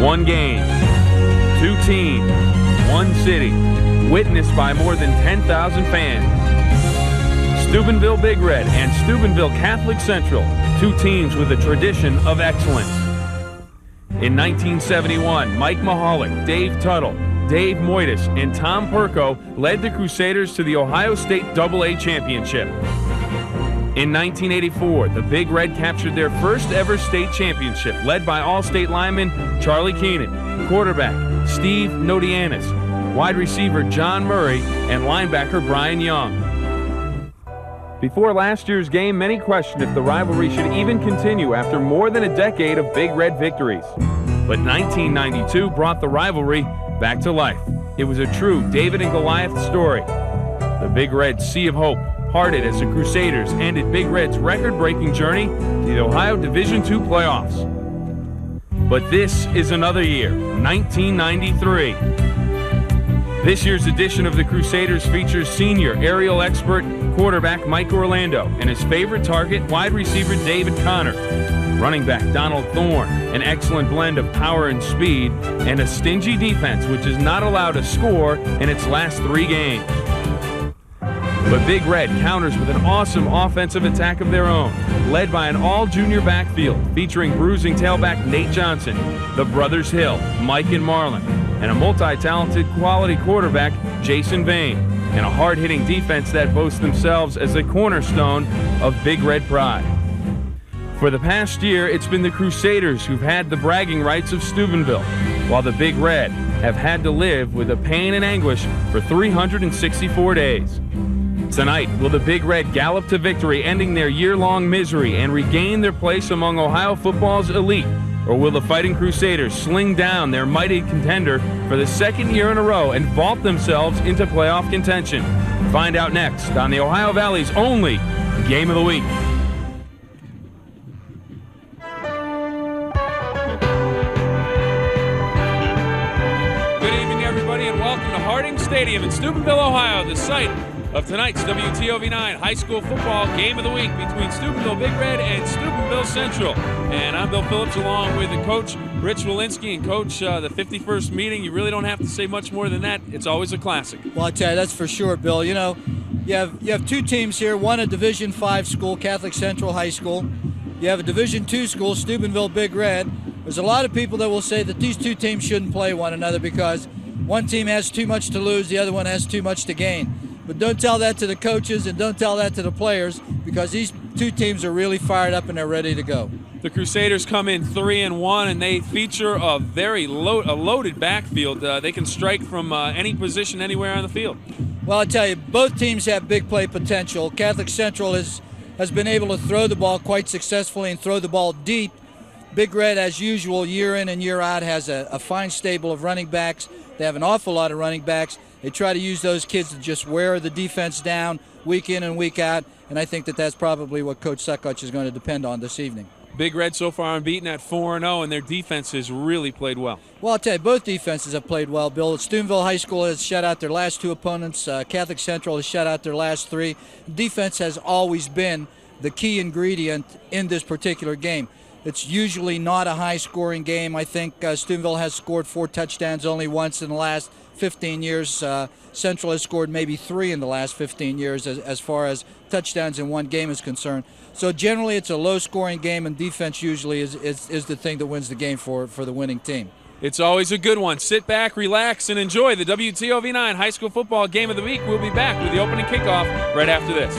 One game, two teams, one city, witnessed by more than 10,000 fans. Steubenville Big Red and Steubenville Catholic Central, two teams with a tradition of excellence. In 1971, Mike Mahalik, Dave Tuttle, Dave Moitis, and Tom Perko led the Crusaders to the Ohio State AA Championship. In 1984, the Big Red captured their first ever state championship, led by All-State lineman Charlie Keenan, quarterback Steve Nodianis, wide receiver John Murray, and linebacker Brian Young. Before last year's game, many questioned if the rivalry should even continue after more than a decade of Big Red victories. But 1992 brought the rivalry back to life. It was a true David and Goliath story. The Big Red Sea of Hope parted as the Crusaders ended Big Red's record-breaking journey to the Ohio Division II playoffs. But this is another year, 1993. This year's edition of the Crusaders features senior aerial expert quarterback Mike Orlando and his favorite target, wide receiver David Connor. Running back Donald Thorne, an excellent blend of power and speed, and a stingy defense which is not allowed to score in its last 3 games. But Big Red counters with an awesome offensive attack of their own, led by an all-junior backfield featuring bruising tailback Nate Johnson, the brothers Hill, Mike and Marlon, and a multi-talented quality quarterback Jason Vane, and a hard-hitting defense that boasts themselves as the cornerstone of Big Red pride. For the past year, it's been the Crusaders who've had the bragging rights of Steubenville, while the Big Red have had to live with the pain and anguish for 364 days. Tonight, will the Big Red gallop to victory, ending their year-long misery and regain their place among Ohio football's elite? Or will the Fighting Crusaders sling down their mighty contender for the second year in a row and vault themselves into playoff contention? Find out next on the Ohio Valley's only Game of the Week. Good evening, everybody, and welcome to Harding Stadium in Steubenville, Ohio, the site of tonight's WTOV9 High School Football Game of the Week between Steubenville Big Red and Steubenville Central. And I'm Bill Phillips along with the coach, Rich Wilinski. And Coach, the 51st meeting, you really don't have to say much more than that. It's always a classic. Well, I tell you, that's for sure, Bill. You know, you have 2 teams here, one a Division V school, Catholic Central High School. You have a Division II school, Steubenville Big Red. There's a lot of people that will say that these 2 teams shouldn't play one another because one team has too much to lose, the other one has too much to gain. But don't tell that to the coaches and don't tell that to the players because these 2 teams are really fired up and they're ready to go. The Crusaders come in 3-1 and they feature a very loaded backfield. They can strike from any position anywhere on the field. Well, I tell you, both teams have big play potential. Catholic Central has been able to throw the ball quite successfully and throw the ball deep. Big Red, as usual, year in and year out, has a fine stable of running backs. They have an awful lot of running backs. They try to use those kids to just wear the defense down week in and week out, and I think that that's probably what Coach Saccoccia is going to depend on this evening. Big Red so far unbeaten at 4-0, and their defense has really played well. Well, I'll tell you, both defenses have played well, Bill. Steubenville High School has shut out their last 2 opponents. Catholic Central has shut out their last 3. Defense has always been the key ingredient in this particular game. It's usually not a high-scoring game. I think Steubenville has scored 4 touchdowns only once in the last 15 years. Central has scored maybe 3 in the last 15 years as far as touchdowns in one game is concerned. So generally it's a low-scoring game, and defense usually is the thing that wins the game for the winning team. It's always a good one. Sit back, relax, and enjoy the WTOV9 High School Football Game of the Week. We'll be back with the opening kickoff right after this.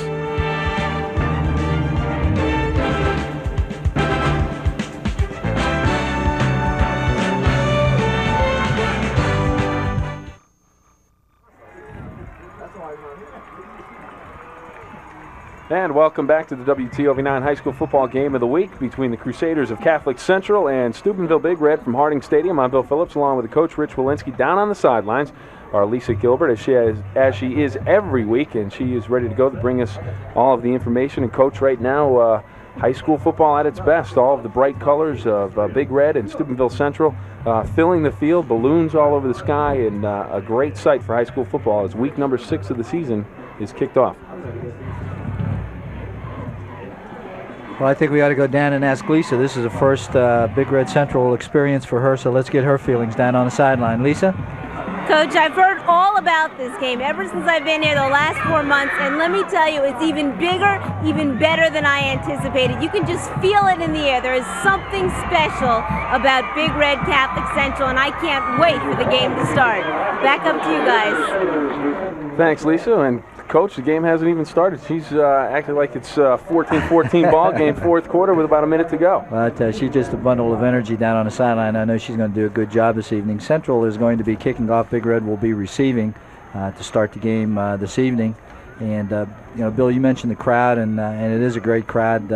And welcome back to the WTOV9 High School Football Game of the Week between the Crusaders of Catholic Central and Steubenville Big Red from Harding Stadium. I'm Bill Phillips along with the coach, Rich Wilinski. Down on the sidelines are Lisa Gilbert, as she is every week, and she is ready to go to bring us all of the information. And Coach, right now, high school football at its best. All of the bright colors of Big Red and Steubenville Central filling the field, balloons all over the sky, and a great sight for high school football as week number 6 of the season is kicked off. Well, I think we ought to go down and ask Lisa. This is the first Big Red Central experience for her, so let's get her feelings down on the sideline. Lisa? Coach, I've heard all about this game ever since I've been here the last 4 months, and let me tell you, it's even bigger, even better than I anticipated. You can just feel it in the air. There is something special about Big Red Catholic Central, and I can't wait for the game to start. Back up to you guys. Thanks, Lisa. And Coach, the game hasn't even started. She's acting like it's 14-14 ball game, fourth quarter with about a minute to go. But she's just a bundle of energy down on the sideline. I know she's going to do a good job this evening. Central is going to be kicking off. Big Red will be receiving to start the game this evening. And, you know, Bill, you mentioned the crowd, and it is a great crowd.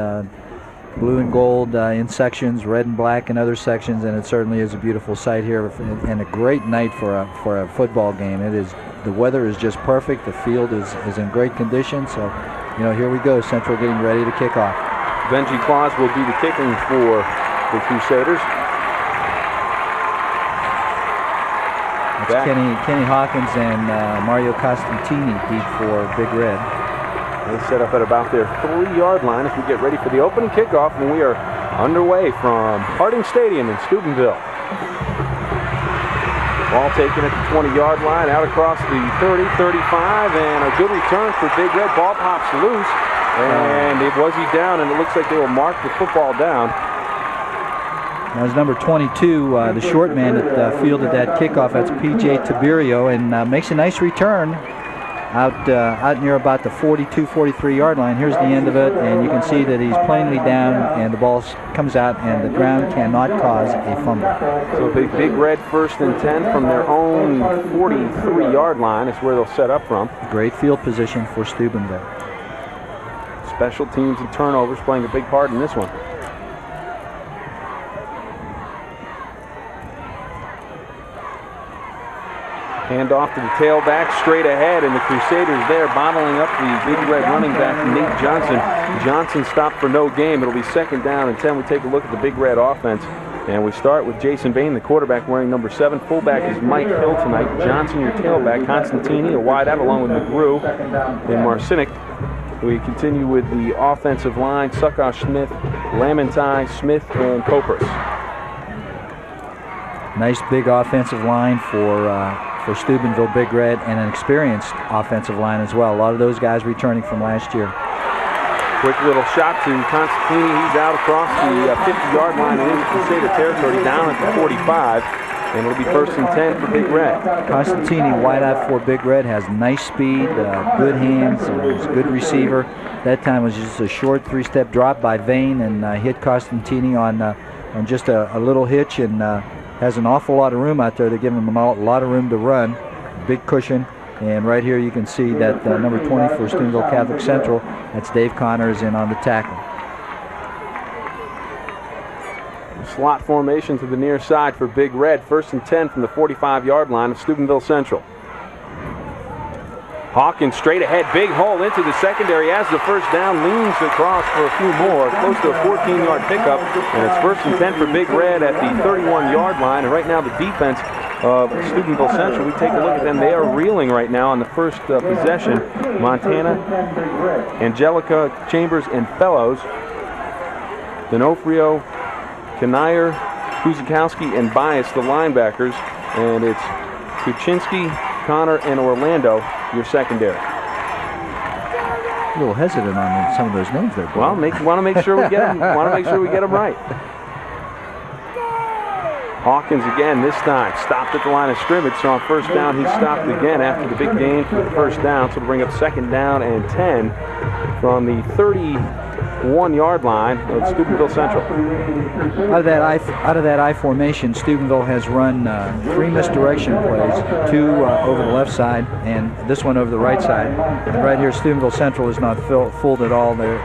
Blue and gold in sections, red and black in other sections, and it certainly is a beautiful sight here and a great night for a football game. It is. The weather is just perfect. The field is in great condition. So, you know, here we go. Central getting ready to kick off. Benji Claus will do the kicking for the Crusaders. It's Kenny Hawkins and Mario Costantini deep for Big Red. They set up at about their 3-yard line as we get ready for the opening kickoff when we are underway from Harding Stadium in Steubenville. Ball taken at the 20-yard line, out across the 30, 35, and a good return for Big Red. Ball pops loose, and it was down, and it looks like they will mark the football down. That was number 22, the short man that fielded that kickoff. That's P.J. Tiberio, and makes a nice return out near about the 42, 43-yard line. Here's the end of it, and you can see that he's plainly down, and the ball comes out, and the ground cannot cause a fumble. So Big Red 1st and 10 from their own 43-yard line is where they'll set up from. Great field position for Steubenville. Special teams and turnovers playing a big part in this one. Hand off to the tailback, straight ahead, and the Crusaders there bottling up the Big Red running back, Nate Johnson. Johnson stopped for no game. It'll be 2nd down and 10. We take a look at the Big Red offense, and we start with Jason Bahen, the quarterback, wearing number 7. Fullback is Mike Hill tonight. Johnson, your tailback. Constantini, a wide out, along with McGrew and Marcinic. We continue with the offensive line, Saccoccia, Smith, Lamantai, Smith, and Kopers. Nice big offensive line for Steubenville Big Red, and an experienced offensive line as well. A lot of those guys returning from last year. Quick little shot to Constantini. He's out across the 50-yard line and into Crusader territory, down at the 45, and it'll be 1st and 10 for Big Red. Constantini, wide out for Big Red, has nice speed, good hands, he's a good receiver. That time was just a short 3-step drop by Vane, and hit Constantini on just a little hitch, and has an awful lot of room out there. They're giving him a lot of room to run. Big cushion. And right here you can see that number 20 for Steubenville Catholic Central, that's Dave Connor, is in on the tackle. Slot formation to the near side for Big Red. 1st and 10 from the 45-yard line of Steubenville Central. Hawkins straight ahead, big hole into the secondary, has the 1st down, leans across for a few more, close to a 14-yard pickup, and it's 1st and 10 for Big Red at the 31-yard line. And right now the defense of Steubenville Central, we take a look at them. They are reeling right now on the first possession. Montana, Angelica, Chambers, and Fellows. D'Onofrio, Kanayer, Kuzikowski, and Bias, the linebackers. And it's Kuczynski, Connor, and Orlando, your secondary. A little hesitant on some of those names there. Well, want to make sure we get them. Want to make sure we get them right. Hawkins again this time stopped at the line of scrimmage. So on 1st down, he stopped again after the big gain for the 1st down. So to bring up 2nd down and 10 from the 31-yard line of Steubenville Central. Out of that I formation, Steubenville has run 3 misdirection plays, 2 over the left side and this one over the right side. And right here, Steubenville Central is not fooled at all. They're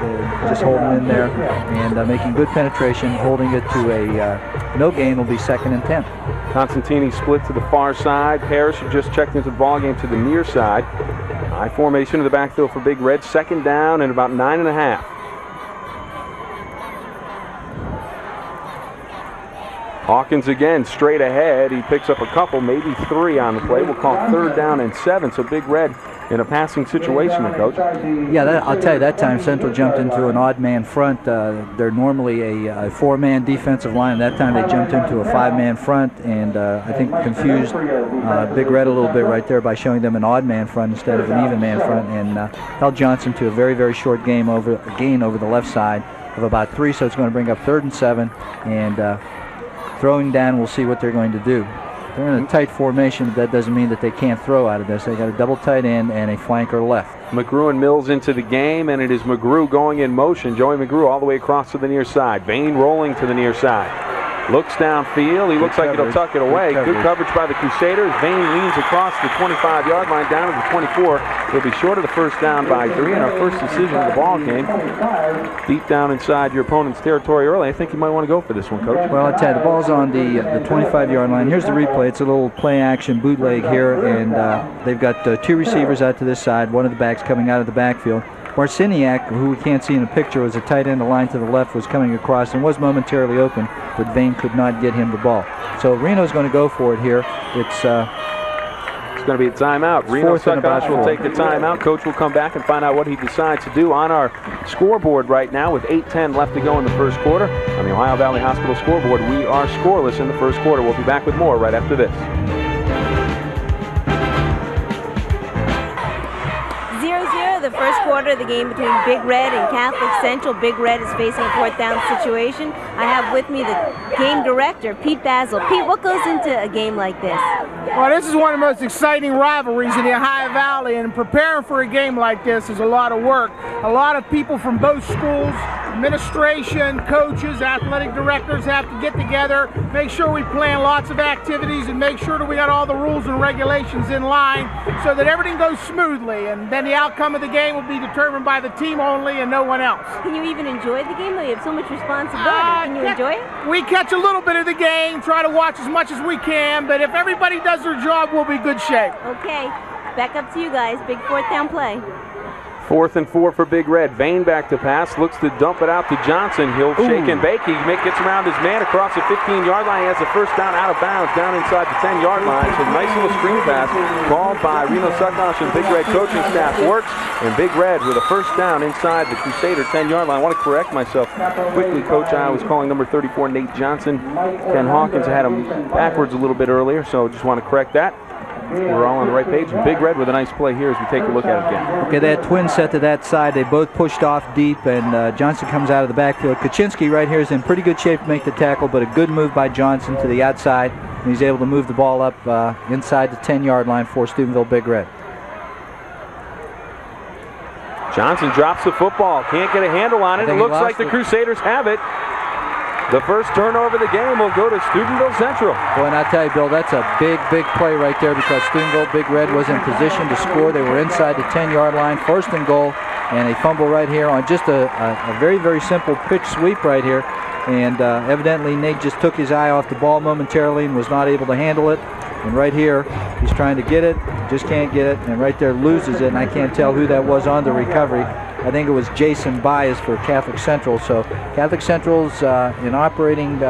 just holding in there and making good penetration, holding it to a no gain. Will be 2nd and 10. Constantini split to the far side. Parrish, who just checked into the ballgame, to the near side. I formation in the backfield for Big Red. 2nd down and about 9.5. Hawkins again straight ahead. He picks up a couple, maybe 3 on the play. We'll call 3rd down and 7. So Big Red in a passing situation, Coach. Yeah, I'll tell you, that time Central jumped into an odd man front. They're normally a four-man defensive line. That time they jumped into a five-man front, and I think confused Big Red a little bit right there by showing them an odd man front instead of an even man front, and held Johnson to a very, very short gain over the left side of about 3, so it's going to bring up 3rd and 7, and throwing down, we'll see what they're going to do. They're in a tight formation, but that doesn't mean that they can't throw out of this. They got a double tight end and a flanker left. McGrew and Mills into the game, and it is McGrew going in motion. Joey McGrew all the way across to the near side. Bahen rolling to the near side. Looks downfield. He looks like he'll tuck it away. Good coverage by the Crusaders. Bahen leans across the 25-yard line down to the 24. He'll be short of the first down by 3, and our first decision of the ball game. Deep down inside your opponent's territory early. I think you might want to go for this one, Coach. Well, I tell you, the ball's on the 25-yard line. Here's the replay. It's a little play-action bootleg here, and they've got 2 receivers out to this side. One of the backs coming out of the backfield. Marciniak, who we can't see in the picture, was a tight end. The line to the left was coming across and was momentarily open, but Bahen could not get him the ball. So Reno's going to go for it here. It's going to be a timeout. Reno Saccoccia will take the timeout. Coach will come back and find out what he decides to do on our scoreboard right now with 8:10 left to go in the first quarter. On the Ohio Valley Hospital scoreboard, we are scoreless in the first quarter. We'll be back with more right after this. 0-0, the first quarter of the game between Big Red and Catholic Central. Big Red is facing a 4th down situation. I have with me the game director, Pete Basil. Pete, what goes into a game like this? Well, this is one of the most exciting rivalries in the Ohio Valley, and preparing for a game like this is a lot of work. A lot of people from both schools, administration, coaches, athletic directors have to get together, make sure we plan lots of activities, and make sure that we got all the rules and regulations in line so that everything goes smoothly, and then the outcome of the game will be determined by the team only and no one else. Can you even enjoy the game, though? You have so much responsibility. Can you enjoy it? We catch a little bit of the game, try to watch as much as we can, but if everybody does their job, we'll be in good shape. Okay, back up to you guys. Big 4th down play. 4th and 4 for Big Red. Bahen back to pass, looks to dump it out to Johnson. He'll shake and bake. He gets around his man across the 15-yard line. He has the first down out of bounds down inside the 10-yard line. So nice little screen pass called by Reno Saccoccia, and Big Red coaching staff works. And Big Red with a first down inside the Crusader 10-yard line. I want to correct myself quickly, Coach. I was calling number 34 Nate Johnson. Ken Hawkins had him backwards a little bit earlier, so just want to correct that. We're all on the right page. Big Red with a nice play here as we take a look at it again. Okay, they had twins set to that side. They both pushed off deep, and Johnson comes out of the backfield. Kaczynski right here is in pretty good shape to make the tackle, but a good move by Johnson to the outside. And he's able to move the ball up inside the 10-yard line for Steubenville Big Red. Johnson drops the football. Can't get a handle on it. It looks like the Crusaders have it. The first turnover of the game will go to Steubenville Central. Boy, and I tell you, Bill, that's a big, big play right there because Steubenville Big Red was in position to score. They were inside the 10-yard line, 1st and goal, and a fumble right here on just a very, very simple pitch sweep right here. And evidently, Nate just took his eye off the ball momentarily and was not able to handle it. And right here, he's trying to get it, just can't get it, and right there loses it, and I can't tell who that was on the recovery. I think it was Jason Byes for Catholic Central. So Catholic Central's in operating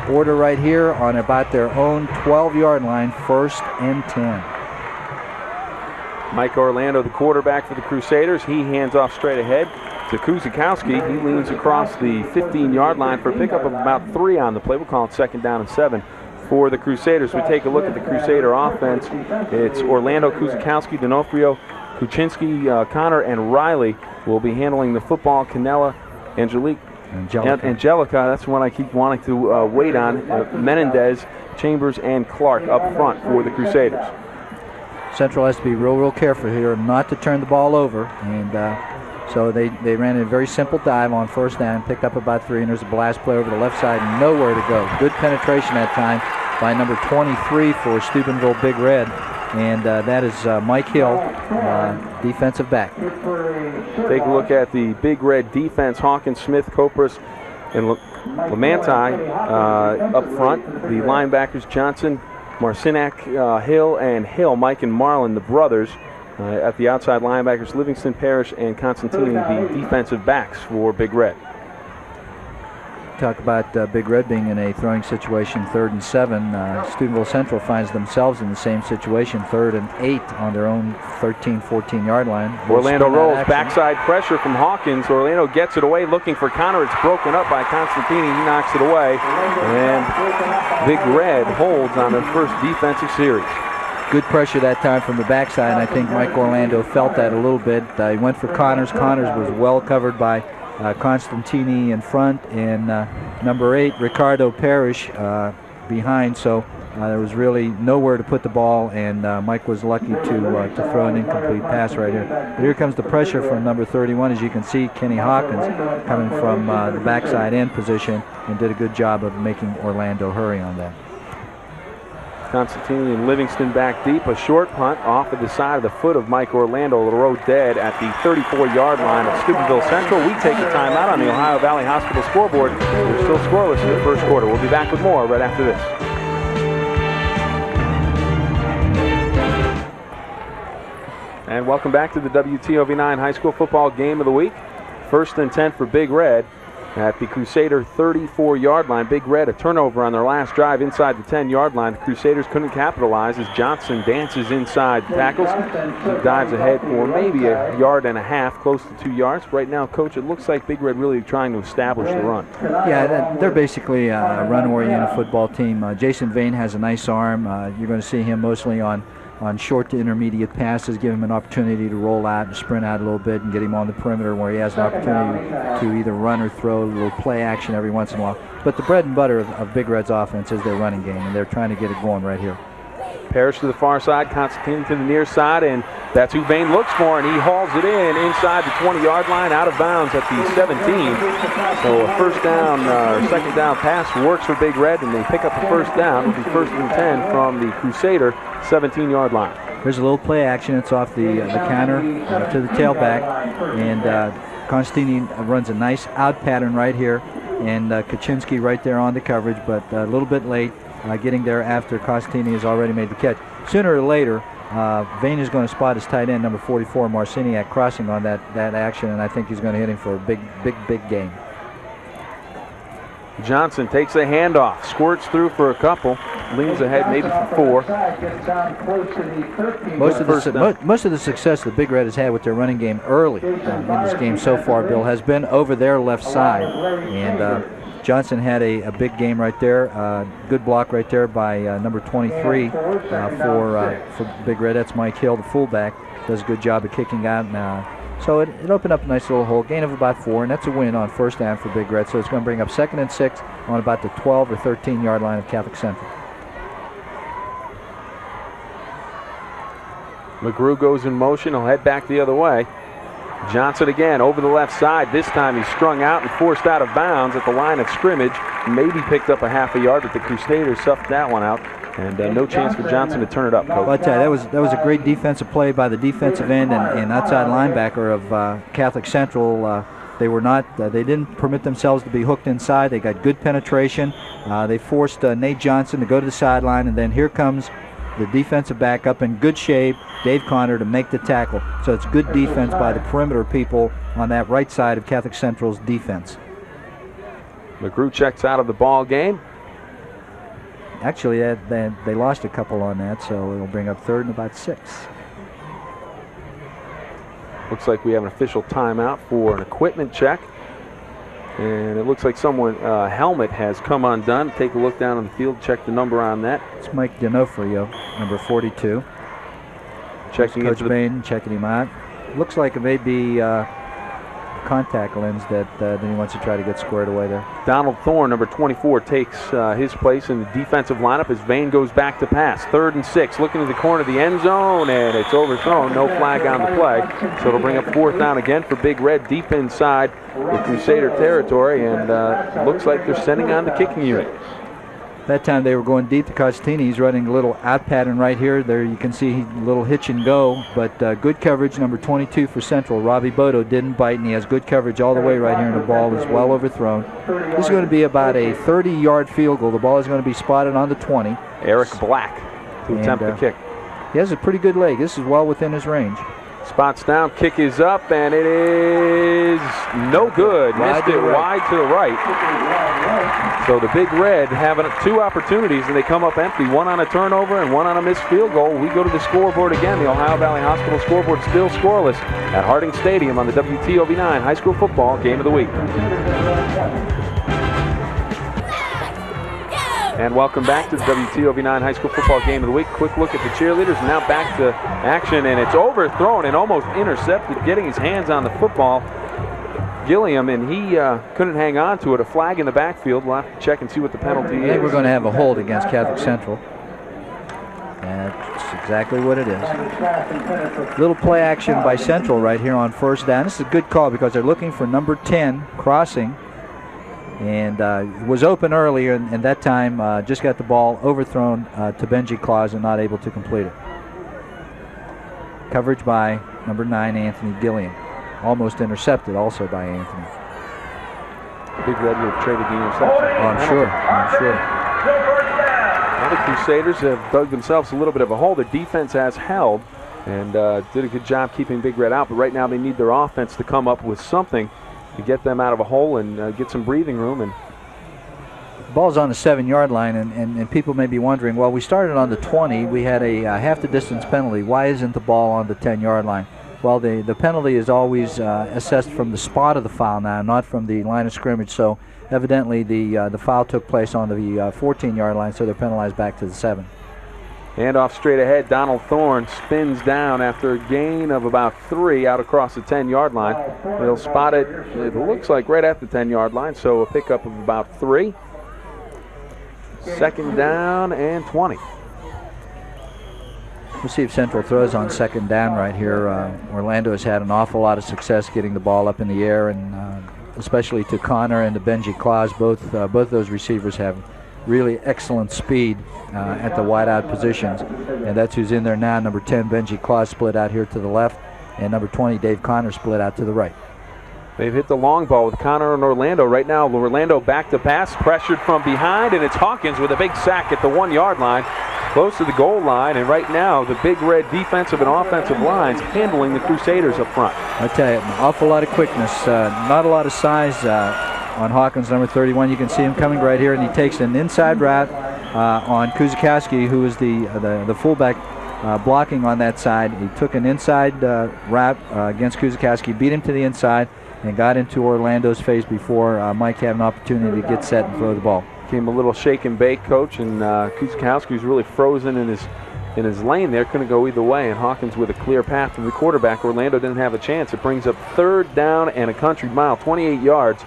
order right here on about their own 12-yard line, 1st and 10. Mike Orlando, the quarterback for the Crusaders, he hands off straight ahead to Kuzikowski. He leans across the 15-yard line for a pickup of about 3 on the play. We'll call it 2nd down and 7 for the Crusaders. We take a look at the Crusader offense. It's Orlando, Kuzikowski, D'Onofrio, Kuczynski, Connor, and Riley will be handling the football. Canella, Angelica, that's one I keep wanting to wait on. Menendez, Chambers, and Clark up front for the Crusaders. Central has to be real careful here not to turn the ball over, and so they ran a very simple dive on 1st down, picked up about 3, and there's a blast play over the left side, nowhere to go. Good penetration that time by number 23 for Steubenville Big Red, and that is Mike Hill, defensive back. Take a look at the Big Red defense. Hawkins, Smith, Kopras, and Lamanti up front. The linebackers, Johnson, Marciniak, Hill, and Hill, Mike and Marlin, the brothers. At the outside linebackers, Livingston, Parrish, and Constantini, the defensive backs for Big Red. talk about Big Red being in a throwing situation, 3rd and 7. Steubenville Central finds themselves in the same situation, 3rd and 8 on their own 13, 14-yard line. Orlando rolls, backside pressure from Hawkins. Orlando gets it away, looking for Connor. It's broken up by Constantini. He knocks it away. And Big Red holds on their first defensive series. Good pressure that time from the backside, and I think Mike Orlando felt that a little bit. He went for Connors. Connors was well covered by Constantini in front, and number 8, Ricardo Parrish, behind. So there was really nowhere to put the ball, and Mike was lucky to throw an incomplete pass right here. But here comes the pressure from number 31. As you can see, Kenny Hawkins coming from the backside end position and did a good job of making Orlando hurry on that. Constantini and Livingston back deep. A short punt off of the side of the foot of Mike Orlando. It'll roll dead at the 34-yard line of Steubenville Central. We take a timeout on the Ohio Valley Hospital scoreboard. We're still scoreless in the first quarter. We'll be back with more right after this. And welcome back to the WTOV9 High School Football Game of the Week. 1st and 10 for Big Red at the Crusader 34-yard line. Big Red, a turnover on their last drive inside the 10-yard line. The Crusaders couldn't capitalize as Johnson dances inside the tackles. He dives ahead for maybe a yard and a half, close to 2 yards. Right now, Coach, it looks like Big Red really trying to establish the run. Yeah, they're basically a run-oriented football team. Jason Bahen has a nice arm. You're going to see him mostly on short to intermediate passes, give him an opportunity to roll out and sprint out a little bit and get him on the perimeter where he has an opportunity to either run or throw a little play action every once in a while. But the bread and butter of Big Red's offense is their running game, and they're trying to get it going right here. Parrish to the far side, Constantine to the near side, and that's who Bahen looks for, and he hauls it in inside the 20-yard line, out of bounds at the 17. So a first down, second down pass works for Big Red, and they pick up the first down. It'll be 1st and 10 from the Crusader 17-yard line. There's a little play action. It's off the counter to the tailback, and Constantini runs a nice out pattern right here, and Kaczynski right there on the coverage, but a little bit late. Getting there after Costini has already made the catch. Sooner or later, Bahen is going to spot his tight end, number 44, Marciniak, crossing on that action, and I think he's going to hit him for a big gain. Johnson takes a handoff, squirts through for a couple, leans ahead maybe for 4. Most of the success that Big Red has had with their running game early in this game so far, Bill, has been over their left side, and Johnson had a big game right there. Good block right there by number 23 for Big Red. That's Mike Hill, the fullback. Does a good job of kicking out. So it opened up a nice little hole. Gain of about 4, and that's a win on first down for Big Red. So it's going to bring up 2nd and 6 on about the 12 or 13-yard line of Catholic Central. McGrew goes in motion. He'll head back the other way. Johnson again over the left side. This time he's strung out and forced out of bounds at the line of scrimmage. Maybe picked up a half a yard, but the Crusaders sucked that one out. And no chance for Johnson to turn it up, Coach. Well, I tell you, that was a great defensive play by the defensive end and outside linebacker of Catholic Central. They didn't permit themselves to be hooked inside. They got good penetration. They forced Nate Johnson to go to the sideline, and then here comes the defensive back up in good shape, Dave Connor, to make the tackle. So it's good defense by the perimeter people on that right side of Catholic Central's defense. McGrew checks out of the ball game. Actually, they lost a couple on that, so it'll bring up 3rd and about 6. Looks like we have an official timeout for an equipment check. And it looks like someone helmet has come undone. Take a look down on the field, check the number on that. It's Mike D'Onofrio, number 42. Checking Coach Bahen, checking him out. Looks like it may be contact lens that he wants to try to get squared away there. Donald Thorne, number 24, takes his place in the defensive lineup as Bahen goes back to pass. 3rd and 6, looking to the corner of the end zone, and it's overthrown. No flag on the play. So it'll bring up 4th down again for Big Red deep inside the Crusader territory, and looks like they're sending on the kicking unit. That time they were going deep to Costini. He's running a little out pattern right here. There you can see a little hitch and go, but good coverage, number 22 for Central. Robbie Bodo didn't bite, and he has good coverage all the way right here, and the ball is well overthrown. This is going to be about a 30-yard field goal. The ball is going to be spotted on the 20. Eric Black to attempt the kick. He has a pretty good leg. This is well within his range. Spots down, kick is up, and it is no good. Missed it wide to the right. So the Big Red having 2 opportunities, and they come up empty. 1 on a turnover and 1 on a missed field goal. We go to the scoreboard again. The Ohio Valley Hospital scoreboard still scoreless at Harding Stadium on the WTOV9 High School Football Game of the Week. And welcome back to the WTOV9 High School Football Game of the Week. Quick look at the cheerleaders. Now back to action, and it's overthrown and almost intercepted, getting his hands on the football. Gilliam, and he couldn't hang on to it. A flag in the backfield. We'll have to check and see what the penalty is. I think we're going to have a hold against Catholic Central. And that's exactly what it is. Little play action by Central right here on first down. This is a good call because they're looking for number 10 crossing. And it was open earlier, and that time just got the ball overthrown to Benji Claus and not able to complete it. Coverage by number 9, Anthony Gilliam. Almost intercepted also by Anthony. Big Red would have traded the interception. Oh, I'm sure. Now the Crusaders have dug themselves a little bit of a hole. Their defense has held and did a good job keeping Big Red out, but right now they need their offense to come up with something to get them out of a hole and get some breathing room. And the ball's on the 7-yard line, and people may be wondering, well, we started on the 20. We had a half the distance penalty. Why isn't the ball on the 10-yard line? Well, the penalty is always assessed from the spot of the foul now, not from the line of scrimmage. So evidently the foul took place on the 14-yard line, so they're penalized back to the 7. Handoff straight ahead. Donald Thorne spins down after a gain of about 3 out across the 10-yard line. They'll spot it, it looks like, right at the 10-yard line, so a pickup of about 3. 2nd down and 20. We'll see if Central throws on 2nd down right here. Orlando has had an awful lot of success getting the ball up in the air, and especially to Connor and to Benji Claus. Both those receivers have really excellent speed at the wideout positions, and that's who's in there now. Number 10, Benji Claus, split out here to the left, and number 20, Dave Connor, split out to the right. They've hit the long ball with Connor and Orlando. Right now, Orlando back to pass, pressured from behind, and it's Hawkins with a big sack at the 1-yard line, close to the goal line. And right now, the Big Red defensive and offensive lines handling the Crusaders up front. I tell you, an awful lot of quickness, not a lot of size on Hawkins, number 31. You can see him coming right here, and he takes an inside route on Kuzikowski, who is the fullback blocking on that side. He took an inside route against Kuzikowski, beat him to the inside, and got into Orlando's face before Mike had an opportunity to get set and throw the ball. Came a little shake and bake, coach, and Kuzikowski's really frozen in his lane there. Couldn't go either way, and Hawkins with a clear path to the quarterback. Orlando didn't have a chance. It brings up 3rd down and a country mile, 28 yards.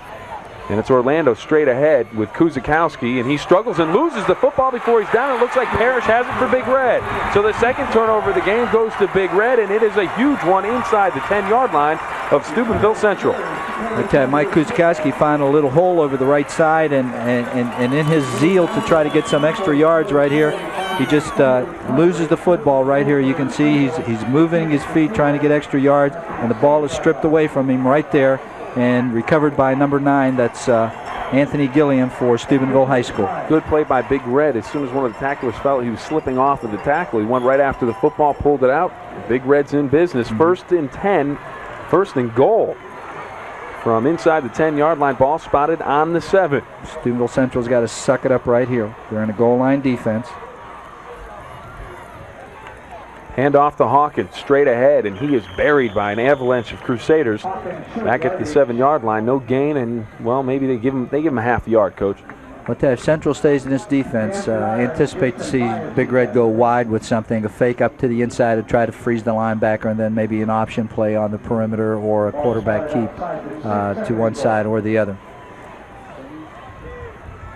And it's Orlando straight ahead with Kuzikowski, and he struggles and loses the football before he's down. It looks like Parrish has it for Big Red. So the 2nd turnover of the game goes to Big Red, and it is a huge one inside the 10-yard line of Steubenville Central. Mike Kuzikowski found a little hole over the right side, and in his zeal to try to get some extra yards right here, he just loses the football right here. You can see he's moving his feet, trying to get extra yards, and the ball is stripped away from him right there and recovered by number 9. That's Anthony Gilliam for Steubenville High School. Good play by Big Red. As soon as one of the tacklers felt he was slipping off of the tackle, he went right after the football, pulled it out. Big Red's in business. 1st and 10, 1st and goal. From inside the 10-yard line, ball spotted on the 7. Steubenville Central's got to suck it up right here. They're in a goal line defense. Hand off to Hawkins, straight ahead, and he is buried by an avalanche of Crusaders. Back at the 7-yard line, no gain, and, well, maybe they give him a half yard, coach. But if Central stays in this defense, I anticipate to see Big Red go wide with something, a fake up to the inside to try to freeze the linebacker, and then maybe an option play on the perimeter or a quarterback keep to one side or the other.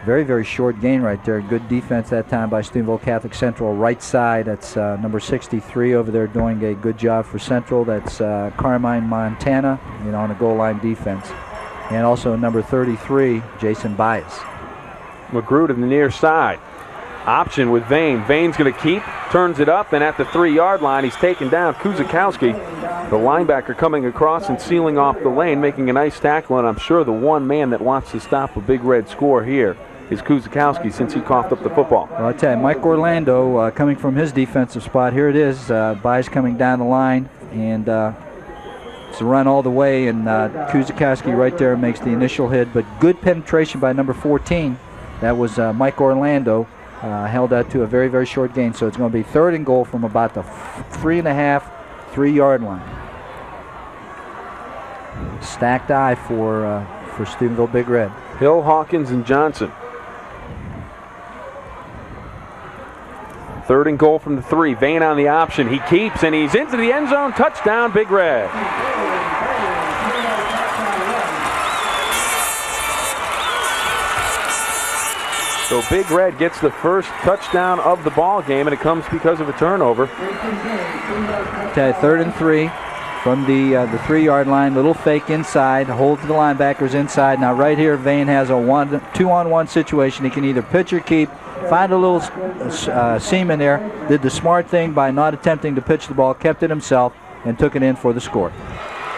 Very, very short gain right there. Good defense that time by Steubenville Catholic Central. Right side, that's number 63 over there doing a good job for Central. That's Carmine Montana, on a goal line defense. And also number 33, Jason Bias. McGrew to the near side. Option with Vane. Vane's going to keep, turns it up, and at the 3-yard line, he's taken down. Kuzikowski, the linebacker, coming across and sealing off the lane, making a nice tackle, and I'm sure the one man that wants to stop a Big Red score here is Kuzikowski, since he coughed up the football. Well, I tell you, Mike Orlando coming from his defensive spot. Here it is. Bias coming down the line, and it's a run all the way, and Kuzikowski right there makes the initial hit, but good penetration by number 14. That was Mike Orlando, held that to a very, very short gain. So it's going to be 3rd and goal from about the 3.5-3-yard line. Stacked eye for Steubenville Big Red. Hill, Hawkins, and Johnson. 3rd and goal from the 3. Bahen on the option. He keeps, and he's into the end zone. Touchdown, Big Red. So Big Red gets the first touchdown of the ball game, and it comes because of a turnover. Okay, 3rd and 3 from the 3-yard line. Little fake inside, hold to the linebackers inside. Now right here, Bahen has a 2-on-1 situation. He can either pitch or keep. Find a little seam in there. Did the smart thing by not attempting to pitch the ball, kept it himself, and took it in for the score.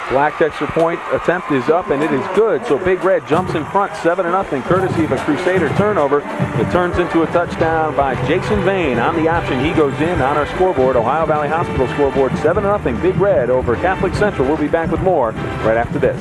Black extra point attempt is up, and it is good. So Big Red jumps in front 7-0, courtesy of a Crusader turnover. It turns into a touchdown by Jason Bahen on the option. He goes in on our scoreboard, Ohio Valley Hospital scoreboard, 7-0 Big Red over Catholic Central. We'll be back with more right after this.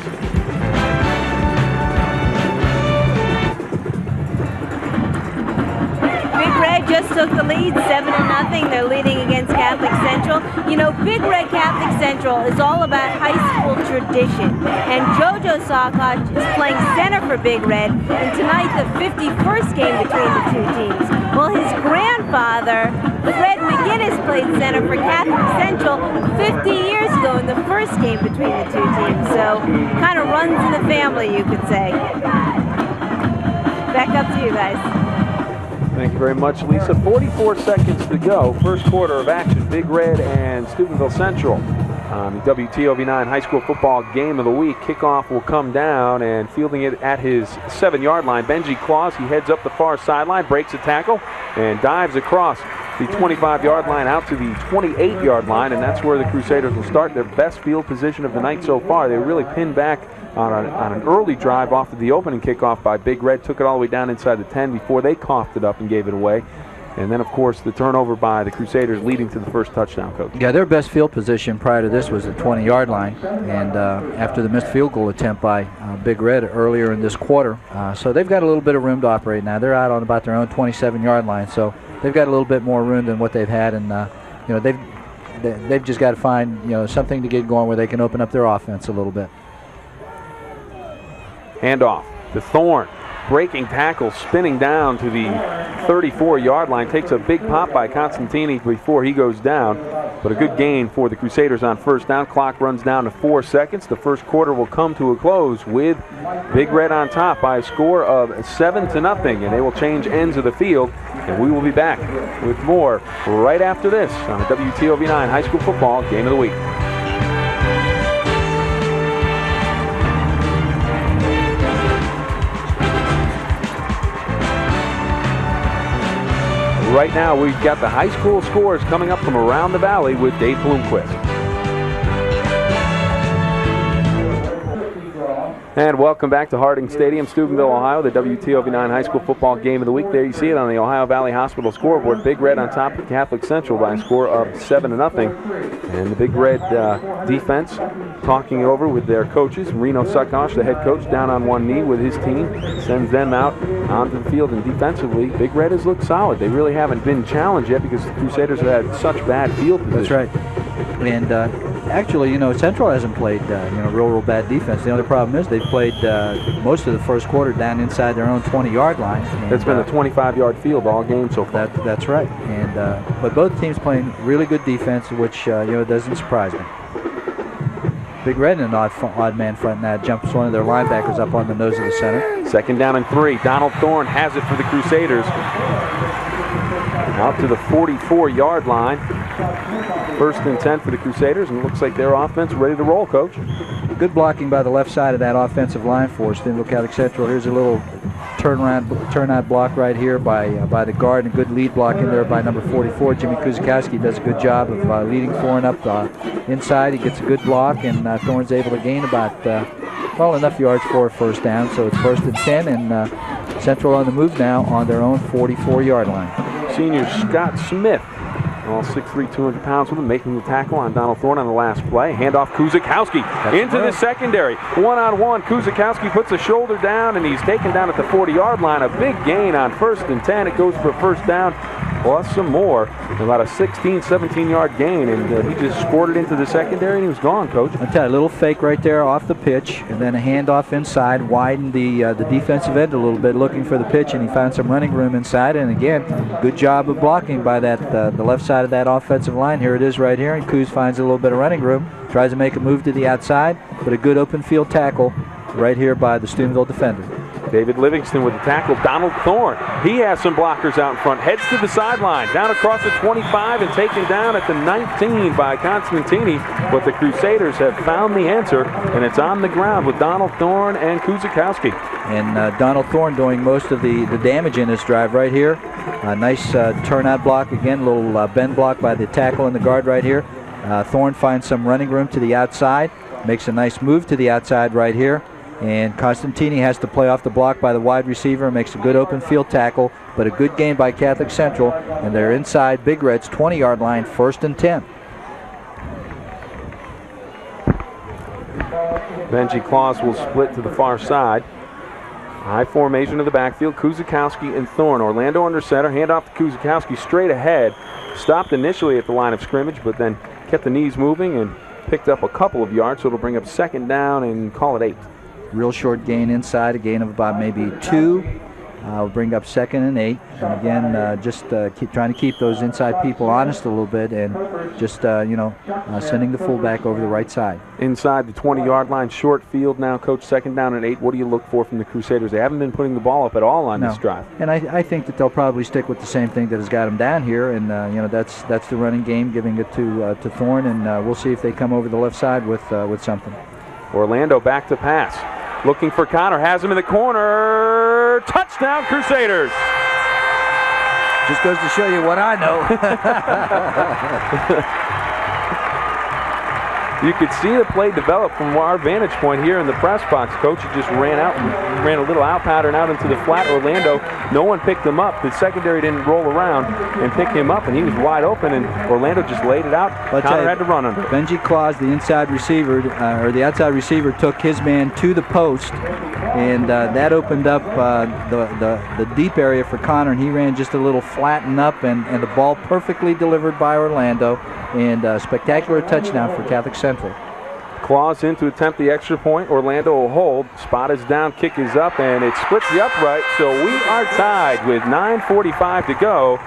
Just took the lead, 7-0. They're leading against Catholic Central. You know, Big Red Catholic Central is all about high school tradition. And JoJo Saccoccia is playing center for Big Red. And tonight, the 51st game between the two teams. Well, his grandfather, Fred McGinnis, played center for Catholic Central 50 years ago in the first game between the two teams. So, kind of runs in the family, you could say. Back up to you guys. Thank you very much, Lisa. 44 seconds to go. First quarter of action. Big Red and Steubenville Central on the WTOV9 High School Football Game of the Week. Kickoff will come down, and fielding it at his 7-yard line, Benji Claus. He heads up the far sideline, breaks a tackle, and dives across the 25-yard line out to the 28-yard line, and that's where the Crusaders will start their best field position of the night so far. They really pinned back on an early drive off of the opening kickoff by Big Red, took it all the way down inside the 10 before they coughed it up and gave it away. And then, of course, the turnover by the Crusaders leading to the first touchdown, Coach. Yeah, their best field position prior to this was the 20-yard line, and after the missed field goal attempt by Big Red earlier in this quarter. So they've got a little bit of room to operate now. They're out on about their own 27-yard line, so they've got a little bit more room than what they've had, and you know, they've just got to find, you know, something to get going where they can open up their offense a little bit. Handoff to Thorne. Breaking tackle, spinning down to the 34-yard line. Takes a big pop by Constantini before he goes down. But a good gain for the Crusaders on first down. Clock runs down to 4 seconds. The first quarter will come to a close with Big Red on top by a score of 7-0. And they will change ends of the field. And we will be back with more right after this on the WTOV9 High School Football Game of the Week. Right now, we've got the high school scores coming up from around the valley with Dave Bloomquist. And welcome back to Harding Stadium, Steubenville, Ohio, the WTOV9 High School Football Game of the Week. There you see it on the Ohio Valley Hospital scoreboard. Big Red on top of Catholic Central by a score of 7-0. And the Big Red defense talking it over with their coaches. Reno Saccoccia, the head coach, down on one knee with his team, sends them out onto the field. And defensively, Big Red has looked solid. They really haven't been challenged yet because the Crusaders have had such bad field position. That's right. And actually, you know, Central hasn't played, real bad defense. The only problem is they've played most of the first quarter down inside their own 20-yard line. And, it's been a 25-yard field all game so far. That's right. And but both teams playing really good defense, which doesn't surprise me. Big Red in an odd man front now jumps one of their linebackers up on the nose of the center. 2nd down and 3. Donald Thorne has it for the Crusaders. Out to the 44-yard line. 1st and 10 for the Crusaders, and it looks like their offense ready to roll, Coach. Good blocking by the left side of that offensive line for Steubenville Catholic Central. Here's a little turnout block right here by the guard, and a good lead block in there by number 44. Jimmy Kuzikowski does a good job of leading Thorne up inside. He gets a good block, and Thorne's able to gain about enough yards for a first down. So it's 1st and 10, and Central on the move now on their own 44-yard line. Senior Scott Smith All 6'3", 200 pounds with him, making the tackle on Donald Thorne on the last play. Handoff Kuzikowski into the secondary. One-on-one, Kuzikowski puts a shoulder down, and he's taken down at the 40-yard line. A big gain on 1st and 10. It goes for a first down, plus some more. About a 16, 17-yard gain, and he just squirted into the secondary, and he was gone, Coach. I'll tell you, a little fake right there off the pitch, and then a handoff inside, widened the defensive end a little bit, looking for the pitch, and he found some running room inside. And again, good job of blocking by that the left side of that offensive line. Here it is right here, and Kuz finds a little bit of running room, tries to make a move to the outside, but a good open field tackle right here by the Steubenville defender. David Livingston with the tackle. Donald Thorne, he has some blockers out in front. Heads to the sideline, down across the 25 and taken down at the 19 by Constantini. But the Crusaders have found the answer, and it's on the ground with Donald Thorne and Kuzikowski. And Donald Thorne doing most of the damage in this drive right here. A nice turnout block again, a little bend block by the tackle and the guard right here. Thorne finds some running room to the outside, makes a nice move to the outside right here. And Constantini has to play off the block by the wide receiver, makes a good open field tackle, but a good gain by Catholic Central, and they're inside Big Red's 20-yard line, 1st and 10. Benji Claus will split to the far side. High formation of the backfield, Kuzikowski and Thorne. Orlando under center, hand off to Kuzikowski straight ahead. Stopped initially at the line of scrimmage, but then kept the knees moving and picked up a couple of yards, so it'll bring up 2nd down and call it 8. Real short gain inside, a gain of about maybe 2. We'll bring up 2nd and 8. And again, just keep trying to keep those inside people honest a little bit, and just, sending the fullback over the right side. Inside the 20-yard line, short field now, Coach, 2nd down and 8. What do you look for from the Crusaders? They haven't been putting the ball up at all on this drive. And I think that they'll probably stick with the same thing that has got them down here, and that's the running game, giving it to Thorne, and we'll see if they come over the left side with something. Orlando back to pass. Looking for Connor, has him in the corner. Touchdown, Crusaders. Just goes to show you what I know. You could see the play develop from our vantage point here in the press box. Coach just ran out and ran a little out pattern out into the flat. Orlando, no one picked him up. The secondary didn't roll around and pick him up, and he was wide open, and Orlando just laid it out. Connor had to run under it. Benji Claus, the inside receiver, or the outside receiver, took his man to the post, and that opened up the deep area for Connor, and he ran just a little flatten up, and the ball perfectly delivered by Orlando, and a spectacular touchdown for Catholic Central. Claus in to attempt the extra point. Orlando will hold. Spot is down, kick is up, and it splits the upright. So we are tied with 9:45 to go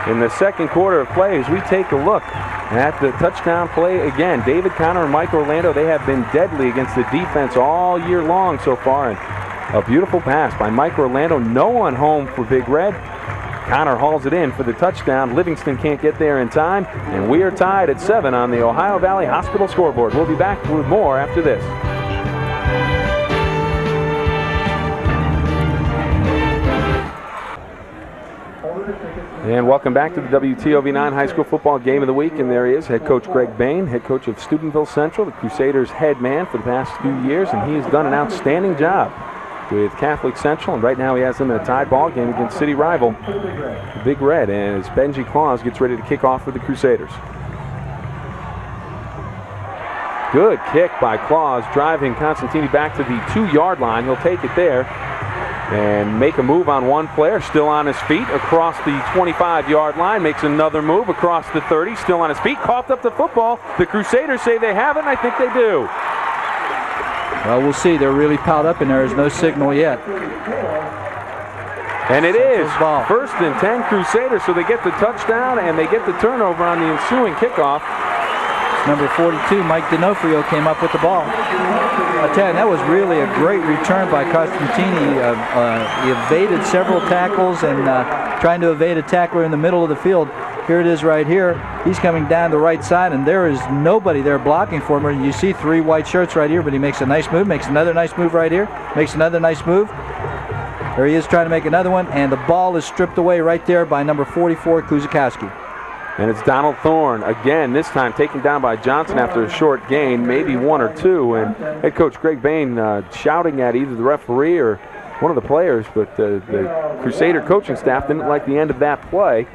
in the 2nd quarter of play as we take a look at the touchdown play again. David Connor and Mike Orlando, they have been deadly against the defense all year long so far. And a beautiful pass by Mike Orlando. No one home for Big Red. Connor hauls it in for the touchdown. Livingston can't get there in time, and we are tied at 7 on the Ohio Valley Hospital scoreboard. We'll be back with more after this. And welcome back to the WTOV9 High School Football Game of the Week, and there he is, head coach Gregg Bahen, head coach of Steubenville Central, the Crusaders' head man for the past few years, and he has done an outstanding job with Catholic Central, and right now he has them in a tied ball game against city rival Big Red, and as Benji Claus gets ready to kick off for the Crusaders. Good kick by Claus, driving Constantini back to the 2-yard line. He'll take it there and make a move on one player, still on his feet, across the 25-yard line, makes another move across the 30, still on his feet, coughed up the football. The Crusaders say they have it, and I think they do. Well, we'll see. They're really piled up, and there is no signal yet. And it is 1st and 10 Crusaders, so they get the touchdown and they get the turnover on the ensuing kickoff. Number 42, Mike D'Onofrio, came up with the ball. I tell you, that was really a great return by Constantini. He evaded several tackles and trying to evade a tackler in the middle of the field. Here it is right here. He's coming down the right side, and there is nobody there blocking for him. You see 3 white shirts right here, but he makes a nice move, makes another nice move right here, makes another nice move. There he is trying to make another one, and the ball is stripped away right there by number 44, Kuzikowski. And it's Donald Thorne again, this time taken down by Johnson after a short gain, maybe 1 or 2. And head coach Gregg Bahen shouting at either the referee or one of the players, but the Crusader coaching staff didn't like the end of that play.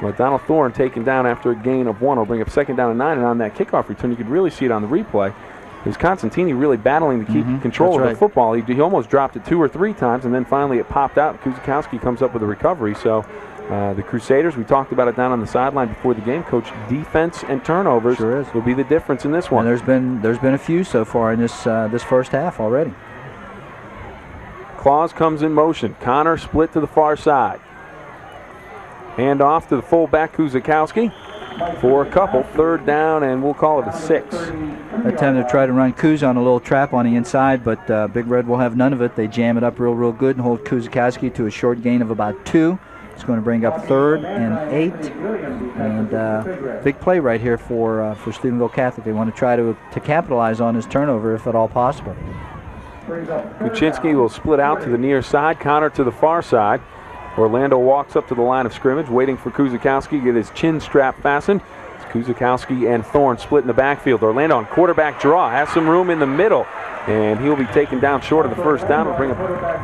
But Donald Thorne taken down after a gain of 1 will bring up 2nd down and 9, and on that kickoff return, you could really see it on the replay. It was Constantini really battling to keep control of the football. He almost dropped it 2 or 3 times, and then finally it popped out. Kuzikowski comes up with a recovery. So the Crusaders, we talked about it down on the sideline before the game, Coach. Defense and turnovers will be the difference in this one. And there's been a few so far in this first half already. Claus comes in motion. Connor split to the far side. Hand off to the fullback, Kuzikowski, for a couple. 3rd down, and we'll call it a 6. That time they try to run Kuz on a little trap on the inside, but Big Red will have none of it. They jam it up real good and hold Kuzikowski to a short gain of about 2. It's going to bring up 3rd and 8. And big play right here for Steubenville Catholic. They want to try to capitalize on his turnover if at all possible. Kuczynski will split out to the near side. Connor to the far side. Orlando walks up to the line of scrimmage, waiting for Kuzikowski to get his chin strap fastened. It's Kuzikowski and Thorne split in the backfield. Orlando on quarterback draw, has some room in the middle, and he'll be taken down short of the 1st down. We'll bring up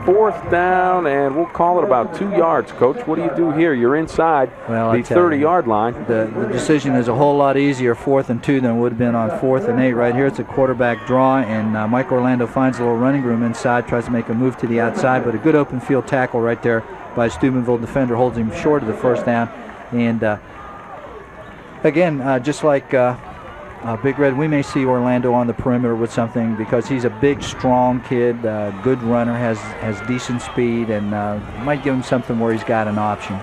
4th down, and we'll call it about 2 yards, Coach. What do you do here? You're inside the 30-yard line. The decision is a whole lot easier 4th and 2 than it would have been on 4th and 8. Right here, it's a quarterback draw, and Mike Orlando finds a little running room inside, tries to make a move to the outside, but a good open field tackle right there by a Steubenville defender holds him short of the 1st down. And again, just like Big Red, we may see Orlando on the perimeter with something because he's a big, strong kid, good runner, has decent speed, and might give him something where he's got an option.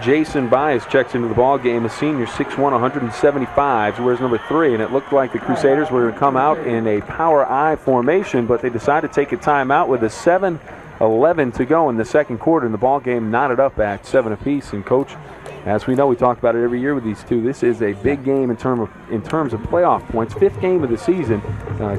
Jason Bias checks into the ball game, a senior, 6'1", 175, wears number 3, and it looked like the Crusaders were going to come out in a power I formation, but they decided to take a timeout with a 7:11 to go in the 2nd quarter, and the ball game knotted up at 7 apiece. And Coach, as we know, we talk about it every year with these two, this is a big game in terms of playoff points. 5th game of the season.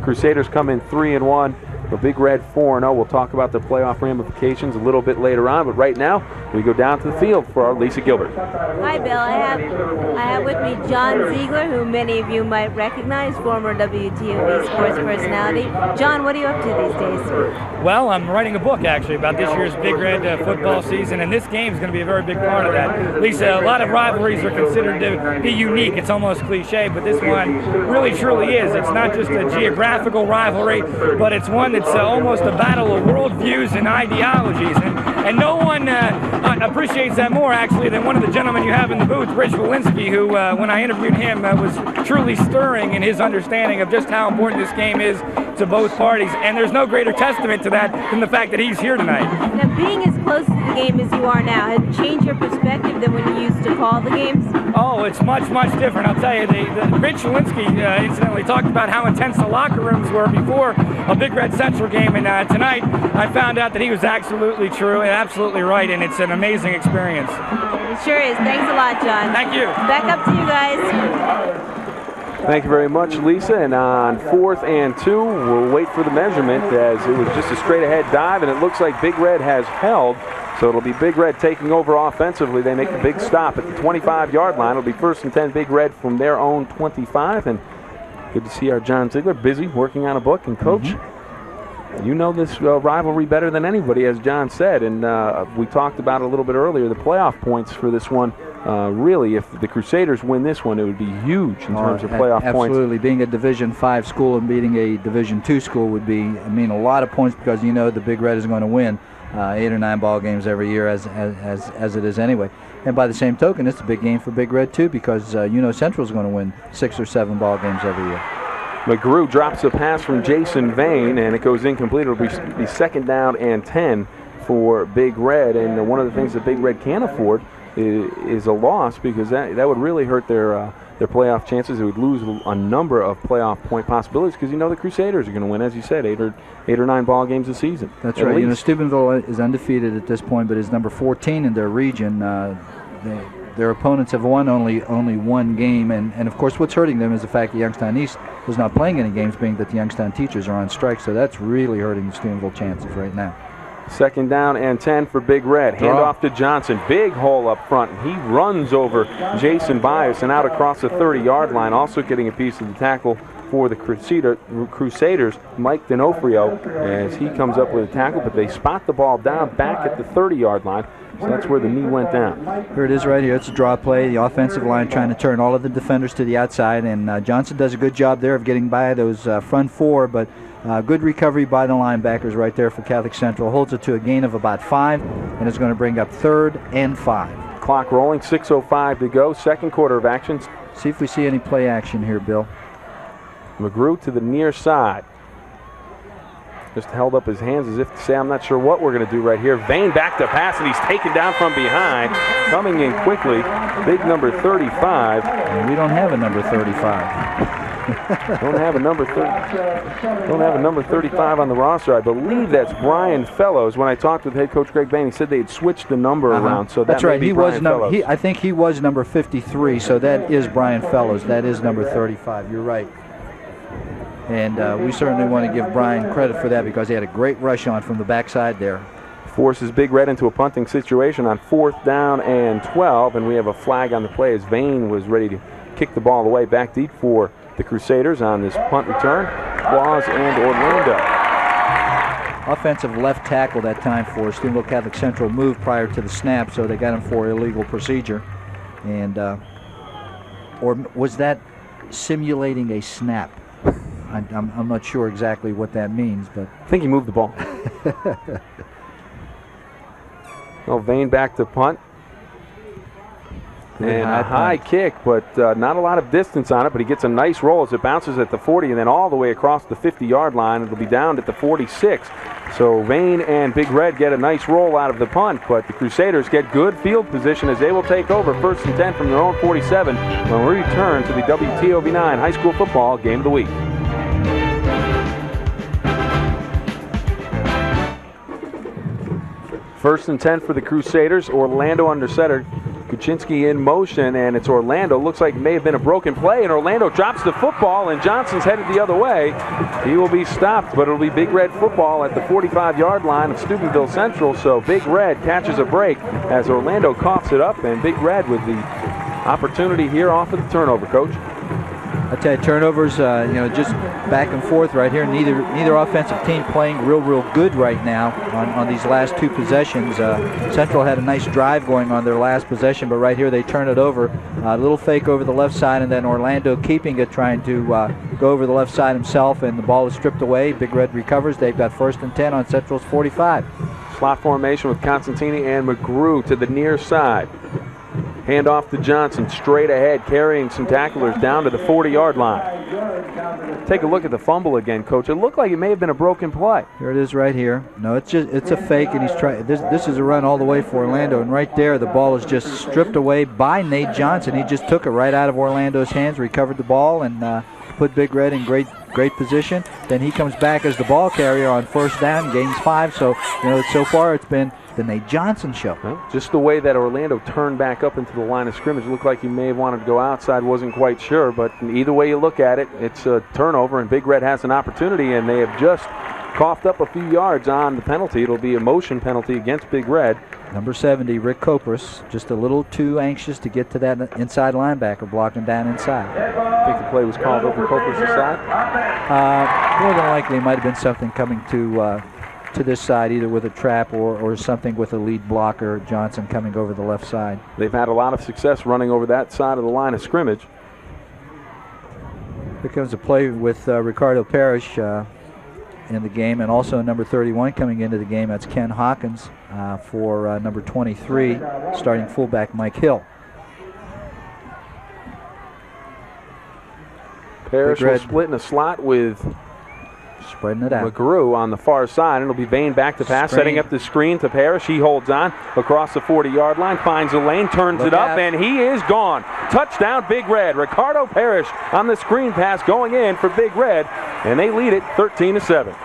Crusaders come in 3-1. The Big Red 4-0. We'll talk about the playoff ramifications a little bit later on, but right now we go down to the field for our Lisa Gilbert. Hi, Bill. I have with me John Ziegler, who many of you might recognize, former WTOV sports personality. John, what are you up to these days? Well, I'm writing a book actually about this year's Big Red football season, and this game is going to be a very big part of that. Lisa, a lot of rivalries are considered to be unique. It's almost cliche, but this one really truly is. It's not just a geographical rivalry, but it's one that's almost a battle of worldviews and ideologies. And no one appreciates that more, actually, than one of the gentlemen you have in the booth, Rich Wilinski, who, when I interviewed him, was truly stirring in his understanding of just how important this game is to both parties. And there's no greater testament to that than the fact that he's here tonight. Now, being as close to the game as you are now, has it changed your perspective than when you used to call the games? Oh, it's much, much different. I'll tell you, Rich Wilinski incidentally talked about how intense the locker rooms were before a Big Red Central game, and tonight I found out that he was absolutely true and absolutely right, and it's an amazing experience. It sure is. Thanks a lot, John. Thank you. Back up to you guys. Thank you very much, Lisa. And on 4th and 2, we'll wait for the measurement as it was just a straight-ahead dive, and it looks like Big Red has held. So it'll be Big Red taking over offensively. They make the big stop at the 25-yard line. It'll be 1st and 10 Big Red from their own 25. And good to see our John Ziegler busy working on a book. And Coach, you know this rivalry better than anybody, as John said. And we talked about it a little bit earlier, the playoff points for this one. Really, if the Crusaders win this one, it would be huge in terms of playoff points. Absolutely. Being a Division V school and beating a Division II school would mean a lot of points, because you know the Big Red is going to win 8 or 9 ball games every year, as it is anyway. And by the same token, it's a big game for Big Red too, because you know Central is going to win 6 or 7 ball games every year. McGrew drops a pass from Jason Bahen, and it goes incomplete. It'll be 2nd down and 10 for Big Red. And one of the things that Big Red can't afford is a loss, because that would really hurt their playoff chances. They would lose a number of playoff point possibilities, because you know the Crusaders are going to win, as you said, 8 or 9 ball games a season. That's right. You know, Steubenville is undefeated at this point, but is number 14 in their region. Their opponents have won only one game, and of course what's hurting them is the fact that Youngstown East was not playing any games, being that the Youngstown teachers are on strike, so that's really hurting the Steubenville chances right now. 2nd down and 10 for Big Red. Hand off to Johnson. Big hole up front. He runs over Jason Bias and out across the 30-yard line, also getting a piece of the tackle for the Crusaders, Mike D'Onofrio, as he comes up with a tackle, but they spot the ball down back at the 30-yard line. So that's where the knee went down. Here it is right here. It's a draw play. The offensive line trying to turn all of the defenders to the outside, and Johnson does a good job there of getting by those front four, but good recovery by the linebackers right there for Catholic Central. Holds it to a gain of about 5, and it's going to bring up 3rd and 5. Clock rolling, 6:05 to go, second quarter of action. See if we see any play action here, Bill. McGrew to the near side. Just held up his hands as if to say, I'm not sure what we're going to do right here. Bahen back to pass, and he's taken down from behind. Coming in quickly, big number 35. And we don't have a number 35. Don't have a number 35 on the roster. I believe that's Brian Fellows. When I talked with head coach Gregg Bahen, he said they had switched the number around. So that's right. He was I think he was number 53. So that is Brian Fellows. That is number 35. You're right. And we certainly want to give Brian credit for that because he had a great rush on from the backside there. Forces Big Red into a punting situation on 4th down and 12, and we have a flag on the play as Bahen was ready to kick the ball away back deep for the Crusaders on this punt return. Claus and Orlando. Offensive left tackle that time for Steubenville Catholic Central moved prior to the snap, so they got him for illegal procedure. And or was that simulating a snap? I'm not sure exactly what that means, but I think he moved the ball. Well, Bahen back to punt. And a high kick, but not a lot of distance on it, but he gets a nice roll as it bounces at the 40 and then all the way across the 50-yard line. It'll be down at the 46. So Bahen and Big Red get a nice roll out of the punt, but the Crusaders get good field position as they will take over 1st and 10 from their own 47 when we return to the WTOV9 High School Football Game of the Week. First and 10 for the Crusaders. Orlando under center. Kuczynski in motion, and it's Orlando. Looks like it may have been a broken play, and Orlando drops the football, and Johnson's headed the other way. He will be stopped, but it'll be Big Red football at the 45-yard line of Steubenville Central. So Big Red catches a break as Orlando coughs it up, and Big Red with the opportunity here off of the turnover, Coach. I tell you, turnovers, just back and forth right here. Neither offensive team playing real good right now on these last 2 possessions. Central had a nice drive going on their last possession, but right here they turn it over. A little fake over the left side, and then Orlando keeping it, trying to go over the left side himself, and the ball is stripped away. Big Red recovers. They've got 1st and 10 on Central's 45. Slot formation with Constantini and McGrew to the near side. Hand off to Johnson, straight ahead, carrying some tacklers down to the 40-yard line. Take a look at the fumble again, Coach. It looked like it may have been a broken play. Here it is right here. No, it's a fake, and he's trying. This is a run all the way for Orlando, and right there the ball is just stripped away by Nate Johnson. He just took it right out of Orlando's hands, recovered the ball, and put Big Red in great position. Then he comes back as the ball carrier on 1st down, gains 5. So so far it's been the Nate Johnson show. Well, just the way that Orlando turned back up into the line of scrimmage, looked like he may have wanted to go outside, wasn't quite sure, but either way you look at it, it's a turnover, and Big Red has an opportunity, and they have just coughed up a few yards on the penalty. It'll be a motion penalty against Big Red. Number 70, Rick Kopris, just a little too anxious to get to that inside linebacker, blocking down inside. I think the play was called over Kopris' side? More than likely it might have been something coming to this side, either with a trap or something with a lead blocker, Johnson coming over the left side. They've had a lot of success running over that side of the line of scrimmage. Here comes a play with Ricardo Parrish in the game, and also number 31 coming into the game. That's Ken Hawkins for number 23, starting fullback Mike Hill. Parrish will split in a slot with spreading it out. McGrew on the far side, and it'll be Bahen back to pass, setting up the screen to Parrish. He holds on across the 40-yard line, finds a lane, turns it up, and he is gone. Touchdown, Big Red. Ricardo Parrish on the screen pass going in for Big Red, and they lead it 13-7.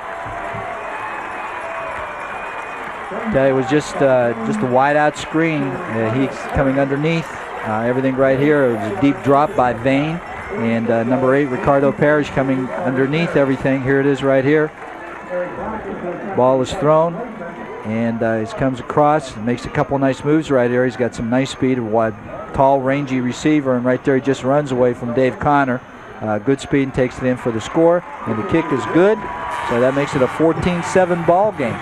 It was just a wide-out screen. He's coming underneath. Everything right here. It was a deep drop by Bahen. And number 8, Ricardo Parrish, coming underneath everything. Here it is right here. Ball is thrown, and he comes across and makes a couple nice moves right here. He's got some nice speed, a wide, tall, rangy receiver, and right there he just runs away from Dave Connor. good speed and takes it in for the score. And the kick is good, so that makes it a 14-7 ball game.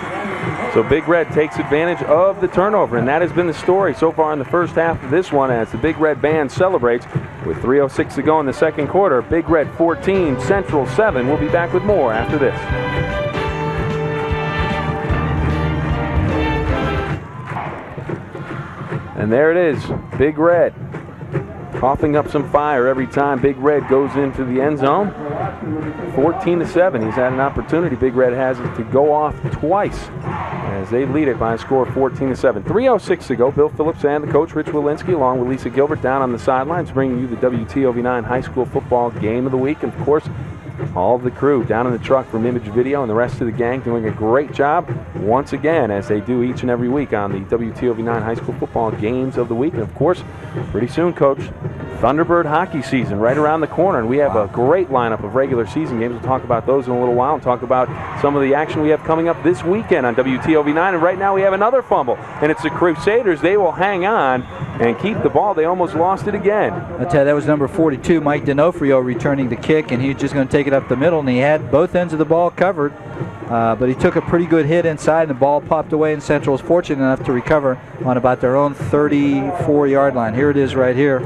So Big Red takes advantage of the turnover, and that has been the story so far in the first half of this one as the Big Red Band celebrates with 3:06 to go in the second quarter. Big Red 14, Central 7. We'll be back with more after this. And there it is, Big Red coughing up some fire every time Big Red goes into the end zone. 14-7. He's had an opportunity, Big Red has it, to go off twice as they lead it by a score of 14-7. 3:06 to go. Bill Phillips and the coach, Rich Wilinski, along with Lisa Gilbert down on the sidelines, bringing you the WTOV9 High School Football Game of the Week. And, of course, all of the crew down in the truck from Image Video and the rest of the gang doing a great job once again, as they do each and every week on the WTOV9 High School Football Games of the Week. And, of course, pretty soon, Coach, Thunderbird hockey season right around the corner, and we have a great lineup of regular season games. We'll talk about those in a little while and talk about some of the action we have coming up this weekend on WTOV9. And right now we have another fumble, and it's the Crusaders. They will hang on and keep the ball. They almost lost it again. I tell you, that was number 42, Mike D'Onofrio, returning the kick, and he was just going to take it up the middle, and he had both ends of the ball covered, but he took a pretty good hit inside, and the ball popped away, and Central was fortunate enough to recover on about their own 34-yard line. Here it is right here.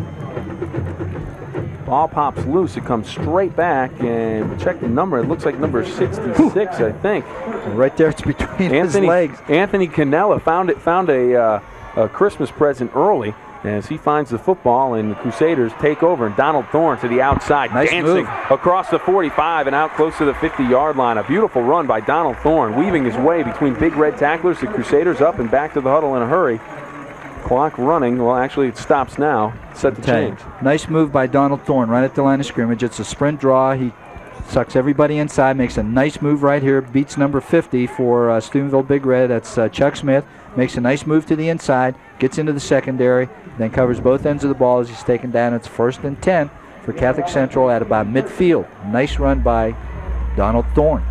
Ball pops loose. It comes straight back, and check the number. It looks like number 66, I think. Right there, it's between his legs. Anthony Cannella found a Christmas present early as he finds the football, and the Crusaders take over. And Donald Thorne to the outside, nice dancing move across the 45 and out close to the 50-yard line. A beautiful run by Donald Thorne, weaving his way between Big Red tacklers. The Crusaders up and back to the huddle in a hurry. Clock running. Well, actually, it stops now. Set to change. Nice move by Donald Thorne right at the line of scrimmage. It's a sprint draw. He sucks everybody inside, makes a nice move right here, beats number 50 for Steubenville Big Red. That's Chuck Smith. Makes a nice move to the inside, gets into the secondary, then covers both ends of the ball as he's taken down. It's 1st and 10 for Catholic Central at about midfield. Nice run by Donald Thorne.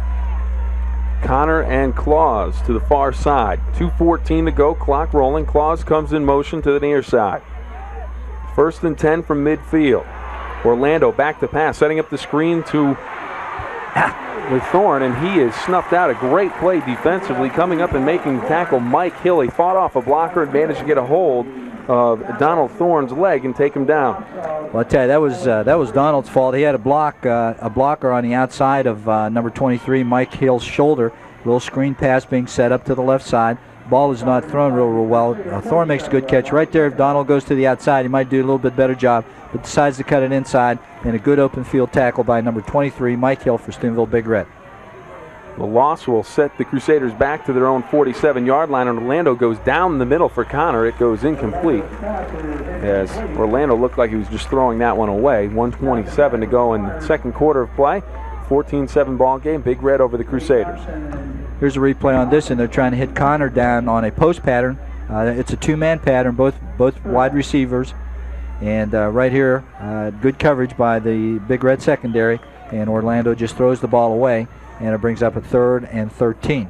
Connor and Claus to the far side. 2:14 to go, clock rolling. Claus comes in motion to the near side. 1st and 10 from midfield. Orlando back to pass, setting up the screen to with Thorne, and he is snuffed out. A great play defensively, coming up and making the tackle. Mike Hill, he fought off a blocker and managed to get a hold of Donald Thorne's leg and take him down. Well, I tell you, that was Donald's fault. He had a blocker on the outside of number 23, Mike Hill's shoulder. Little screen pass being set up to the left side. Ball is not thrown real well. Thorne makes a good catch right there. If Donald goes to the outside, he might do a little bit better job, but decides to cut it inside, and a good open field tackle by number 23, Mike Hill for Steubenville Big Red. The loss will set the Crusaders back to their own 47-yard line, and Orlando goes down the middle for Connor. It goes incomplete, as Orlando looked like he was just throwing that one away. 1:27 to go in the second quarter of play. 14-7 ball game. Big Red over the Crusaders. Here's a replay on this, and they're trying to hit Connor down on a post pattern. It's a two-man pattern, both wide receivers. And right here, good coverage by the Big Red secondary, and Orlando just throws the ball away, and it brings up a 3rd and 13.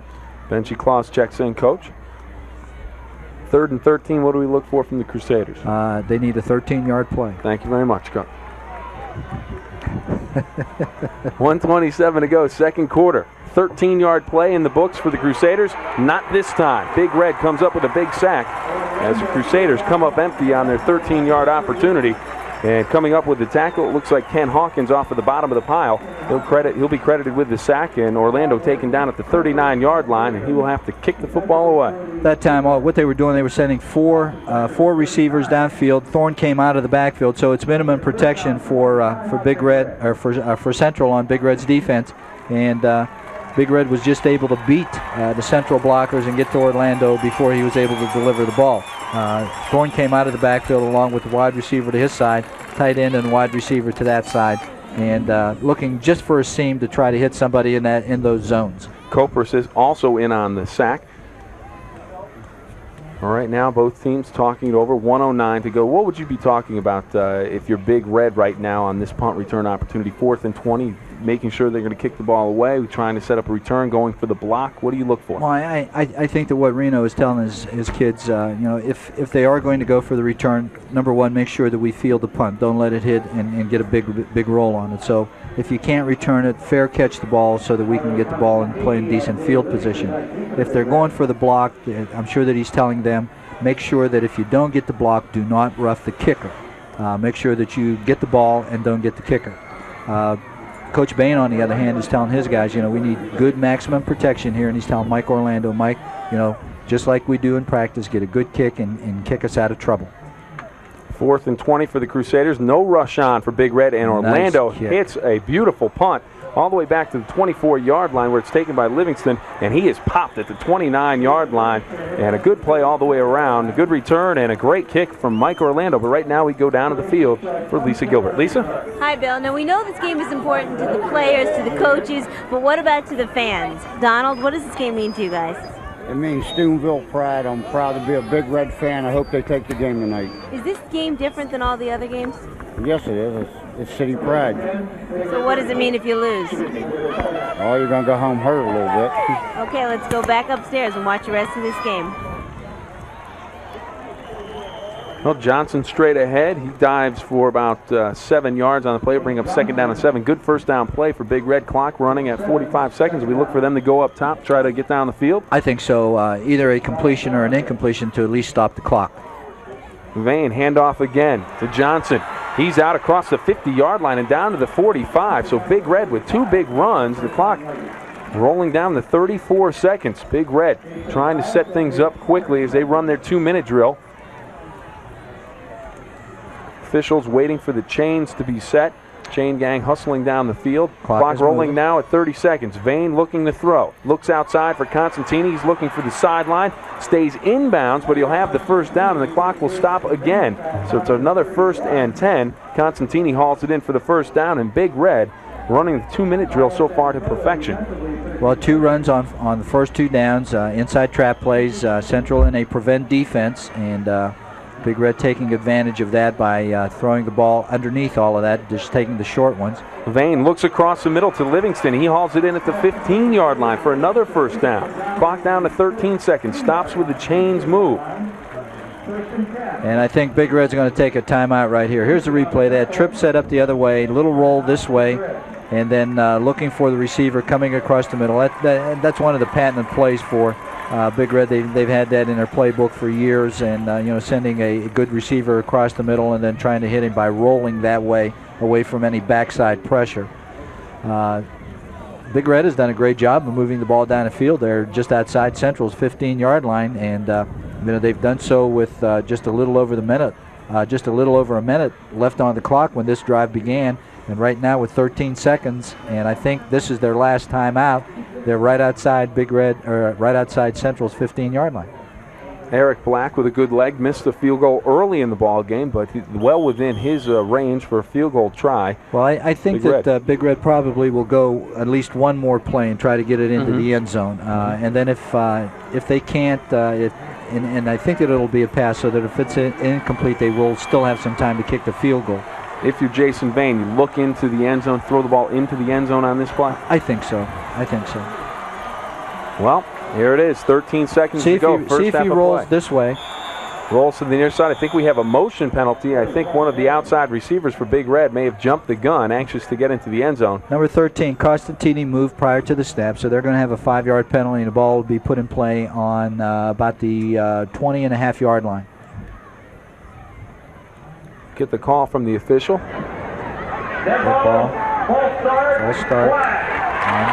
Benji Claus checks in, Coach. 3rd and 13, what do we look for from the Crusaders? They need a 13-yard play. Thank you very much, Coach. 1:27 to go, second quarter. 13-yard play in the books for the Crusaders. Not this time. Big Red comes up with a big sack as the Crusaders come up empty on their 13-yard opportunity. And coming up with the tackle, it looks like Ken Hawkins off of the bottom of the pile. He'll be credited with the sack, and Orlando taken down at the 39-yard line, and he will have to kick the football away. That time, what they were doing, they were sending four receivers downfield. Thorne came out of the backfield, so it's minimum protection for Big Red, or for Central on Big Red's defense, and Big Red was just able to beat the Central blockers and get to Orlando before he was able to deliver the ball. Thorne came out of the backfield along with the wide receiver to his side, tight end and wide receiver to that side, and looking just for a seam to try to hit somebody in those zones. Kopers is also in on the sack. All right, now both teams talking it over. 1:09 to go. What would you be talking about if you're Big Red right now on this punt return opportunity? 4th and 20, making sure they're going to kick the ball away, trying to set up a return, going for the block. What do you look for? Well, I think that what Reno is telling his kids, if they are going to go for the return, number one, make sure that we field the punt. Don't let it hit and get a big roll on it. So if you can't return it, fair catch the ball so that we can get the ball and play in decent field position. If they're going for the block, I'm sure that he's telling them, make sure that if you don't get the block, do not rough the kicker. Make sure that you get the ball and don't get the kicker. Coach Bahen, on the other hand, is telling his guys, we need good maximum protection here, and he's telling Mike Orlando, Mike, just like we do in practice, get a good kick and kick us out of trouble. 4th and 20 for the Crusaders. No rush on for Big Red, and Orlando hits a beautiful punt all the way back to the 24-yard line where it's taken by Livingston, and he is popped at the 29-yard line. And a good play all the way around, a good return, and a great kick from Mike Orlando. But right now we go down to the field for Lisa Gilbert. Lisa? Hi, Bill. Now, we know this game is important to the players, to the coaches, but what about to the fans? Donald, what does this game mean to you guys? It means Steubenville pride. I'm proud to be a Big Red fan. I hope they take the game tonight. Is this game different than all the other games? Yes, it is. It's city pride. So what does it mean if you lose? Oh, you're going to go home hurt a little bit. Okay, let's go back upstairs and watch the rest of this game. Well, Johnson straight ahead. He dives for about 7 yards on the play, bring up 2nd down and 7. Good first down play for Big Red. Clock running at 45 seconds. We look for them to go up top, try to get down the field. I think so. Either a completion or an incompletion to at least stop the clock. Bahen, handoff again to Johnson. He's out across the 50-yard line and down to the 45. So Big Red with 2 big runs. The clock rolling down to 34 seconds. Big Red trying to set things up quickly as they run their 2-minute drill. Officials waiting for the chains to be set. Chain gang hustling down the field. Clock rolling now at 30 seconds. Bahen looking to throw. Looks outside for Constantini. He's looking for the sideline. Stays inbounds, but he'll have the first down, and the clock will stop again. So it's another 1st and 10. Constantini hauls it in for the first down, and Big Red running the 2-minute drill so far to perfection. Well, 2 runs on the first 2 downs. Inside trap plays. Central in a prevent defense, and Big Red taking advantage of that by throwing the ball underneath all of that, just taking the short ones. Bahen looks across the middle to Livingston. He hauls it in at the 15-yard line for another first down. Clock down to 13 seconds. Stops with the chains move. And I think Big Red's going to take a timeout right here. Here's the replay. They had trip set up the other way, little roll this way, and then looking for the receiver coming across the middle. That's one of the patented plays for Big Red. They've had that in their playbook for years, and sending a good receiver across the middle and then trying to hit him by rolling that way away from any backside pressure. Big Red has done a great job of moving the ball down the field there just outside Central's 15-yard line, and they've done so with just a little over a minute left on the clock when this drive began. And right now with 13 seconds, and I think this is their last time out, they're right outside right outside Central's 15-yard line. Eric Black with a good leg, missed a field goal early in the ball game, but well within his range for a field goal try. Well, I think that Big Red probably will go at least one more play and try to get it into the end zone. And then if they can't, and I think that it'll be a pass, so that if it's incomplete, they will still have some time to kick the field goal. If you're Jason Bahen, you look into the end zone, throw the ball into the end zone on this play? I think so. Well, here it is, 13 seconds to go. See if he rolls this way. Rolls to the near side. I think we have a motion penalty. I think one of the outside receivers for Big Red may have jumped the gun, anxious to get into the end zone. Number 13, Costantini moved prior to the snap, so they're going to have a 5-yard penalty, and the ball will be put in play on about the 20.5-yard line. Get the call from the official. Good ball. False start. And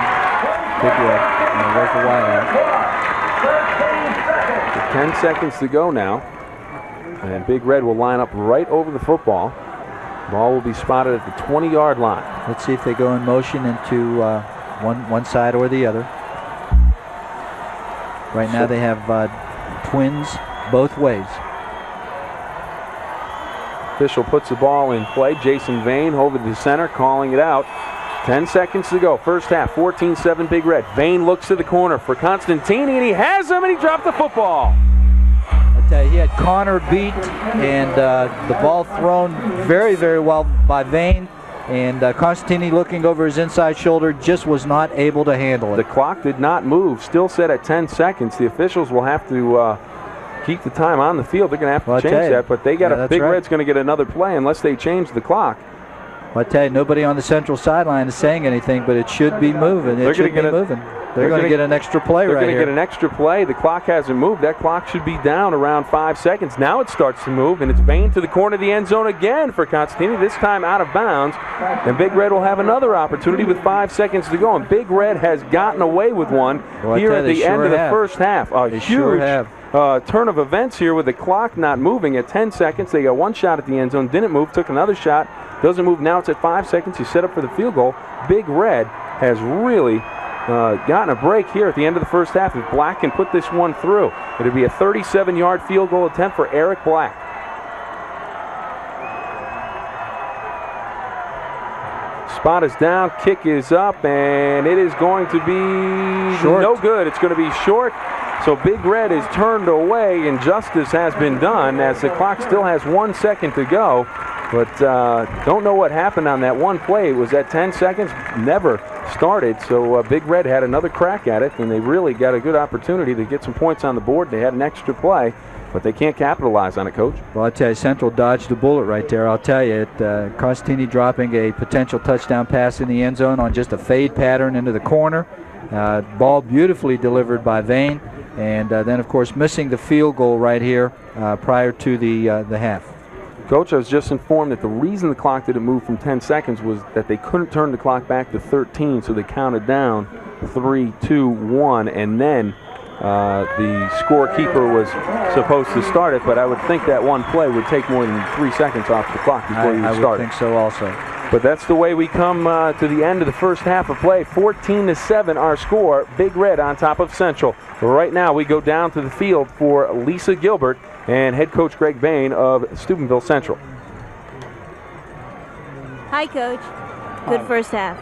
Big Red. And there's the wideout. 10 seconds to go now. And Big Red will line up right over the football. Ball will be spotted at the 20-yard line. Let's see if they go in motion into one side or the other. Right now they have twins both ways. Official puts the ball in play. Jason Bahen over to the center, calling it out. 10 seconds to go. First half, 14-7 Big Red. Bahen looks to the corner for Constantini, and he has him, and he dropped the football. I tell you, he had Connor beat, and the ball thrown very, very well by Bahen. And Constantini, looking over his inside shoulder, just was not able to handle it. The clock did not move, still set at 10 seconds. The officials will have to keep the time on the field. They're going to have to change that, but they got Big Red's going to get another play unless they change the clock. Well, I tell you, nobody on the central sideline is saying anything, but it should be moving. It should be moving. They're going to get an extra play right here. They're going to get an extra play. The clock hasn't moved. That clock should be down around 5 seconds. Now it starts to move, and it's Bahen to the corner of the end zone again for Constantini, this time out of bounds. And Big Red will have another opportunity with 5 seconds to go. And Big Red has gotten away with one here at the end of the first half. A huge turn of events here with the clock not moving at 10 seconds. They got one shot at the end zone, didn't move, took another shot, doesn't move. Now it's at 5 seconds. You set up for the field goal. Big Red has really gotten a break here at the end of the first half. If Black can put this one through, it'll be a 37-yard field goal attempt for Eric Black. Spot is down, kick is up, and it is going to be short. No good. It's going to be short. So Big Red is turned away, and justice has been done as the clock still has 1 second to go. But don't know what happened on that one play. It was at 10 seconds, never started. So Big Red had another crack at it, and they really got a good opportunity to get some points on the board. They had an extra play, but they can't capitalize on it, Coach. Well, I tell you, Central dodged a bullet right there. I'll tell you, Constantini dropping a potential touchdown pass in the end zone on just a fade pattern into the corner. Ball beautifully delivered by Bahen, and then, of course, missing the field goal right here prior to the half. Coach, I was just informed that the reason the clock didn't move from 10 seconds was that they couldn't turn the clock back to 13, so they counted down 3, 2, 1, and then the scorekeeper was supposed to start it, but I would think that one play would take more than 3 seconds off the clock before you start it. I would think so also. But that's the way we come to the end of the first half of play. 14-7 our score. Big Red on top of Central. Right now we go down to the field for Lisa Gilbert and head coach Gregg Bahen of Steubenville Central. Hi, Coach. Good first half.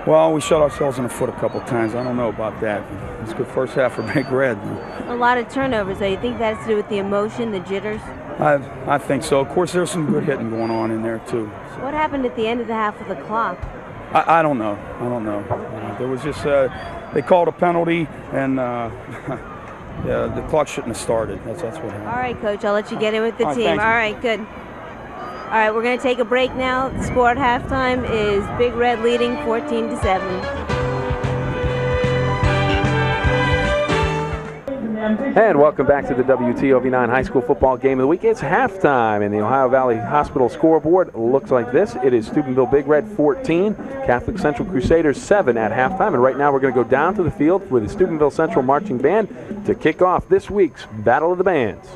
Well, we shot ourselves in the foot a couple times. I don't know about that. It's a good first half for Big Red. A lot of turnovers, though. You think that has to do with the emotion, the jitters? I think so. Of course, there's some good hitting going on in there, too. So. What happened at the end of the half with the clock? I don't know. There was just, they called a penalty, and yeah, the clock shouldn't have started. That's what happened. All right, Coach. I'll let you get in with the team. All right, good. All right, we're going to take a break now. The score at halftime is Big Red leading 14-7. And welcome back to the WTOV9 High School Football Game of the Week. It's halftime, and the Ohio Valley Hospital scoreboard looks like this. It is Steubenville Big Red 14, Catholic Central Crusaders 7 at halftime. And right now we're going to go down to the field with the Steubenville Central Marching Band to kick off this week's Battle of the Bands.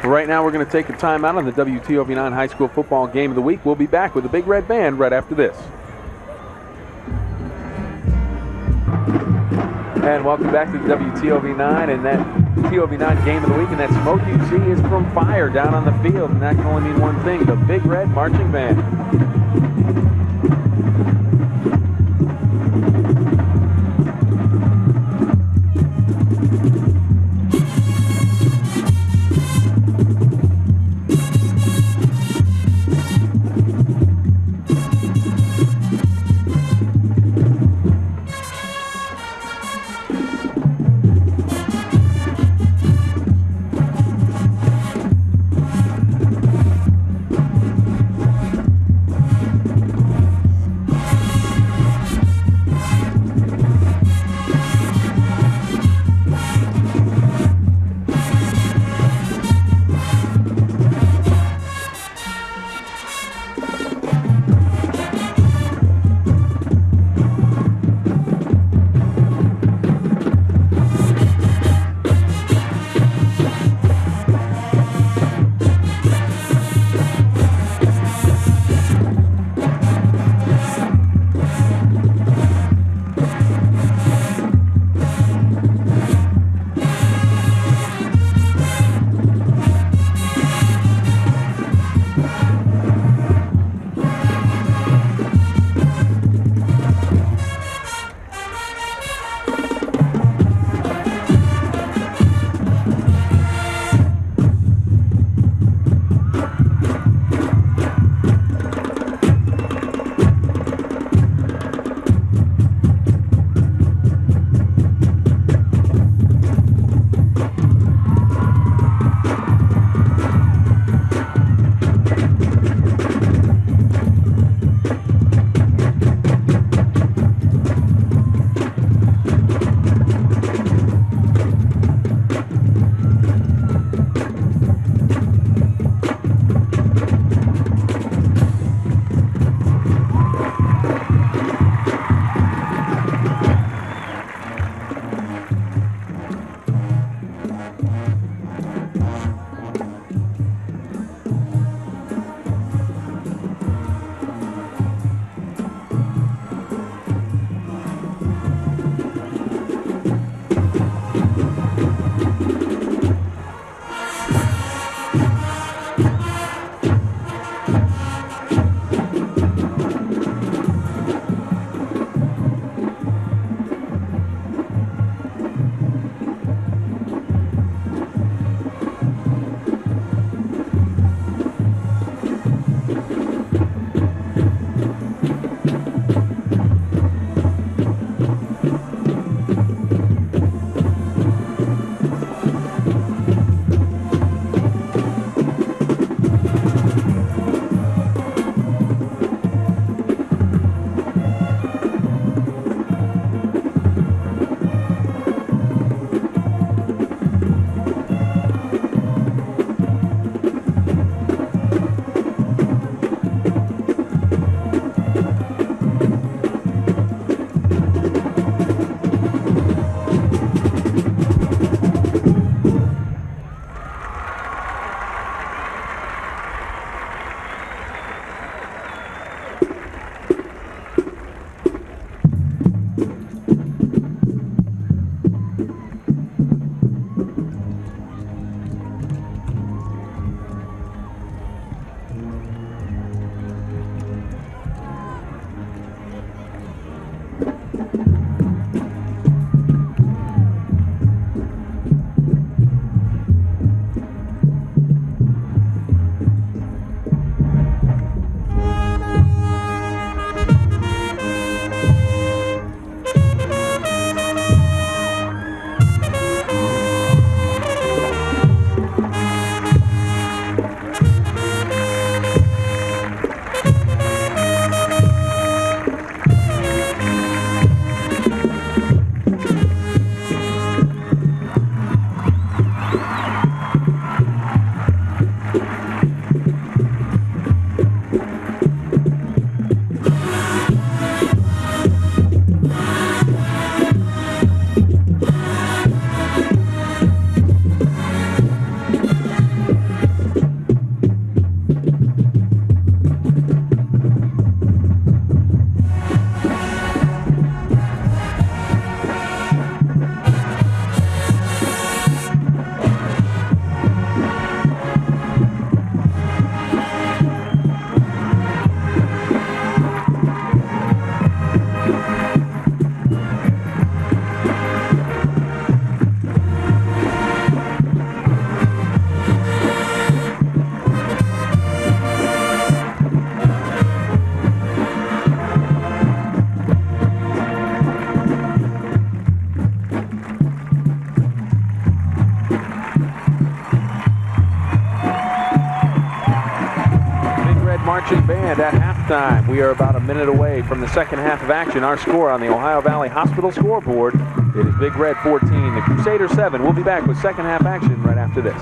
Right now, we're going to take a timeout on the WTOV9 High School Football Game of the Week. We'll be back with the Big Red Band right after this. And welcome back to the WTOV9 and that TOV9 Game of the Week. And that smoke you see is from fire down on the field. And that can only mean one thing, the Big Red Marching Band. band at halftime. We are about a minute away from the second half of action. Our score on the Ohio Valley Hospital scoreboard, it is Big Red 14, the Crusaders 7. We'll be back with second half action right after this.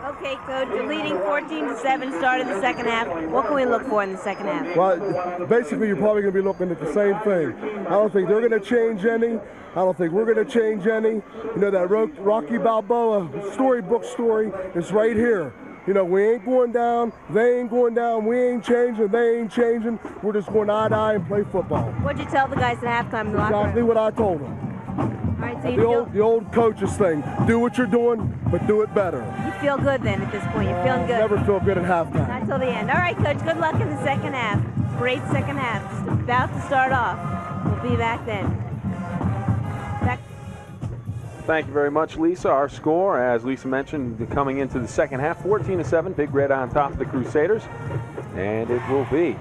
Okay, Coach, you're leading 14-7, started the second half. What can we look for in the second half? Well, basically, you're probably going to be looking at the same thing. I don't think they're going to change any. I don't think we're going to change any. You know, that Rocky Balboa storybook story is right here. You know, we ain't going down, they ain't going down, we ain't changing, they ain't changing. We're just going eye to eye and play football. What'd you tell the guys at halftime in the locker room? Exactly what I told them. All right, so The old coach's thing. Do what you're doing, but do it better. You feel good then at this point. You're feeling good. Never feel good at halftime. Not till the end. All right, Coach, good luck in the second half. Great second half. Just about to start off. We'll be back then. Thank you very much, Lisa. Our score, as Lisa mentioned, coming into the second half, 14-7. Big Red on top of the Crusaders. And it will be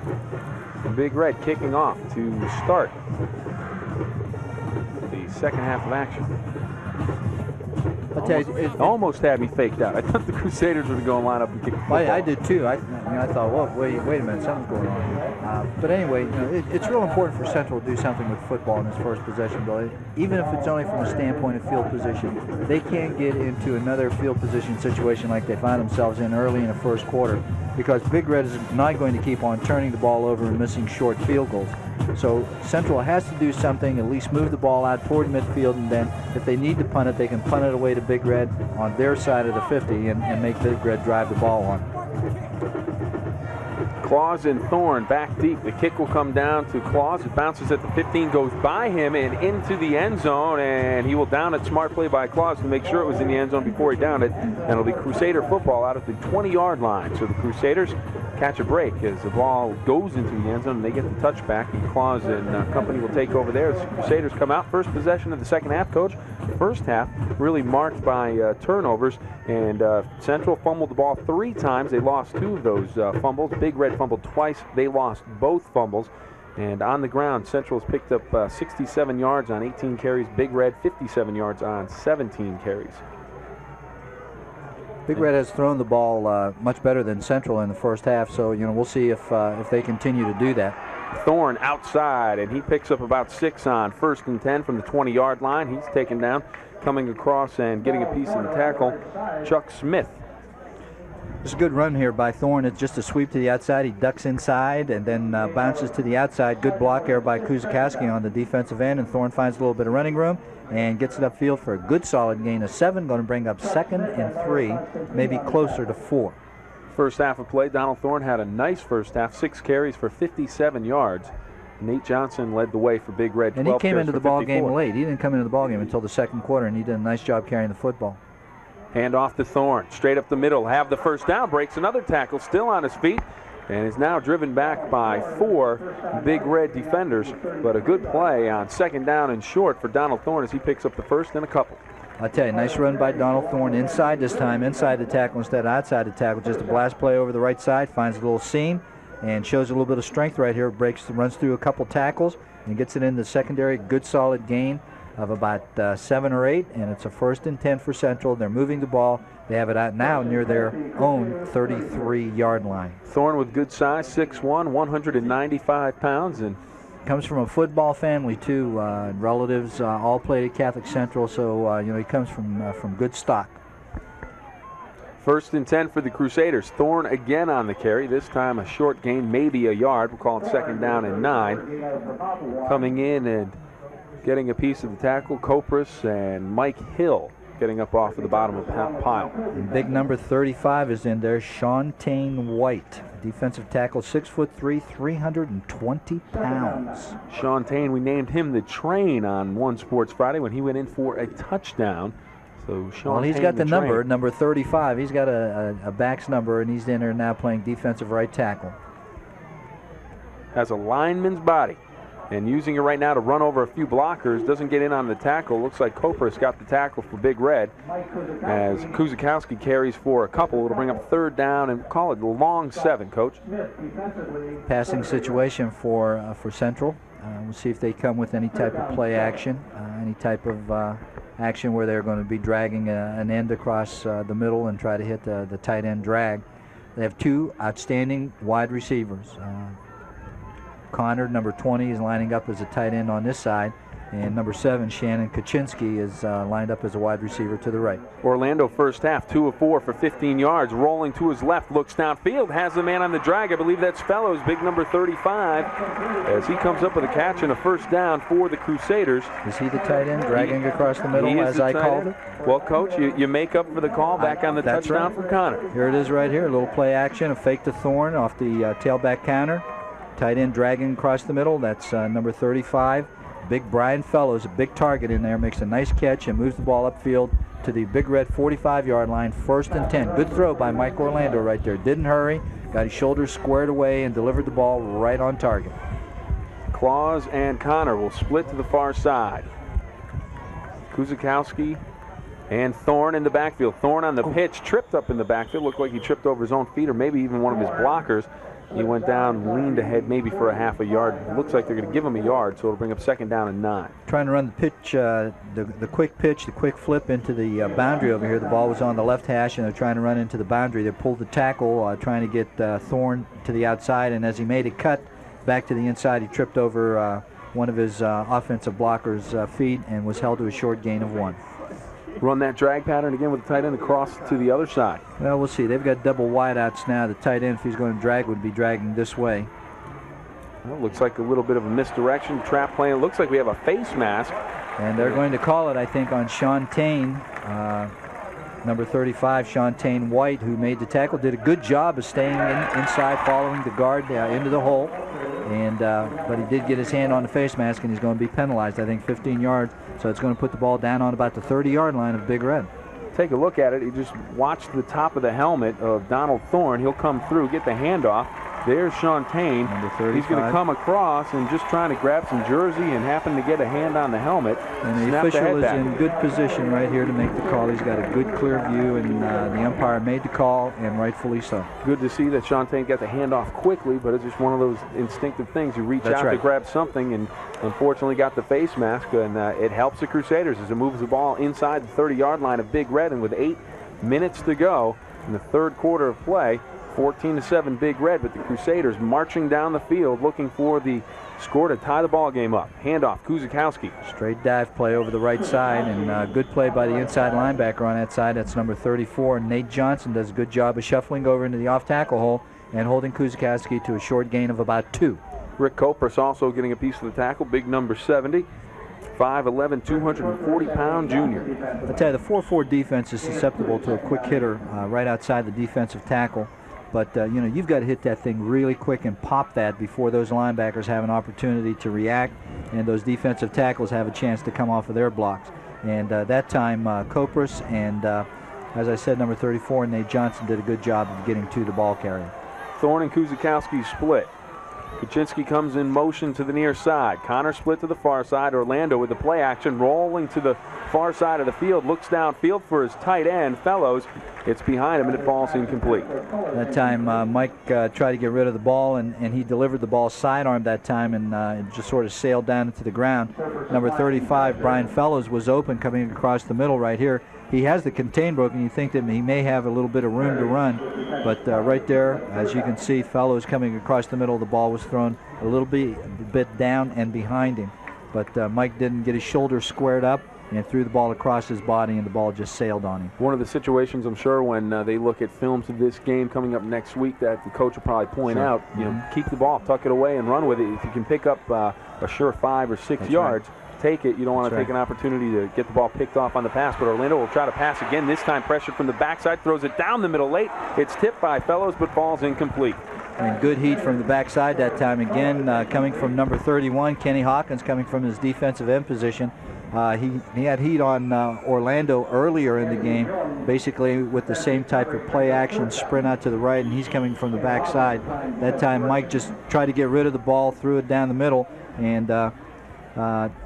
Big Red kicking off to start the second half of action. It almost had me faked out. I thought the Crusaders were going to line up and kick the football. I did too. I thought, well, wait a minute, something's going on. But anyway, you know, it's real important for Central to do something with football in this first possession, Billy. Even if it's only from a standpoint of field position, they can't get into another field position situation like they find themselves in early in the first quarter, because Big Red is not going to keep on turning the ball over and missing short field goals. So Central has to do something, at least move the ball out toward midfield, and then if they need to punt it, they can punt it away to Big Red on their side of the 50 and make Big Red drive the ball on. Claus and Thorne back deep. The kick will come down to Claus. It bounces at the 15, goes by him and into the end zone, and he will down it. Smart play by Claus to make sure it was in the end zone before he downed it. And it'll be Crusader football out at the 20-yard line. So the Crusaders catch a break as the ball goes into the end zone and they get the touchback, and Claus and company will take over there as the Crusaders come out. First possession of the second half, Coach. First half really marked by turnovers, and Central fumbled the ball 3 times. They lost 2 of those fumbles. Big Red fumbled twice. They lost both fumbles. And on the ground, Central has picked up 67 yards on 18 carries. Big Red 57 yards on 17 carries. Big Red has thrown the ball much better than Central in the first half, so you know we'll see if they continue to do that. Thorne outside, and he picks up about 6 on 1st and 10 from the 20-yard line. He's taken down, coming across and getting a piece of the tackle, Chuck Smith. It's a good run here by Thorne. It's just a sweep to the outside. He ducks inside and then bounces to the outside. Good block there by Kuzakowski on the defensive end, and Thorne finds a little bit of running room and gets it upfield for a good solid gain of 7. Going to bring up 2nd and 3, maybe closer to 4. First half of play, Donald Thorne had a nice first half, 6 carries for 57 yards. Nate Johnson led the way for Big Red. And he came into the ball game late. He didn't come into the ball game until the second quarter, and he did a nice job carrying the football. Hand off to Thorne, straight up the middle, have the first down, breaks another tackle, still on his feet, and is now driven back by 4 Big Red defenders. But a good play on 2nd down and short for Donald Thorne as he picks up the first and a couple. I'll tell you, nice run by Donald Thorne inside this time, inside the tackle instead of outside the tackle. Just a blast play over the right side, finds a little seam, and shows a little bit of strength right here. Runs through a couple tackles, and gets it in the secondary. Good solid gain of about 7 or 8, and it's a 1st and 10 for Central. They're moving the ball. They have it out now near their own 33-yard line. Thorne with good size, 6'1", 195 pounds, and comes from a football family too. Relatives all played at Catholic Central, so you know he comes from good stock. 1st and 10 for the Crusaders. Thorne again on the carry. This time a short gain, maybe a yard. We'll call it 2nd down and 9. Coming in and getting a piece of the tackle, Kopris and Mike Hill getting up off of the bottom of the pile. And big number 35 is in there, Shauntane White. Defensive tackle, 6'3", 320 pounds. Shauntane, we named him the Train on One Sports Friday when he went in for a touchdown. So well, he's got the number 35. He's got a back's number, and he's in there now playing defensive right tackle. Has a lineman's body, and using it right now to run over a few blockers. Doesn't get in on the tackle. Looks like Kopris got the tackle for Big Red as Kuzakowski carries for a couple. It'll bring up 3rd down and call it the long 7, Coach. Passing situation for Central. We'll see if they come with any type of play action, any type of action where they're going to be dragging an end across the middle and try to hit the tight end drag. They have two outstanding wide receivers. Connor, number 20, is lining up as a tight end on this side, and number 7, Shannon Kaczynski, is lined up as a wide receiver to the right. Orlando first half, 2 of 4 for 15 yards. Rolling to his left, looks downfield, has the man on the drag. I believe that's Fellows, big number 35, as he comes up with a catch and a first down for the Crusaders. Is he the tight end dragging across the middle, as I called it? Well, Coach, you make up for the call back on the touchdown from Connor. Here it is right here, a little play action, a fake to Thorne off the tailback counter. Tight end dragging across the middle, that's number 35. Big Brian Fellows, a big target in there, makes a nice catch and moves the ball upfield to the Big Red 45-yard line, 1st and 10. Good throw by Mike Orlando right there. Didn't hurry, got his shoulders squared away and delivered the ball right on target. Claus and Connor will split to the far side. Kuzikowski and Thorne in the backfield. Thorne on the pitch, tripped up in the backfield. Looked like he tripped over his own feet or maybe even one of his blockers. He went down, leaned ahead maybe for a half a yard. It looks like they're going to give him a yard, so it'll bring up 2nd down and 9. Trying to run the pitch, the quick pitch, the quick flip into the boundary over here. The ball was on the left hash, and they're trying to run into the boundary. They pulled the tackle, trying to get Thorne to the outside, and as he made a cut back to the inside, he tripped over one of his offensive blockers' feet and was held to a short gain of 1. Run that drag pattern again with the tight end across to the other side. Well, we'll see. They've got double wideouts now. The tight end, if he's going to drag, would be dragging this way. Well, looks like a little bit of a misdirection, trap play. It looks like we have a face mask. And they're going to call it, I think, on Sean Tain, number 35, Sean Tain White, who made the tackle. Did a good job of staying inside, following the guard into the hole. And but he did get his hand on the face mask, and he's going to be penalized, I think, 15 yards. So it's going to put the ball down on about the 30-yard line of Big Red. Take a look at it. He just watched the top of the helmet of Donald Thorne. He'll come through, get the handoff. There's Sean Tain. He's going to come across and just trying to grab some jersey and happen to get a hand on the helmet. And the official is in good position right here to make the call. He's got a good clear view, and the umpire made the call, and rightfully so. Good to see that Sean Tain got the handoff quickly, but it's just one of those instinctive things. You reach out to grab something, and unfortunately got the face mask, and it helps the Crusaders as it moves the ball inside the 30-yard line of Big Red, and with 8 minutes to go in the 3rd quarter of play, 14-7 Big Red, but the Crusaders marching down the field looking for the score to tie the ball game up. Handoff, Kuzikowski. Straight dive play over the right side, and good play by the inside linebacker on that side. That's number 34. Nate Johnson does a good job of shuffling over into the off-tackle hole and holding Kuzikowski to a short gain of about 2. Rick Kopras also getting a piece of the tackle, big number 70. 5'11", 240-pound junior. I tell you, the 4-4 defense is susceptible to a quick hitter right outside the defensive tackle. But, you know, you've got to hit that thing really quick and pop that before those linebackers have an opportunity to react and those defensive tackles have a chance to come off of their blocks. And that time, Kopras and, as I said, number 34, Nate Johnson did a good job of getting to the ball carrier. Thorne and Kuzikowski split. Kaczynski comes in motion to the near side. Connor split to the far side. Orlando with the play action rolling to the far side of the field. Looks downfield for his tight end, Fellows. It's behind him and it falls incomplete. That time Mike tried to get rid of the ball and he delivered the ball sidearm that time and it just sort of sailed down into the ground. Number 35, Brian Fellows, was open coming across the middle right here. He has the contain broken. You think that he may have a little bit of room to run, but right there, as you can see, Fellows coming across the middle. The ball was thrown a little bit down and behind him, but Mike didn't get his shoulders squared up and threw the ball across his body, and the ball just sailed on him. One of the situations, I'm sure, when they look at films of this game coming up next week, that the coach will probably point out, you know, keep the ball, tuck it away, and run with it. If you can pick up a sure 5 or 6 yards. Right. Take it. You don't want to take an opportunity to get the ball picked off on the pass, but Orlando will try to pass again. This time pressure from the backside, throws it down the middle late. It's tipped by Fellows, but falls incomplete. And good heat from the backside that time again, coming from number 31, Kenny Hawkins, coming from his defensive end position. He had heat on Orlando earlier in the game, basically with the same type of play action, sprint out to the right, and he's coming from the backside. That time Mike just tried to get rid of the ball, threw it down the middle, and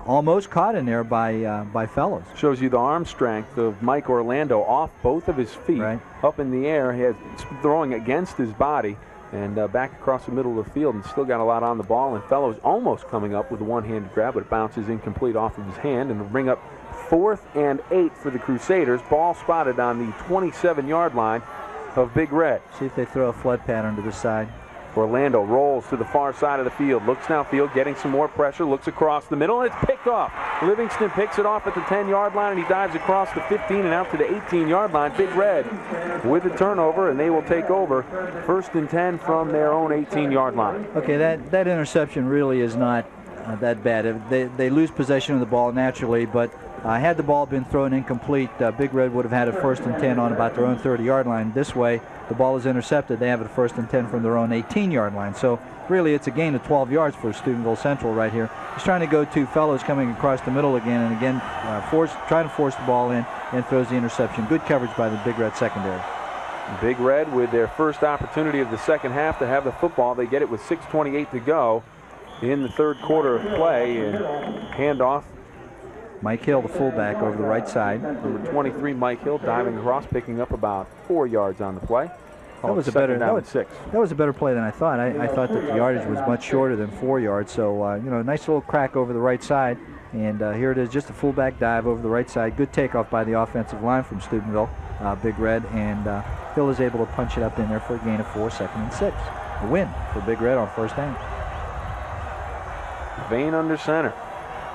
almost caught in there by Fellows. Shows you the arm strength of Mike Orlando, off both of his feet, up in the air. He has throwing against his body, and back across the middle of the field, and still got a lot on the ball. And Fellows almost coming up with a one-handed grab, but it bounces incomplete off of his hand, and will bring up 4th and 8 for the Crusaders. Ball spotted on the 27-yard line of Big Red. See if they throw a flood pattern to the side. Orlando rolls to the far side of the field, looks downfield, getting some more pressure, looks across the middle, and it's picked off. Livingston picks it off at the 10-yard line, and he dives across the 15 and out to the 18-yard line. Big Red with the turnover, and they will take over 1st and 10 from their own 18-yard line. Okay, that interception really is not that bad. They lose possession of the ball naturally, but had the ball been thrown incomplete, Big Red would have had a 1st and 10 on about their own 30-yard line. This way, the ball is intercepted. They have a 1st and 10 from their own 18-yard line. So really, it's a gain of 12 yards for Steubenville Central right here. He's trying to go to Fellows coming across the middle again, and again trying to force the ball in, and throws the interception. Good coverage by the Big Red secondary. Big Red with their first opportunity of the second half to have the football. They get it with 6:28 to go in the 3rd quarter of play, and handoff. Mike Hill, the fullback, over the right side. Number 23, Mike Hill, diving across, picking up about 4 yards on the play. That was a better play than I thought. I thought that the yardage was much shorter than 4 yards. So nice little crack over the right side, and here it is, just a fullback dive over the right side. Good takeoff by the offensive line from Steubenville, Big Red, and Hill is able to punch it up in there for a gain of 4, 2nd and 6. A win for Big Red on 1st down. Bahen under center.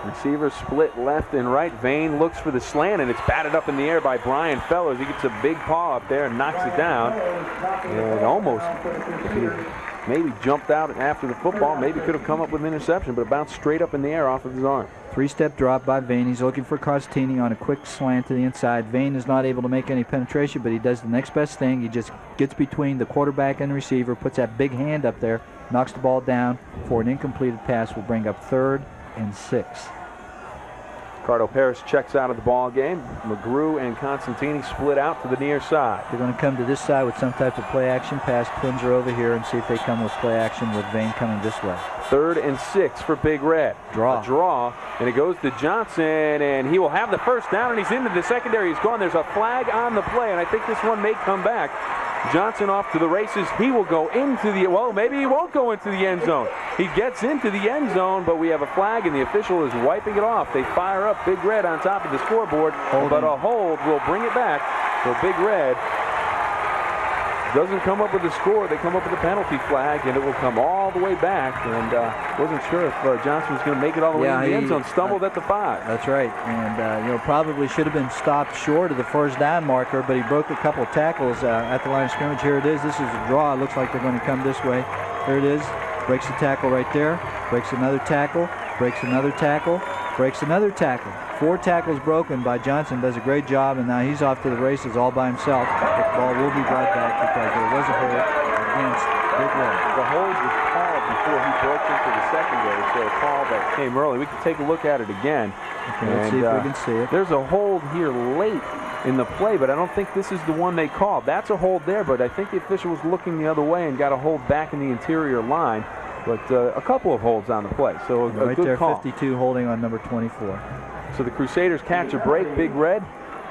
Receiver split left and right. Bahen looks for the slant, and it's batted up in the air by Brian Fellows. He gets a big paw up there and knocks it down. And almost, if he maybe jumped out after the football, maybe could have come up with an interception, but it bounced straight up in the air off of his arm. 3-step drop by Bahen. He's looking for Costini on a quick slant to the inside. Bahen is not able to make any penetration, but he does the next best thing. He just gets between the quarterback and the receiver, puts that big hand up there, knocks the ball down for an incompleted pass. Will bring up 3rd and 6. Ricardo Parrish checks out of the ball game. McGrew and Constantini split out to the near side. They're going to come to this side with some type of play action pass. Twins are over here, and see if they come with play action with Bahen coming this way. 3rd and 6 for Big Red. Draw. A draw, and it goes to Johnson, and he will have the 1st down, and he's into the secondary. He's gone. There's a flag on the play, and I think this one may come back. Johnson off to the races. He will go into the, well, maybe he won't go into the end zone. He gets into the end zone, but we have a flag, and the official is wiping it off. They fire up Big Red on top of the scoreboard, but a hold will bring it back. So Big Red doesn't come up with a score. They come up with a penalty flag, and it will come all the way back. And wasn't sure if Johnson was going to make it all the way in the end zone. Stumbled at the 5. That's right. And probably should have been stopped short of the 1st down marker, but he broke a couple of tackles at the line of scrimmage. Here it is. This is a draw. It looks like they're going to come this way. Here it is. Breaks a tackle right there. Breaks another tackle. Breaks another tackle. Breaks another tackle. 4 tackles broken by Johnson. Does a great job, and now he's off to the races all by himself. The ball will be brought back because there was a hold against Big Red. The hold was called before he broke into the secondary, so a call that came early. We can take a look at it again. Okay, let's see if we can see it. There's a hold here late in the play, but I don't think this is the one they called. That's a hold there, but I think the official was looking the other way and got a hold back in the interior line. But a couple of holds on the play, so a right good there, call. 52 holding on number 24. So the Crusaders catch a break. Big Red,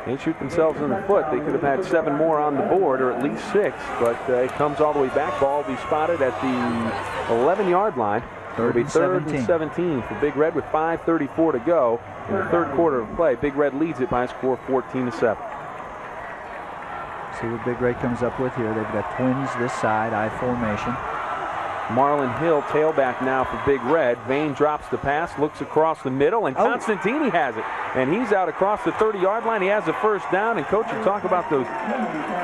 they shoot themselves in the foot. They could have had 7 more on the board, or at least 6, but it comes all the way back. Ball will be spotted at the 11-yard line. It'll be 3rd and 17 for Big Red with 5:34 to go in the 3rd quarter of play. Big Red leads it by a score of 14-7. See what Big Red comes up with here. They've got twins this side, I formation. Marlon Hill, tailback now for Big Red. Bahen drops the pass, looks across the middle, and Constantini has it. And he's out across the 30-yard line. He has the 1st down. And, Coach, you talk about those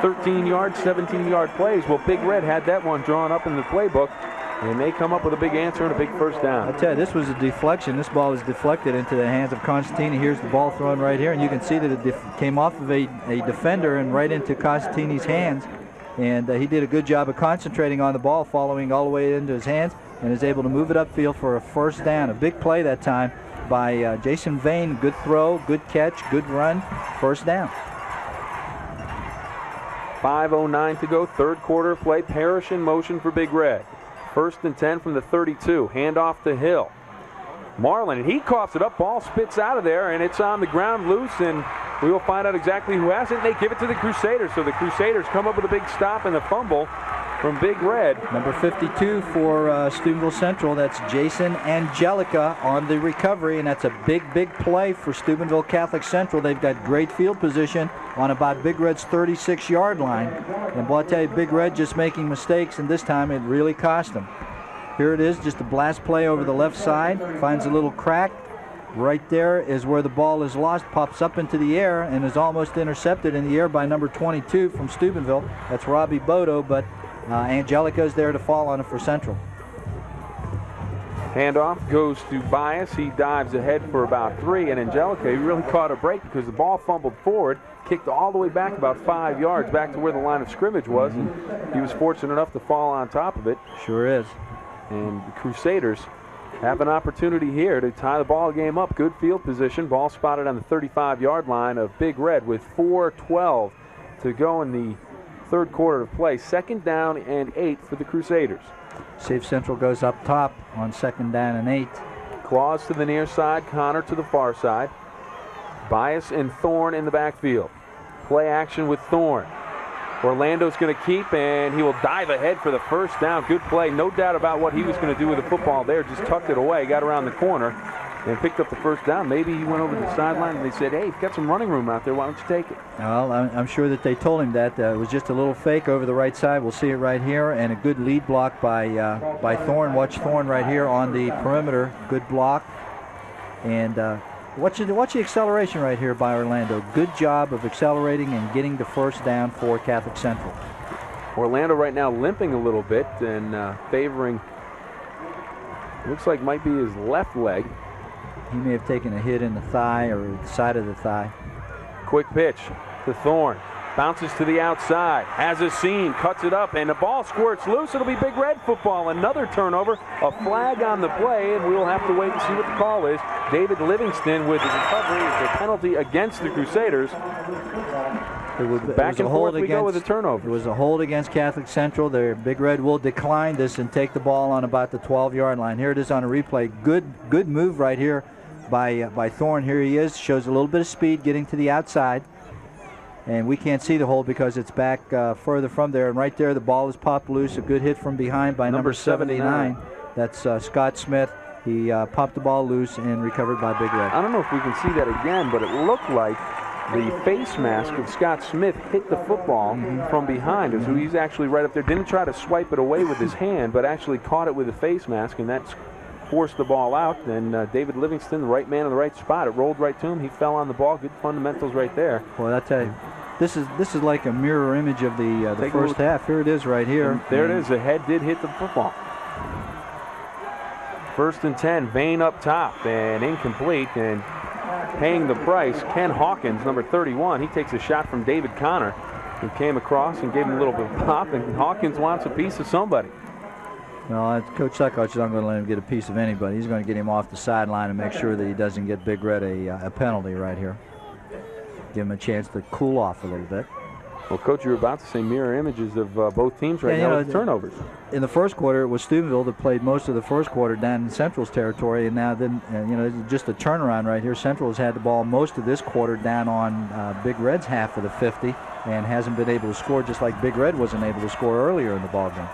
13-yard, 17-yard plays. Well, Big Red had that one drawn up in the playbook, and they come up with a big answer and a big 1st down. I tell you, this was a deflection. This ball was deflected into the hands of Constantini. Here's the ball thrown right here, and you can see that it came off of a defender and right into Constantini's hands. And he did a good job of concentrating on the ball, following all the way into his hands, and is able to move it upfield for a 1st down. A big play that time by Jason Bahen. Good throw, good catch, good run, 1st down. 5:09 to go, 3rd quarter of play. Parrish in motion for Big Red. 1st and 10 from the 32. Handoff to Hill. Marlon, and he coughs it up. Ball spits out of there, and it's on the ground loose, and we will find out exactly who has it. They give it to the Crusaders, so the Crusaders come up with a big stop and a fumble, from Big Red. Number 52 for Steubenville Central, that's Jason Angelica on the recovery, and that's a big, big play for Steubenville Catholic Central. They've got great field position on about Big Red's 36-yard line. And boy, I tell you, Big Red just making mistakes, and this time it really cost them. Here it is, just a blast play over the left side, finds a little crack. Right there is where the ball is lost, pops up into the air, and is almost intercepted in the air by number 22 from Steubenville. That's Robbie Bodo, but Angelica is there to fall on it for Central. Handoff goes to Bias. He dives ahead for about 3, and Angelica, he really caught a break because the ball fumbled forward, kicked all the way back about 5 yards back to where the line of scrimmage was, and he was fortunate enough to fall on top of it. Sure is. And the Crusaders have an opportunity here to tie the ball game up. Good field position. Ball spotted on the 35-yard line of Big Red with 4:12 to go in the third quarter of play. 2nd down and 8 for the Crusaders. See if Central goes up top on 2nd down and 8. Claus to the near side, Connor to the far side. Bias and Thorne in the backfield. Play action with Thorne. Orlando's going to keep, and he will dive ahead for the first down. Good play. No doubt about what he was going to do with the football there. Just tucked it away, got around the corner, and picked up the first down. Maybe he went over to the sideline, and they said, hey, you've got some running room out there. Why don't you take it? Well, I'm sure that they told him that. It was just a little fake over the right side. We'll see it right here, and a good lead block by Thorne. Watch Thorne right here on the perimeter. Good block. And watch the acceleration right here by Orlando. Good job of accelerating and getting the first down for Catholic Central. Orlando right now limping a little bit and favoring, looks like might be his left leg. He may have taken a hit in the thigh or the side of the thigh. Quick pitch to Thorne. Bounces to the outside, has a seam, cuts it up, and the ball squirts loose. It'll be Big Red football. Another turnover, a flag on the play, and we'll have to wait and see what the call is. David Livingston with the recovery is the penalty against the Crusaders. Back and forth we go with the turnover. It was a hold against Catholic Central. Their Big Red will decline this and take the ball on about the 12-yard line. Here it is on a replay. Good move right here by Thorne. Here he is, shows a little bit of speed getting to the outside. And we can't see the hold because it's back further from there. And right there, the ball is popped loose. A good hit from behind by number 79. That's Scott Smith. He popped the ball loose and recovered by Big Red. I don't know if we can see that again, but it looked like the face mask of Scott Smith hit the football from behind. So he's actually right up there. Didn't try to swipe it away with his hand, but actually caught it with a face mask, and that's forced the ball out. And David Livingston, the right man in the right spot. It rolled right to him. He fell on the ball. Good fundamentals right there. Well, I tell you, this is like a mirror image of the first half. Here it is right here. And there it is. The head did hit the football. 1st and 10. Bahen up top and incomplete. And paying the price, Ken Hawkins, number 31. He takes a shot from David Connor, who came across and gave him a little bit of pop. And Hawkins wants a piece of somebody. No, Coach Saccoccia is not going to let him get a piece of anybody. He's going to get him off the sideline and make sure that he doesn't get Big Red a penalty right here. Give him a chance to cool off a little bit. Well, Coach, you were about to say mirror images of both teams right now with turnovers. In the first quarter, it was Steubenville that played most of the first quarter down in Central's territory, and now then, just a turnaround right here. Central has had the ball most of this quarter down on Big Red's half of the 50 and hasn't been able to score, just like Big Red wasn't able to score earlier in the ballgame.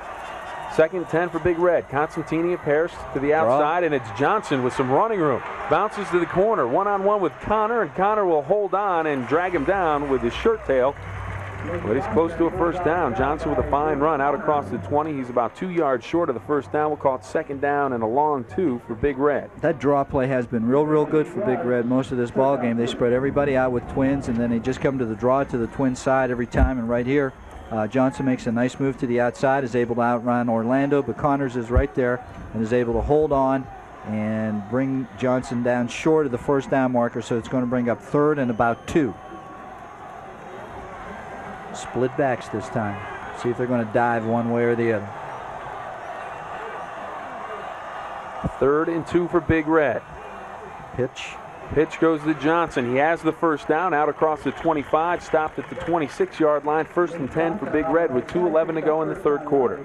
2nd and 10 for Big Red. Constantini Paris to the outside, and it's Johnson with some running room. Bounces to the corner, one-on-one with Connor, and Connor will hold on and drag him down with his shirt tail. But he's close to a first down. Johnson with a fine run out across the 20. He's about 2 yards short of the first down. We'll call it 2nd down and a long 2 for Big Red. That draw play has been real good for Big Red most of this ball game. They spread everybody out with twins, and then they just come to the draw to the twin side every time. And right here, Johnson makes a nice move to the outside, is able to outrun Orlando, but Connors is right there and is able to hold on and bring Johnson down short of the first down marker, so it's going to bring up 3rd and about 2. Split backs this time. See if they're going to dive one way or the other. 3rd and 2 for Big Red. Pitch goes to Johnson. He has the first down out across the 25, stopped at the 26-yard line. 1st and 10 for Big Red with 2:11 to go in the third quarter.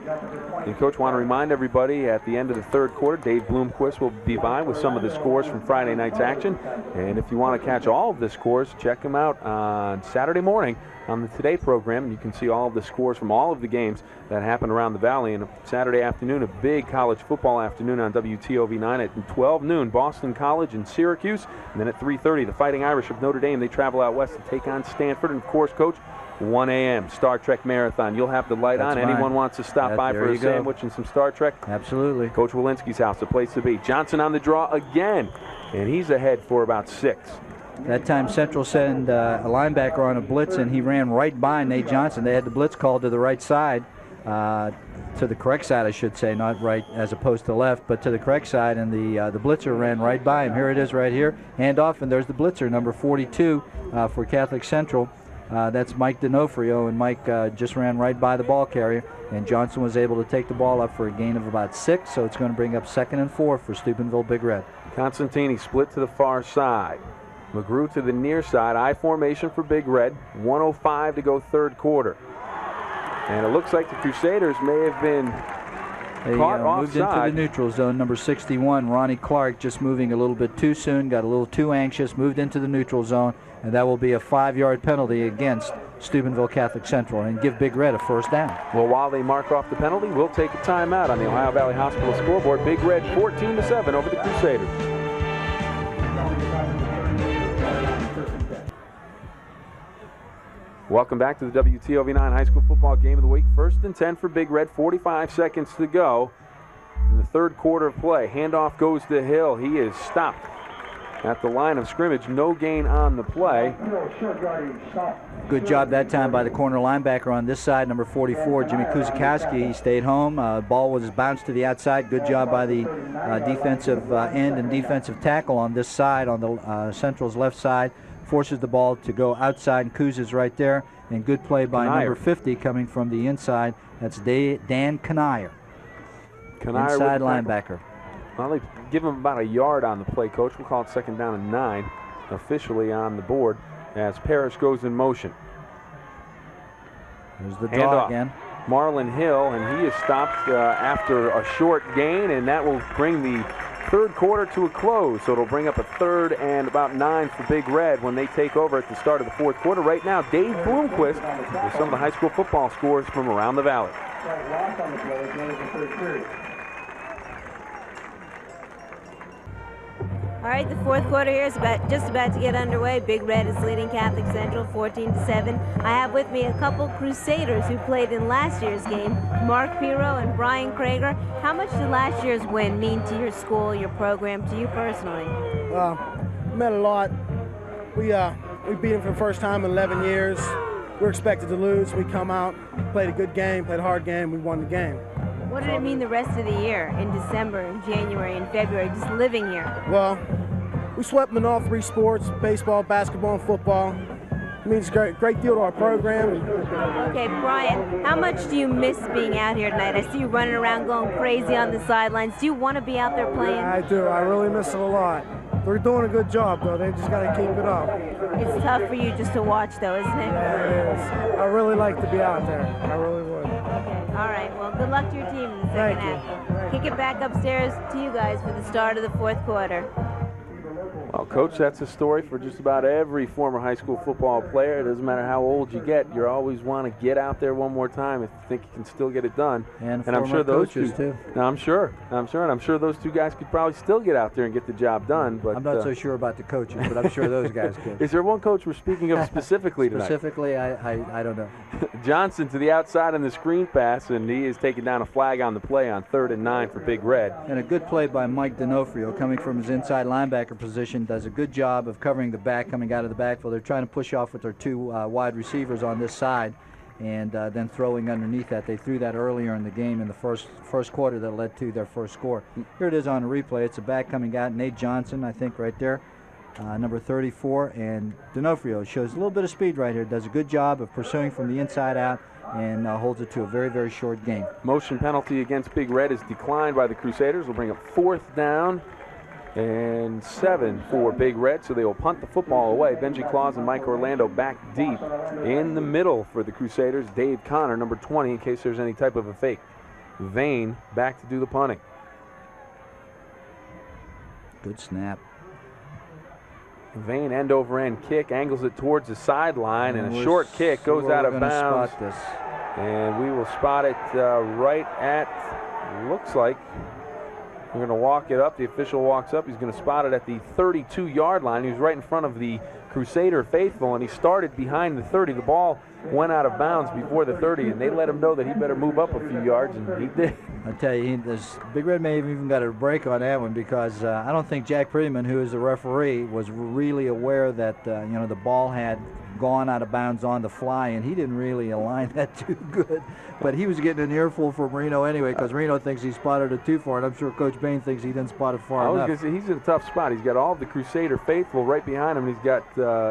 And Coach, want to remind everybody at the end of the third quarter, Dave Bloomquist will be by with some of the scores from Friday night's action. And if you want to catch all of the scores, check them out on Saturday morning on the Today program, and you can see all of the scores from all of the games that happened around the Valley. And Saturday afternoon, a big college football afternoon on WTOV9 at 12 noon, Boston College and Syracuse. And then at 3:30, the Fighting Irish of Notre Dame, they travel out west to take on Stanford. And, of course, Coach, 1 a.m. Star Trek Marathon. You'll have the light That's on. fine. Anyone wants to stop by for a sandwich and some Star Trek? Absolutely. Coach Wilinski's house, the place to be. Johnson on the draw again, and he's ahead for about 6. That time Central sent a linebacker on a blitz, and he ran right by Nate Johnson. They had the blitz called to the right side, to the correct side, I should say, not right as opposed to left, but to the correct side, and the blitzer ran right by him. Here it is right here. Handoff, and there's the blitzer, number 42 for Catholic Central. That's Mike D'Onofrio, and Mike just ran right by the ball carrier, and Johnson was able to take the ball up for a gain of about 6, so it's going to bring up 2nd and 4 for Steubenville Big Red. Constantini split to the far side. McGrew to the near side. I formation for Big Red. 1:05 to go third quarter. And it looks like the Crusaders may have been caught offside. Moved into the neutral zone. Number 61, Ronnie Clark, just moving a little bit too soon, got a little too anxious, moved into the neutral zone, and that will be a 5-yard penalty against Steubenville Catholic Central and give Big Red a first down. Well, while they mark off the penalty, we'll take a timeout on the Ohio Valley Hospital scoreboard. Big Red 14-7 over the Crusaders. Welcome back to the WTOV9 High School Football Game of the Week. 1st and 10 for Big Red, 45 seconds to go in the third quarter of play. Handoff goes to Hill. He is stopped at the line of scrimmage. No gain on the play. Good job that time by the corner linebacker on this side, number 44, Jimmy Kuzikowski. He stayed home. Ball was bounced to the outside. Good job by the defensive end and defensive tackle on this side, on the Central's left side. Forces the ball to go outside, and Kuz is right there. And good play by number 50 coming from the inside. That's Dan Kanier. Inside linebacker. Well, they give him about a yard on the play, Coach. We'll call it 2nd down and 9 officially on the board as Parrish goes in motion. There's the draw again. Marlon Hill, and he is stopped after a short gain, and that will bring the third quarter to a close. So it'll bring up a 3rd and about 9 for Big Red when they take over at the start of the fourth quarter. Right now, Dave Bloomquist with some of the high school football scores from around the Valley. All right, the fourth quarter here is just about to get underway. Big Red is leading Catholic Central 14-7. I have with me a couple Crusaders who played in last year's game, Mark Piro and Brian Krager. How much did last year's win mean to your school, your program, to you personally? It meant a lot. We beat them for the first time in 11 years. We're expected to lose. We come out, played a good game, played a hard game, we won the game. What did it mean the rest of the year, in December, in January, in February, just living here? Well, we swept them in all 3 sports, baseball, basketball, and football. It means a great deal to our program. Okay, Brian, how much do you miss being out here tonight? I see you running around going crazy on the sidelines. Do you want to be out there playing? I do. I really miss it a lot. They're doing a good job, though. They just got to keep it up. It's tough for you just to watch, though, isn't it? Yeah, it is. I really like to be out there. I really would. Okay, all right. Well, good luck to your team in the second half. Kick it back upstairs to you guys for the start of the fourth quarter. Well, Coach, that's a story for just about every former high school football player. It doesn't matter how old you get. You always want to get out there one more time if you think you can still get it done. And I'm sure those coaches too. I'm sure those 2 guys could probably still get out there and get the job done. But I'm not so sure about the coaches, but I'm sure those guys could. Is there one coach we're speaking of specifically tonight? Specifically, I don't know. Johnson to the outside on the screen pass, and he is taking down a flag on the play on 3rd and 9 for Big Red. And a good play by Mike D'Onofrio, coming from his inside linebacker position, does a good job of covering the back coming out of the backfield. They're trying to push off with their 2 wide receivers on this side, and then throwing underneath that. They threw that earlier in the game in the first quarter that led to their first score. Here it is on a replay. It's a back coming out, Nate Johnson, I think, right there, number 34, and D'Onofrio shows a little bit of speed right here. Does a good job of pursuing from the inside out and holds it to a very, very short gain. Motion penalty against Big Red is declined by the Crusaders. Will bring up 4th down and 7 for Big Red, so they will punt the football away. Benji Claus and Mike Orlando back deep. In the middle for the Crusaders, Dave Connor, number 20, in case there's any type of a fake. Vane back to do the punting. Good snap. Vane end-over-end kick, angles it towards the sideline, and a short kick goes out of bounds. Spot this. And we will spot it right at, looks like, we're going to walk it up. The official walks up. He's going to spot it at the 32-yard line. He was right in front of the Crusader faithful, and he started behind the 30. The ball went out of bounds before the 30, and they let him know that he better move up a few yards, and he did. I tell you, this Big Red may have even got a break on that one, because I don't think Jack Prettyman, who is the referee, was really aware that the ball had gone out of bounds on the fly, and he didn't really align that too good. But he was getting an earful from Reno anyway, because Reno thinks he spotted it too far, and I'm sure Coach Bahen thinks he didn't spot it far enough. I was going to say, he's in a tough spot. He's got all of the Crusader faithful right behind him, and he's got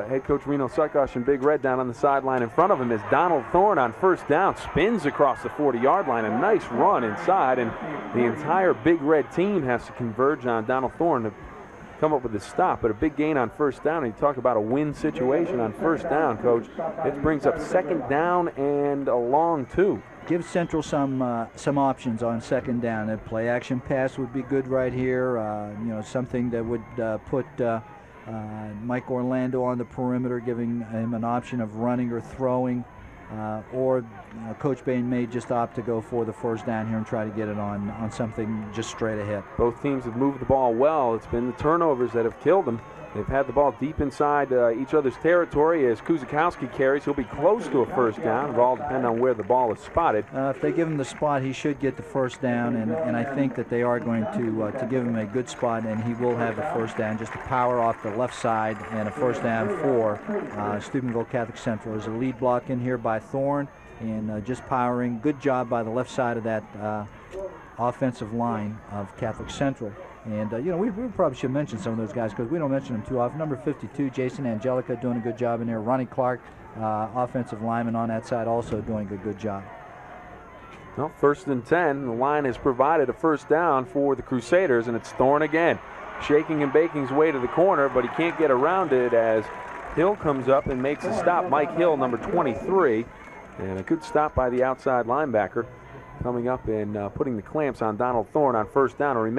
head coach Reno Saccoccia and Big Red down on the sideline in front of him. Is Donald Thorne on first down, spins across the 40-yard line, a nice run inside, and the entire Big Red team has to converge on Donald Thorne to come up with a stop, but a big gain on first down. And you talk about a win situation on first down, Coach. It brings up second down and a long two. Give Central some options on second down. A play action pass would be good right here. Something that would put Mike Orlando on the perimeter, giving him an option of running or throwing. Or Coach Bahen may just opt to go for the first down here and try to get it on something just straight ahead. Both teams have moved the ball well. It's been the turnovers that have killed them. They've had the ball deep inside each other's territory as Kuzikowski carries. He'll be close to a first down. It'll all depend on where the ball is spotted. If they give him the spot, he should get the first down, and I think that they are going to give him a good spot, and he will have the first down. Just a power off the left side and a first down for Steubenville Catholic Central. There's a lead block in here by Thorne, and just powering. Good job by the left side of that offensive line of Catholic Central. And, we probably should mention some of those guys because we don't mention them too often. Number 52, Jason Angelica, doing a good job in there. Ronnie Clark, offensive lineman on that side, also doing a good job. Well, 1st and 10. The line has provided a first down for the Crusaders, and it's Thorne again. Shaking and baking his way to the corner, but he can't get around it as Hill comes up and makes a stop. Mike Hill, number 23. And a good stop by the outside linebacker coming up and putting the clamps on Donald Thorne on first down.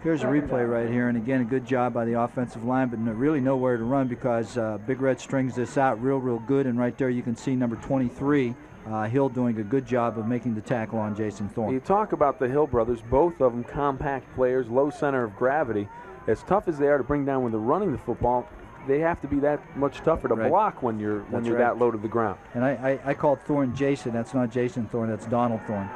Here's a replay right here, and again, a good job by the offensive line, but really nowhere to run because Big Red strings this out real good, and right there you can see number 23, Hill, doing a good job of making the tackle on Jason Thorne. You talk about the Hill brothers, both of them compact players, low center of gravity. As tough as they are to bring down when they're running the football, they have to be that much tougher to block when you're that low to the ground. And I called Thorne Jason. That's not Jason Thorne, that's Donald Thorne.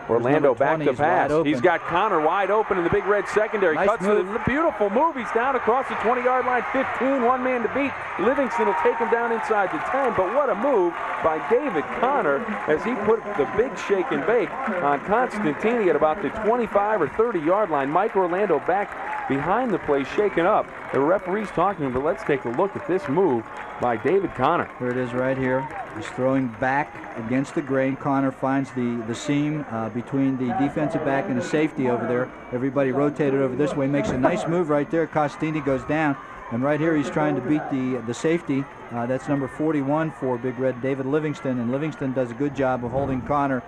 Orlando back to pass. He's got Connor wide open in the Big Red secondary. Nice cuts move. it. A beautiful move. He's down across the 20-yard line. 15, one man to beat. Livingston will take him down inside the 10. But what a move by David Connor as he put the big shake and bake on Constantini at about the 25 or 30-yard line. Mike Orlando back behind the play, shaken up. The referee's talking to him, but let's take a look at this move by David Connor. Here it is right here. He's throwing back against the grain. Connor finds the seam between the defensive back and the safety over there. Everybody rotated over this way. Makes a nice move right there. Costini goes down. And right here he's trying to beat the safety. That's number 41 for Big Red, David Livingston. And Livingston does a good job of holding Connor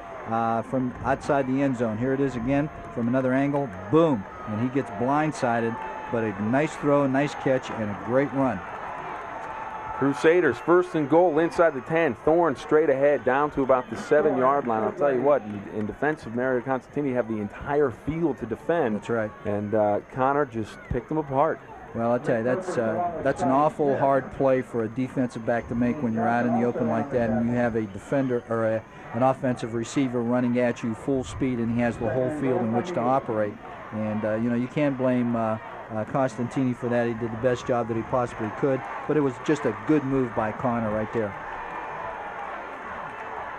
from outside the end zone. Here it is again from another angle. Boom. And he gets blindsided. But a nice throw, nice catch, and a great run. Crusaders 1st and goal inside the 10. Thorne straight ahead down to about the 7-yard line. I'll tell you what, in defense of Mario Constantini, have the entire field to defend. That's right. And Connor just picked them apart. Well, I'll tell you, that's an awful hard play for a defensive back to make when you're out in the open like that and you have a defender or an offensive receiver running at you full speed and he has the whole field in which to operate. And, you can't blame Costantini for that. He did the best job that he possibly could, but it was just a good move by Connor right there.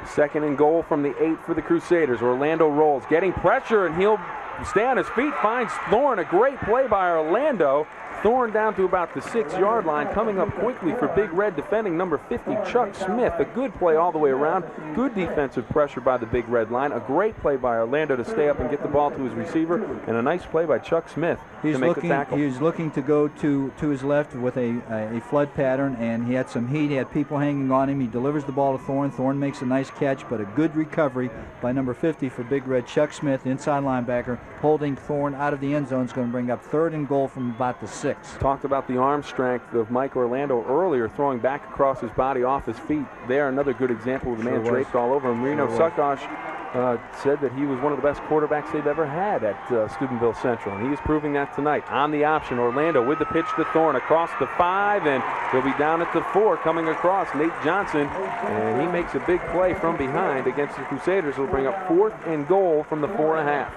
2nd and goal from the 8 for the Crusaders. Orlando rolls, getting pressure, and he'll stay on his feet, finds Thorne. A great play by Orlando. Thorne down to about the 6-yard line, coming up quickly for Big Red, defending number 50, Chuck Smith. A good play all the way around. Good defensive pressure by the Big Red line. A great play by Orlando to stay up and get the ball to his receiver, and a nice play by Chuck Smith to make the tackle. He's looking to go to his left with a flood pattern, and he had some heat. He had people hanging on him. He delivers the ball to Thorne. Thorne makes a nice catch, but a good recovery by number 50 for Big Red, Chuck Smith, inside linebacker, holding Thorne out of the end zone. Is going to bring up 3rd and goal from about the 6. 6. Talked about the arm strength of Mike Orlando earlier, throwing back across his body off his feet. There, another good example of the man draped all over him. Reno Saccoccia said that he was one of the best quarterbacks they've ever had at Steubenville Central, and he is proving that tonight. On the option, Orlando with the pitch to Thorne across the 5, and he'll be down at the 4, coming across Nate Johnson, and he makes a big play from behind against the Crusaders. Will bring up 4th and goal from the 4.5.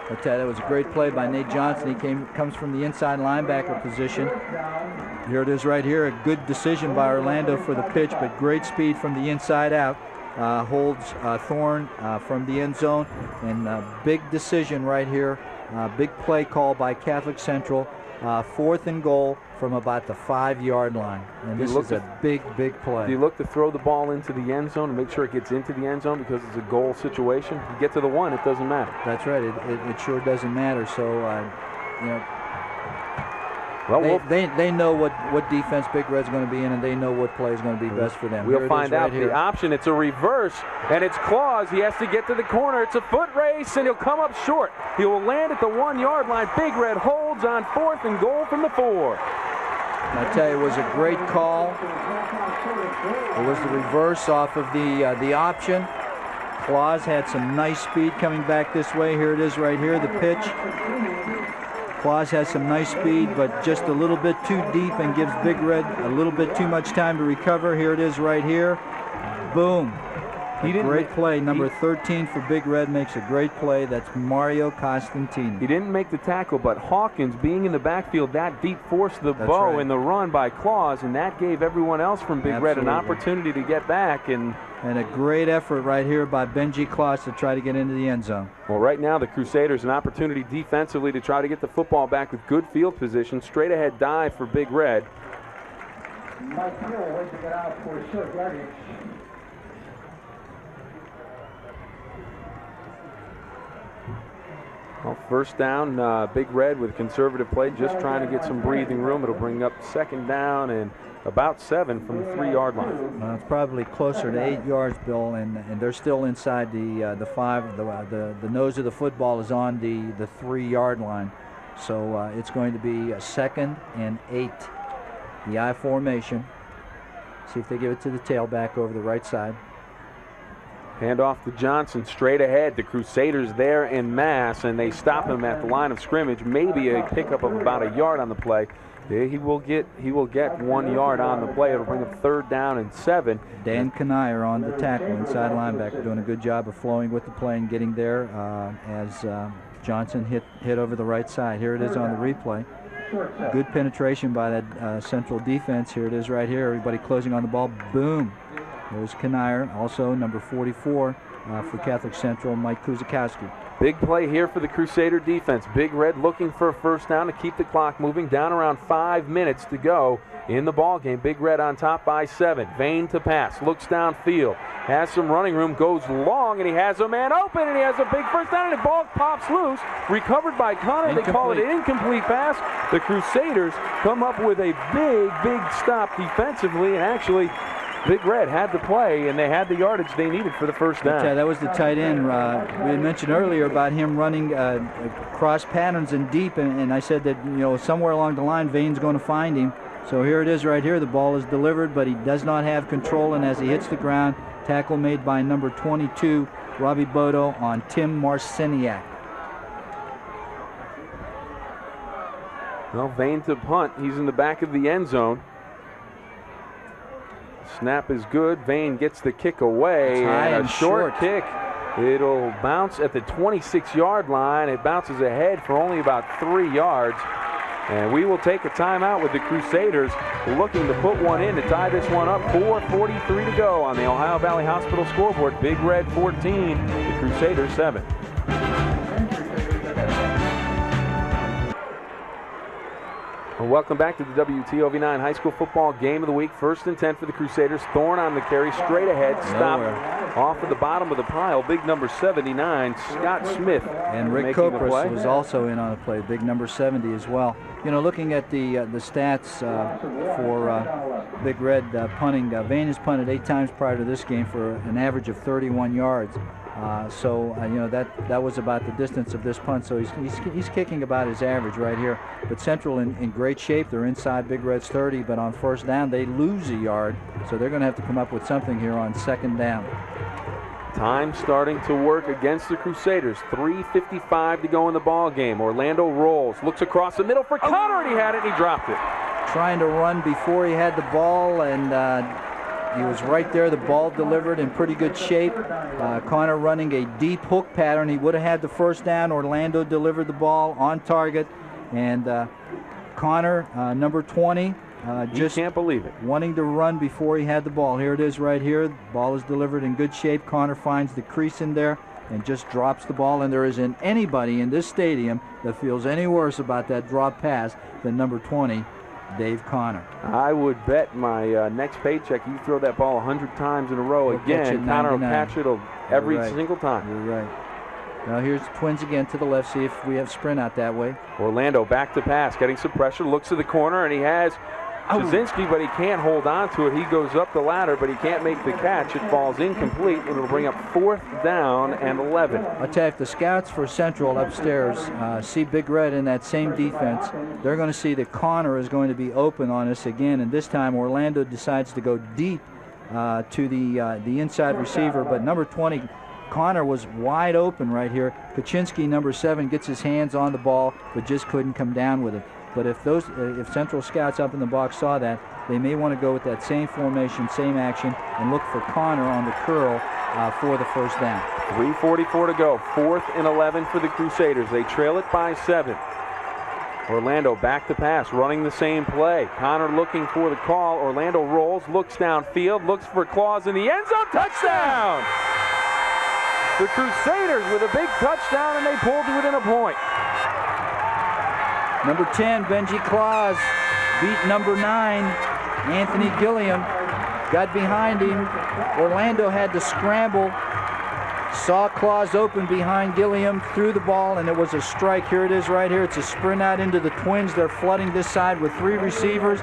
I tell you, that was a great play by Nate Johnson. He comes from the inside linebacker position. Here it is right here. A good decision by Orlando for the pitch, but great speed from the inside out. Holds Thorne from the end zone, and big decision right here. Big play call by Catholic Central. 4th and goal from about the 5-yard line. And this is a big, big play. Do you look to throw the ball into the end zone and make sure it gets into the end zone because it's a goal situation? If you get to the 1, it doesn't matter. That's right. It sure doesn't matter. So, you know, well, they know what defense Big Red's going to be in, and they know what play is going to be best for them. We'll find out the option. It's a reverse, and it's Claus. He has to get to the corner. It's a foot race, and he'll come up short. He will land at the 1-yard line. Big Red holds on 4th and goal from the 4. I tell you, it was a great call. It was the reverse off of the option. Claus had some nice speed coming back this way. Here it is right here, the pitch. Claus has some nice speed, but just a little bit too deep and gives Big Red a little bit too much time to recover. Here it is right here. Boom. Great play. Number 13 for Big Red makes a great play. That's Mario Costantini. He didn't make the tackle, but Hawkins, being in the backfield that deep, forced the bow in the run by Claus, and that gave everyone else from Big Red an opportunity to get back. And a great effort right here by Benji Claus to try to get into the end zone. Well, right now the Crusaders an opportunity defensively to try to get the football back with good field position. Straight ahead dive for Big Red. Well, first down, Big Red with conservative play, just trying to get some breathing room. It'll bring up 2nd down and about 7 from the 3-yard line. Well, it's probably closer to 8 yards, Bill, and they're still inside the 5. The nose of the football is on the 3-yard line, so it's going to be a 2nd and 8. The I formation. See if they give it to the tailback over the right side. Hand off to Johnson straight ahead. The Crusaders there en masse, and they stop him at the line of scrimmage. Maybe a pickup of about a yard on the play. He will get 1 yard on the play. It'll bring up 3rd down and 7. Dan Kanier on the tackle, inside linebacker, doing a good job of flowing with the play and getting there as Johnson hit over the right side. Here it is on the replay. Good penetration by that Central defense. Here it is right here. Everybody closing on the ball. Boom. There's Kanier, also number 44 for Catholic Central, Mike Kuzakowski. Big play here for the Crusader defense. Big Red looking for a 1st down to keep the clock moving. Down around 5 minutes to go in the ball game. Big Red on top by 7. Bahen to pass, looks downfield, has some running room, goes long, and he has a man open, and he has a big 1st down, and the ball pops loose. Recovered by Connor. They call it an incomplete pass. The Crusaders come up with a big stop defensively, and actually Big Red had the play, and they had the yardage they needed for the 1st down. Yeah, that was the tight end. We had mentioned earlier about him running cross patterns and deep, and I said that, you know, somewhere along the line, Bahen's going to find him. So here it is right here. The ball is delivered, but he does not have control, and as he hits the ground, tackle made by number 22, Robbie Bodo, on Tim Marciniak. Well, Bahen to punt. He's in the back of the end zone. Snap is good. Bahen gets the kick away, and a short kick. It'll bounce at the 26-yard line. It bounces ahead for only about 3 yards. And we will take a timeout with the Crusaders looking to put one in to tie this one up. 4:43 to go on the Ohio Valley Hospital scoreboard. Big Red 14, the Crusaders 7. Well, welcome back to the WTOV9 High School Football Game of the Week. 1st and 10 for the Crusaders. Thorne on the carry, straight ahead, stop off at the bottom of the pile. Big number 79, Scott Smith. And Rick Kopras was also in on the play, big number 70 as well. You know, looking at the stats for Big Red punting, Bahen has punted 8 times prior to this game for an average of 31 yards. You know, that was about the distance of this punt. So he's kicking about his average right here. But Central in great shape. They're inside Big Red's 30, but on first down they lose a yard. So they're going to have to come up with something here on second down. Time starting to work against the Crusaders. 3:55 to go in the ball game. Orlando rolls, looks across the middle for Connor, and he had it, and he dropped it. Trying to run before he had the ball, and he was right there. The ball delivered in pretty good shape. Connor running a deep hook pattern. He would have had the first down. Orlando delivered the ball on target, and Connor, number 20, just can't believe it. Wanting to run before he had the ball. Here it is right here. The ball is delivered in good shape. Connor finds the crease in there and just drops the ball, and there isn't anybody in this stadium that feels any worse about that drop pass than number 20, Dave Connor. I would bet my next paycheck you throw that ball 100 times in a row again. Connor will catch it every single time. You're right. Now here's the Twins again to the left. See if we have sprint out that way. Orlando back to pass, getting some pressure, looks to the corner, and he has Jasinski, but he can't hold on to it. He goes up the ladder, but he can't make the catch. It falls incomplete, and it'll bring up 4th down and 11. I'll tell you, if the scouts for Central upstairs see Big Red in that same defense, they're going to see that Connor is going to be open on us again, and this time Orlando decides to go deep to the inside receiver, but number 20, Connor, was wide open right here. Kaczynski, number 7, gets his hands on the ball, but just couldn't come down with it. But if Central scouts up in the box saw that, they may want to go with that same formation, same action, and look for Connor on the curl for the first down. 3:44 to go. 4th and 11 for the Crusaders. They trail it by 7. Orlando back to pass, running the same play. Connor looking for the call. Orlando rolls, looks downfield, looks for Claus in the end zone. Touchdown! The Crusaders with a big touchdown, and they pulled to within a point. Number 10, Benji Claus, beat number 9, Anthony Gilliam. Got behind him. Orlando had to scramble. Saw Claus open behind Gilliam, threw the ball, and it was a strike. Here it is right here. It's a sprint out into the Twins. They're flooding this side with 3 receivers.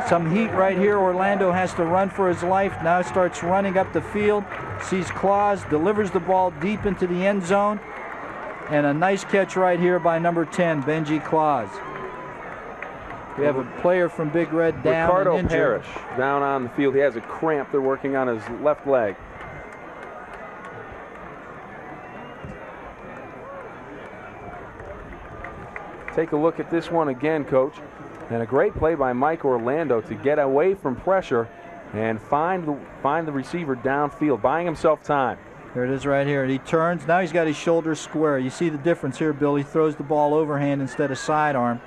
Some heat right here. Orlando has to run for his life. Now starts running up the field. Sees Claus, delivers the ball deep into the end zone. And a nice catch right here by number 10, Benji Claus. We have a player from Big Red down Ricardo and injured. Parrish down on the field. He has a cramp. They're working on his left leg. Take a look at this one again, Coach. And a great play by Mike Orlando to get away from pressure and find the receiver downfield, buying himself time. There it is right here. He turns. Now he's got his shoulders square. You see the difference here, Bill. He throws the ball overhand instead of sidearm.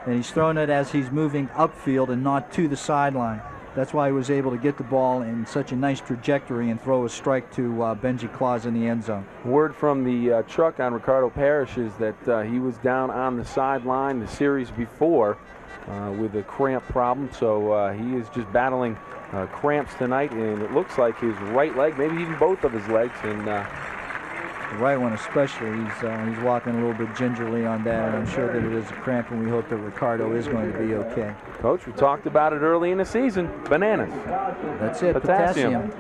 And he's throwing it as he's moving upfield and not to the sideline. That's why he was able to get the ball in such a nice trajectory and throw a strike to Benji Claus in the end zone. Word from the truck on Ricardo Parrish is that he was down on the sideline the series before with a cramp problem. So he is just battling cramps tonight, and it looks like his right leg, maybe even both of his legs, and the right one especially. He's walking a little bit gingerly on that, and I'm sure that it is a cramp, and we hope that Ricardo is going to be okay. Coach, we talked about it early in the season. Bananas. That's it. Potassium.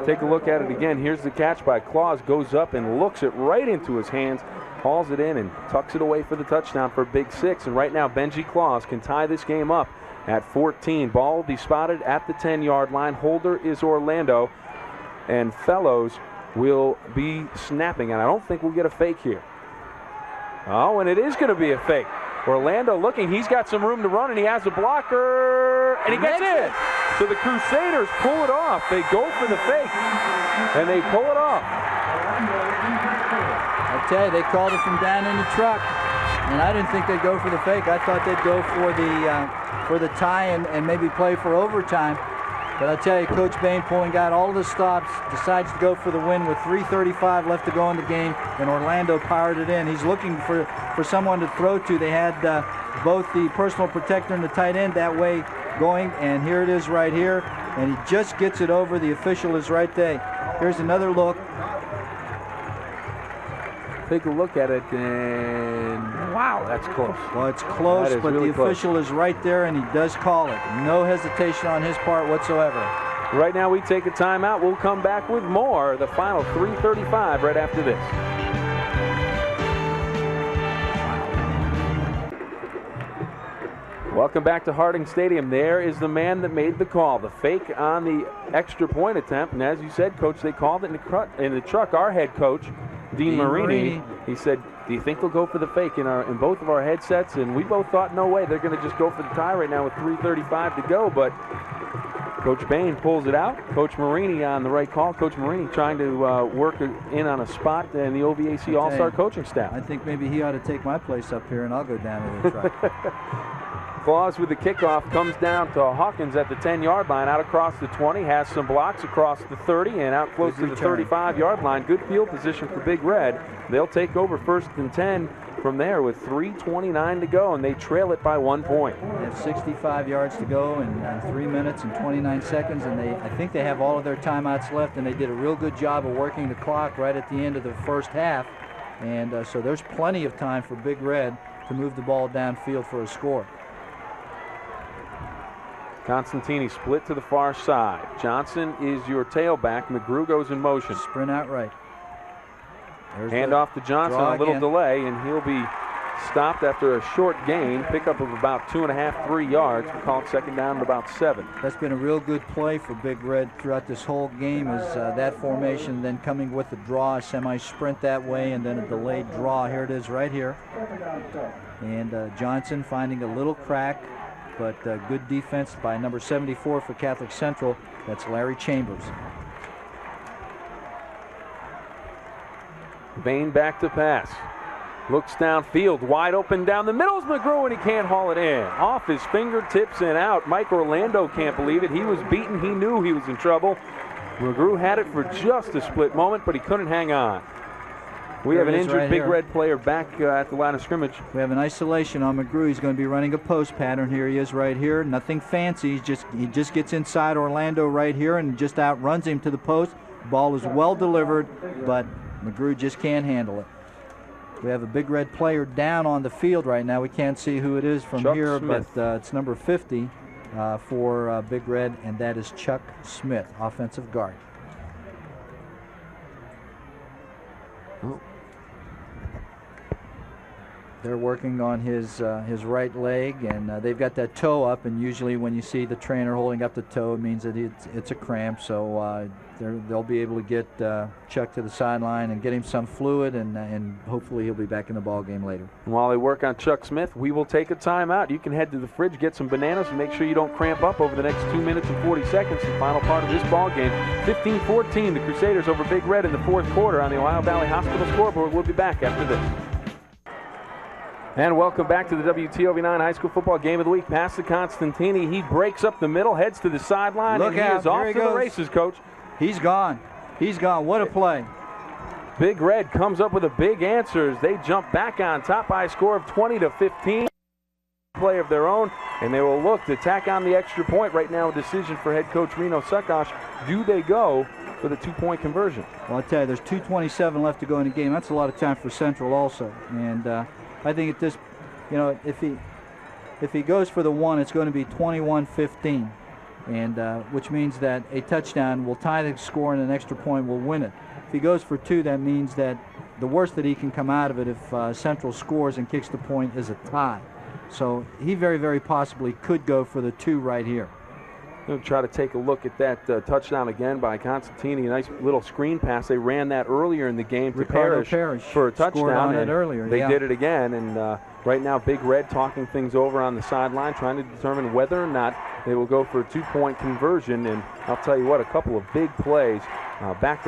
Take a look at it again. Here's the catch by Claus. Goes up and looks it right into his hands, hauls it in, and tucks it away for the touchdown for a big 6. And right now, Benji Claus can tie this game up at 14. Ball will be spotted at the 10-yard line. Holder is Orlando, and Fellows will be snapping, and I don't think we'll get a fake here. Oh, and it is going to be a fake. Orlando looking. He's got some room to run, and he has a blocker, and he gets it. So the Crusaders pull it off. They go for the fake, and they pull it off. I tell you, they called it from down in the truck, and I didn't think they'd go for the fake. I thought they'd go for the tie and maybe play for overtime. But I tell you, Coach Bahen, pulling out all the stops, decides to go for the win with 3:35 left to go in the game, and Orlando powered it in. He's looking for someone to throw to. They had both the personal protector and the tight end that way going, and here it is right here, and he just gets it over. The official is right there. Here's another look. Take a look at it, and wow, that's close. Well, it's close, but really the official is right there, and he does call it. No hesitation on his part whatsoever. Right now we take a timeout. We'll come back with more. The final 3:35 right after this. Welcome back to Harding Stadium. There is the man that made the call. The fake on the extra point attempt. And as you said, Coach, they called it in the truck. Our head coach, Dean Marini, he said, do you think they'll go for the fake in both of our headsets? And we both thought, no way. They're going to just go for the tie right now with 3:35 to go. But Coach Bahen pulls it out. Coach Marini on the right call. Coach Marini trying to work in on a spot in the OVAC All-Star coaching staff. I think maybe he ought to take my place up here, and I'll go down to the truck. Claus with the kickoff comes down to Hawkins at the 10-yard line, out across the 20, has some blocks across the 30 and out close to the 35-yard line. Good field position for Big Red. They'll take over 1st and 10 from there with 3:29 to go, and they trail it by 1 point. They have 65 yards to go in 3 minutes and 29 seconds, and I think they have all of their timeouts left, and they did a real good job of working the clock right at the end of the first half. And so there's plenty of time for Big Red to move the ball downfield for a score. Constantini split to the far side. Johnson is your tailback. McGrew goes in motion. Sprint out right. Hand off to Johnson, a little delay, and he'll be stopped after a short gain. Pickup of about 2.5, 3 yards. We call it second down at about 7. That's been a real good play for Big Red throughout this whole game, is that formation, then coming with a draw, a semi-sprint that way, and then a delayed draw. Here it is right here. And Johnson finding a little crack, but good defense by number 74 for Catholic Central. That's Larry Chambers. Bahen back to pass. Looks downfield, wide open down the middle is McGrew, and he can't haul it in. Off his fingertips and out. Mike Orlando can't believe it. He was beaten. He knew he was in trouble. McGrew had it for just a split moment, but he couldn't hang on. We have an injured Big Red player back at the line of scrimmage. We have an isolation on McGrew. He's going to be running a post pattern. Here he is right here. Nothing fancy. He just gets inside Orlando right here and just outruns him to the post. Ball is well delivered, but McGrew just can't handle it. We have a Big Red player down on the field right now. We can't see who it is from here, Smith. But it's number 50 for Big Red, and that is Chuck Smith, offensive guard. Oh. They're working on his right leg, and they've got that toe up, and usually when you see the trainer holding up the toe, it means that it's a cramp, so they'll be able to get Chuck to the sideline and get him some fluid, and hopefully he'll be back in the ball game later. And while they work on Chuck Smith, we will take a timeout. You can head to the fridge, get some bananas, and make sure you don't cramp up over the next 2 minutes and 40 seconds. The final part of this ball game, 15-14, the Crusaders over Big Red in the fourth quarter on the Ohio Valley Hospital scoreboard. We'll be back after this. And welcome back to the WTOV9 High School Football Game of the Week. Pass to Constantini. He breaks up the middle, heads to the sideline, and he is off to the races, Coach. He's gone. He's gone. What a play. Big Red comes up with a big answer as they jump back on top by a score of 20-15. Play of their own, and they will look to tack on the extra point. Right now, a decision for head coach Reno Saccoccia. Do they go for the 2-point conversion? Well, I'll tell you, there's 2:27 left to go in the game. That's a lot of time for Central also. And I think at this, if he goes for the 1, it's going to be 21-15, and which means that a touchdown will tie the score and an extra point will win it. If he goes for 2, that means that the worst that he can come out of it if Central scores and kicks the point is a tie. So he very, very possibly could go for the 2 right here. We'll try to take a look at that touchdown again by Constantini. A nice little screen pass. They ran that earlier in the game to Parrish for a touchdown. And earlier, they did it again. And right now, Big Red talking things over on the sideline, trying to determine whether or not they will go for a 2-point conversion. And I'll tell you what, a couple of big plays back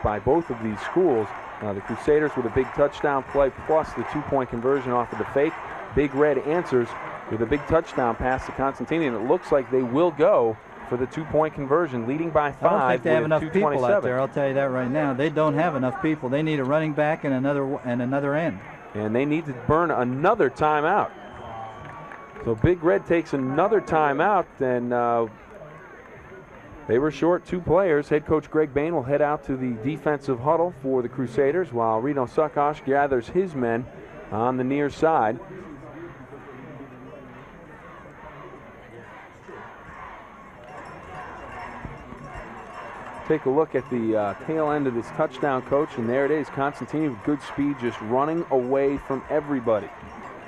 by both of these schools. The Crusaders with a big touchdown play plus the 2-point conversion off of the fake. Big Red answers with a big touchdown pass to Constantini, and it looks like they will go for the 2-point conversion, leading by 5. I don't think they have enough people out there. I'll tell you that right now. They don't have enough people. They need a running back and another end. And they need to burn another timeout. So Big Red takes another timeout, and they were short 2 players. Head coach Gregg Bahen will head out to the defensive huddle for the Crusaders, while Reno Saccoccia gathers his men on the near side. Take a look at the tail end of this touchdown, Coach, and there it is. Constantini with good speed, just running away from everybody.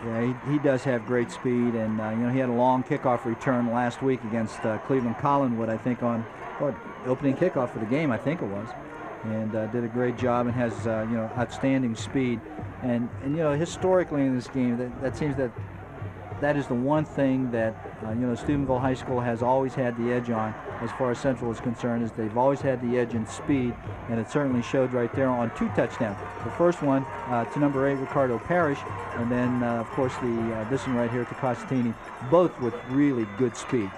Yeah, he does have great speed, and you know, he had a long kickoff return last week against Cleveland Collinwood, I think, on opening kickoff for the game, I think it was, and did a great job and has you know, outstanding speed. And you know, historically in this game, that seems that is the one thing that you know, Steubenville High School has always had the edge on as far as Central is concerned, is they've always had the edge in speed, and it certainly showed right there on 2 touchdowns. The first one to number 8, Ricardo Parrish, and then of course this one right here to Costantini, both with really good speed.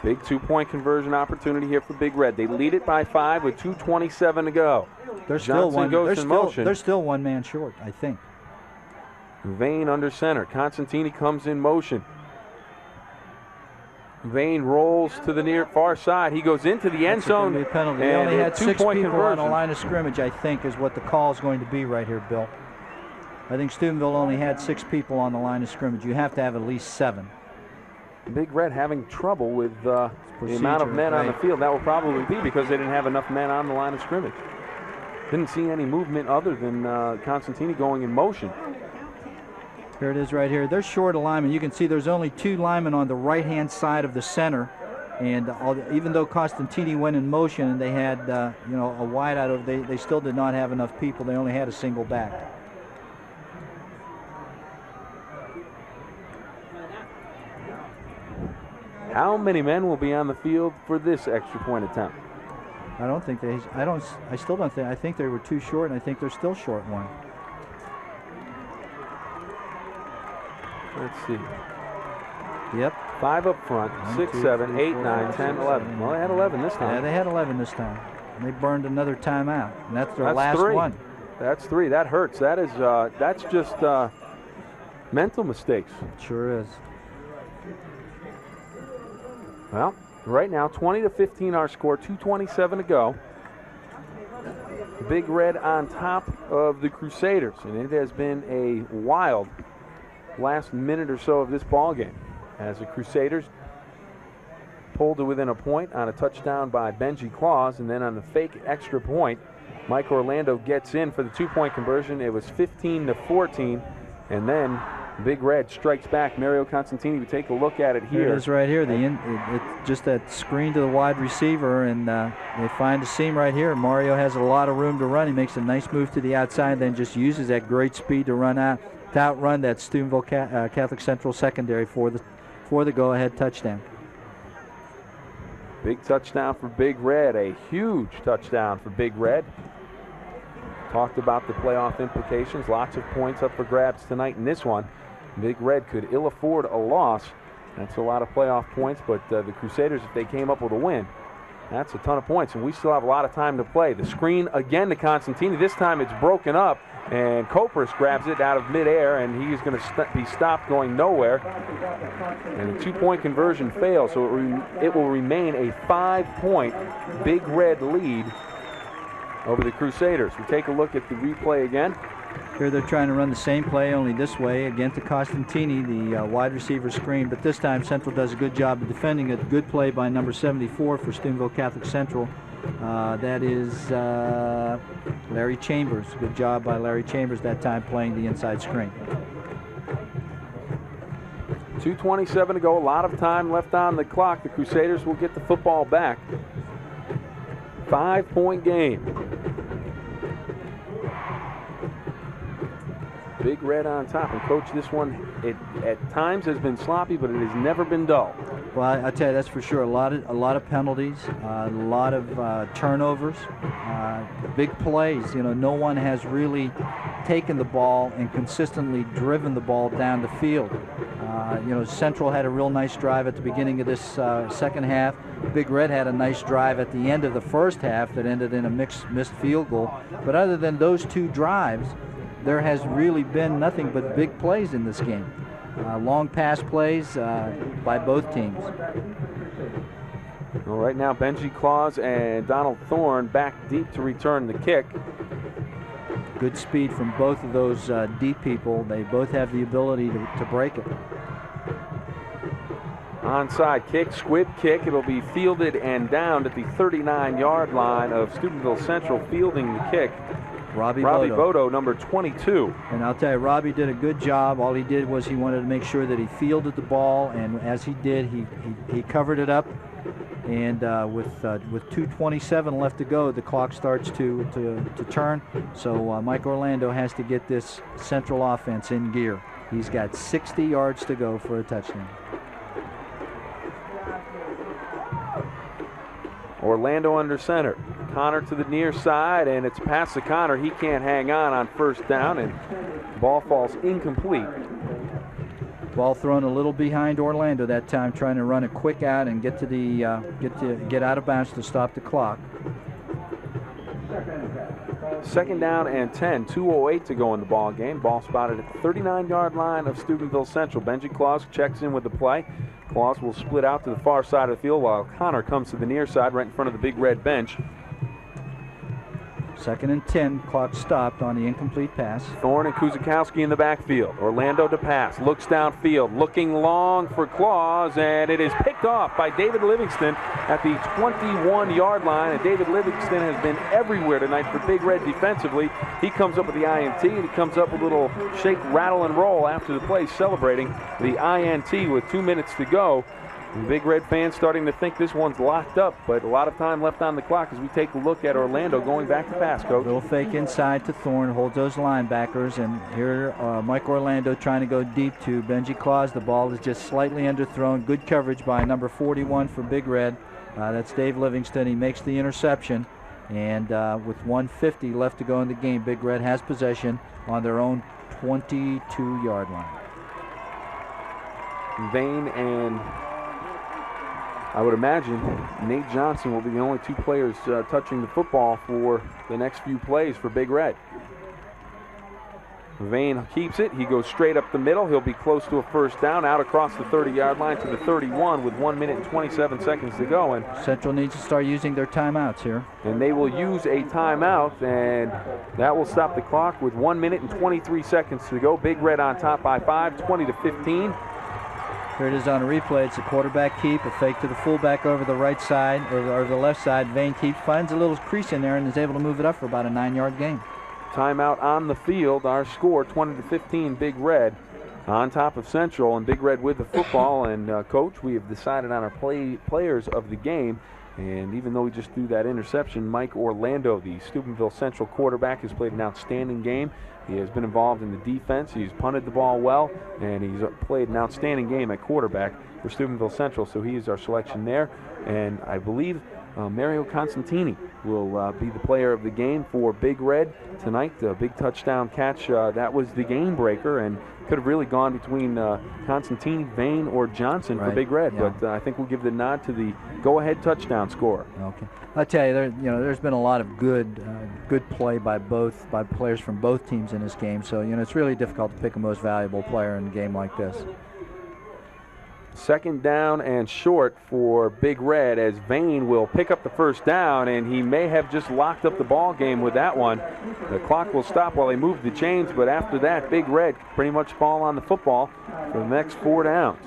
Big 2-point conversion opportunity here for Big Red. They lead it by 5 with 2:27 to go. They're still one man short, I think. Bahen under center. Constantini comes in motion. Bahen rolls to the near far side. He goes into the end zone. Be a penalty. They only had 6 people on the line of scrimmage, I think, is what the call is going to be right here, Bill. I think Steubenville only had 6 people on the line of scrimmage. You have to have at least 7. Big Red having trouble with the amount of men on the field. That will probably be because they didn't have enough men on the line of scrimmage. Didn't see any movement other than Constantini going in motion. Here it is right here. They're short a lineman. You can see there's only 2 linemen on the right-hand side of the center. And even though Costantini went in motion and they had you know, a wide out, they still did not have enough people. They only had a single back. How many men will be on the field for this extra point attempt? I don't think they. I still don't think. I think they were 2 short, and I think they're still short 1. Let's see. Yep. 5 up front, 6, 7, 8, 9, 10, 11. Well, they had 11 this time. Yeah, they had 11 this time. And they burned another timeout, and that's their last 3. one. That's 3. That hurts. That is. That's just mental mistakes. It sure is. Well, right now, 20-15 our score, 2:27 to go. Big Red on top of the Crusaders, and it has been a wild last minute or so of this ball game, as the Crusaders pulled to within a point on a touchdown by Benji Claus, and then on the fake extra point, Mike Orlando gets in for the 2-point conversion. It was 15-14, and then Big Red strikes back. Mario Constantini, we take a look at it here. It is right here. It's just that screen to the wide receiver, and they find the seam right here. Mario has a lot of room to run. He makes a nice move to the outside, then just uses that great speed to run out, to outrun that Steubenville Catholic Central secondary for the go-ahead touchdown. Big touchdown for Big Red. A huge touchdown for Big Red. Talked about the playoff implications. Lots of points up for grabs tonight in this one. Big Red could ill afford a loss. That's a lot of playoff points, but the Crusaders, if they came up with a win, that's a ton of points, and we still have a lot of time to play. The screen again to Constantini. This time it's broken up, and Kopris grabs it out of midair, and he's going to be stopped going nowhere. And the 2-point conversion fails, so it will remain a 5-point Big Red lead over the Crusaders. We take a look at the replay again. Here they're trying to run the same play, only this way, again to Costantini, the wide receiver screen, but this time Central does a good job of defending it. Good play by number 74 for Steubenville Catholic Central. That is Larry Chambers. Good job by Larry Chambers that time playing the inside screen. 2:27 to go, a lot of time left on the clock. The Crusaders will get the football back. 5-point game. Big Red on top, and Coach, this one at times has been sloppy, but it has never been dull. Well, I tell you, that's for sure. A lot of penalties, a lot of turnovers, big plays. You know, no one has really taken the ball and consistently driven the ball down the field. You know, Central had a real nice drive at the beginning of this second half. Big Red had a nice drive at the end of the first half that ended in a missed field goal. But other than those 2 drives, there has really been nothing but big plays in this game. Long pass plays by both teams. Well, right now, Benji Claus and Donald Thorne back deep to return the kick. Good speed from both of those deep people. They both have the ability to break it. Onside kick, squib kick. It'll be fielded and downed at the 39-yard line of Steubenville Central, fielding the kick. Robbie Bodo, number 22. And I'll tell you, Robbie did a good job. All he did was he wanted to make sure that he fielded the ball, and as he did, he covered it up. And with 2:27 left to go, the clock starts to turn. So Mike Orlando has to get this Central offense in gear. He's got 60 yards to go for a touchdown. Orlando under center. Connor to the near side, and it's past to Connor. He can't hang on first down, and the ball falls incomplete. Ball thrown a little behind Orlando that time, trying to run a quick out and get out of bounds to stop the clock. Second down and 10, 2:08 to go in the ball game. Ball spotted at the 39-yard line of Steubenville Central. Benji Claus checks in with the play. Claus will split out to the far side of the field while Connor comes to the near side right in front of the big red bench. Second and 10, clock stopped on the incomplete pass. Thorne and Kuzikowski in the backfield. Orlando to pass, looks downfield, looking long for Claus, and it is picked off by David Livingston at the 21-yard line. And David Livingston has been everywhere tonight for Big Red defensively. He comes up with the INT, and he comes up with a little shake, rattle, and roll after the play, celebrating the INT with 2 minutes to go. Big Red fans starting to think this one's locked up, but a lot of time left on the clock as we take a look at Orlando going back to pass, Coach. Little fake inside to Thorne, holds those linebackers, and here Mike Orlando trying to go deep to Benji Claus. The ball is just slightly underthrown. Good coverage by number 41 for Big Red. That's Dave Livingston. He makes the interception, and with 1:50 left to go in the game, Big Red has possession on their own 22-yard line. Vane and I would imagine Nate Johnson will be the only two players touching the football for the next few plays for Big Red. Vane keeps it. He goes straight up the middle. He'll be close to a first down, out across the 30-yard line to the 31 with 1 minute and 27 seconds to go. And Central needs to start using their timeouts here. And they will use a timeout, and that will stop the clock with 1 minute and 23 seconds to go. Big Red on top by 5, 20-15. Here it is on a replay. It's a quarterback keep, a fake to the fullback over the right side, or the left side. Vane keeps, finds a little crease in there, and is able to move it up for about a 9-yard gain. Timeout on the field. Our score, 20-15, Big Red on top of Central, and Big Red with the football. And Coach, we have decided on our players of the game. And even though we just threw that interception, Mike Orlando, the Steubenville Central quarterback, has played an outstanding game. He has been involved in the defense. He's punted the ball well, and he's played an outstanding game at quarterback for Steubenville Central. So he is our selection there. And I believe Mario Constantini will be the player of the game for Big Red tonight. The big touchdown catch, that was the game breaker, and could have really gone between Constantini, Vane, or Johnson for Big Red. Yeah. But I think we'll give the nod to the go-ahead touchdown scorer. Okay, I'll tell you, there's been a lot of good play by players from both teams in this game. So it's really difficult to pick a most valuable player in a game like this. Second down and short for Big Red, as Vane will pick up the first down, and he may have just locked up the ball game with that one. The clock will stop while they move the chains, but after that, Big Red pretty much fall on the football for the next 4 downs.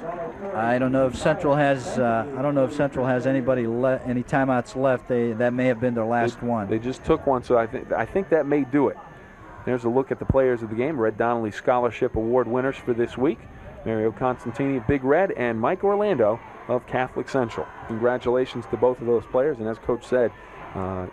I don't know if Central has any timeouts left. That may have been their last one. They just took one, so I think that may do it. There's a look at the players of the game. Red Donnelly Scholarship Award winners for this week: Mario Constantini of Big Red and Mike Orlando of Catholic Central. Congratulations to both of those players, and as Coach said,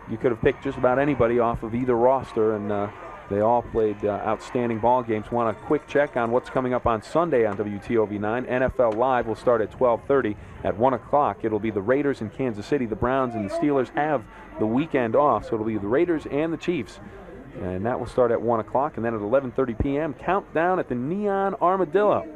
you could have picked just about anybody off of either roster, and they all played outstanding ball games. Want a quick check on what's coming up on Sunday on WTOV9. NFL Live will start at 12:30. At 1 o'clock, it'll be the Raiders in Kansas City. The Browns and the Steelers have the weekend off, so it'll be the Raiders and the Chiefs. And that will start at 1 o'clock, and then at 11:30 p.m., countdown at the Neon Armadillo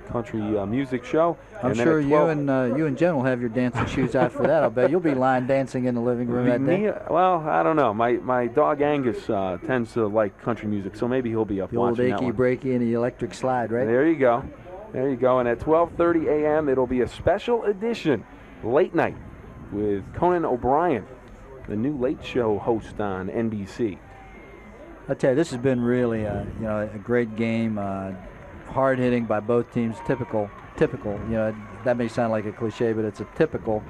country music show. I'm sure you and Jen will have your dancing shoes out for that. I'll bet you'll be line dancing in the living room that day. Well, I don't know. My dog Angus tends to like country music, so maybe he'll be up the watching old achy breaky and the electric slide, right? There you go. There you go. And at 12:30 a.m., it'll be a special edition late night with Conan O'Brien, the new Late Show host on NBC. I tell you, this has been really a great game. hard hitting by both teams. Typical. You know, that may sound like a cliche, but it's a typical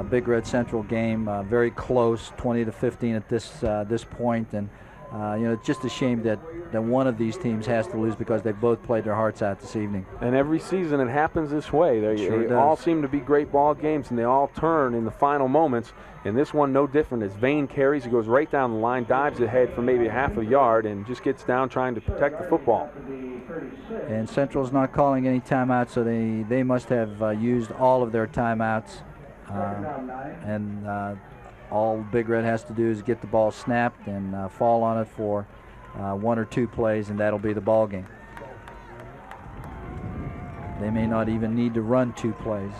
Big Red Central game. Very close, 20-15 at this point, and you know, it's just a shame that one of these teams has to lose because they both played their hearts out this evening. And every season it happens this way. They all seem to be great ball games, and they all turn in the final moments. And this one, no different. As Bahen carries, he goes right down the line, dives ahead for maybe half a yard, and just gets down trying to protect the football. And Central's not calling any timeouts, so they must have used all of their timeouts. All Big Red has to do is get the ball snapped and fall on it for 1 or 2 plays, and that'll be the ball game. They may not even need to run 2 plays.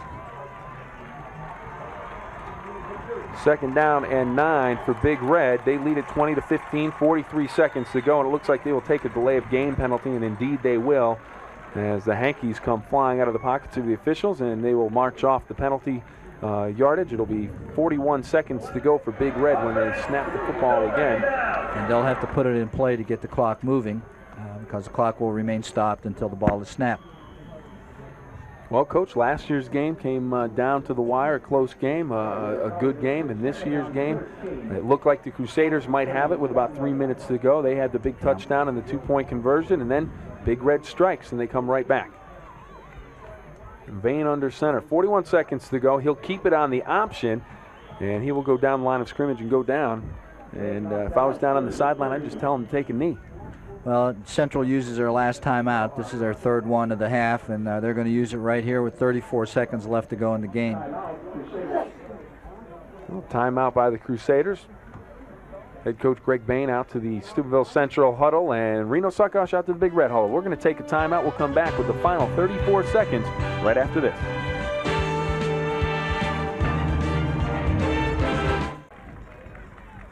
2nd down and 9 for Big Red. They lead at 20-15, 43 seconds to go, and it looks like they will take a delay of game penalty, and indeed they will, as the Hankies come flying out of the pockets of the officials, and they will march off the penalty yardage. It'll be 41 seconds to go for Big Red when they snap the football again. And they'll have to put it in play to get the clock moving because the clock will remain stopped until the ball is snapped. Well, Coach, last year's game came down to the wire, a close game, a good game. And this year's game, it looked like the Crusaders might have it with about 3 minutes to go. They had the big touchdown and the 2-point conversion, and then Big Red strikes, and they come right back. Bahen under center, 41 seconds to go. He'll keep it on the option, and he will go down the line of scrimmage and go down. And if I was down on the sideline, I'd just tell him to take a knee. Well, Central uses their last timeout. This is their 3rd one of the half, and they're going to use it right here with 34 seconds left to go in the game. Well, timeout by the Crusaders. Head coach Gregg Bahen out to the Steubenville Central huddle, and Reno Saccoccia out to the Big Red huddle. We're going to take a timeout. We'll come back with the final 34 seconds right after this.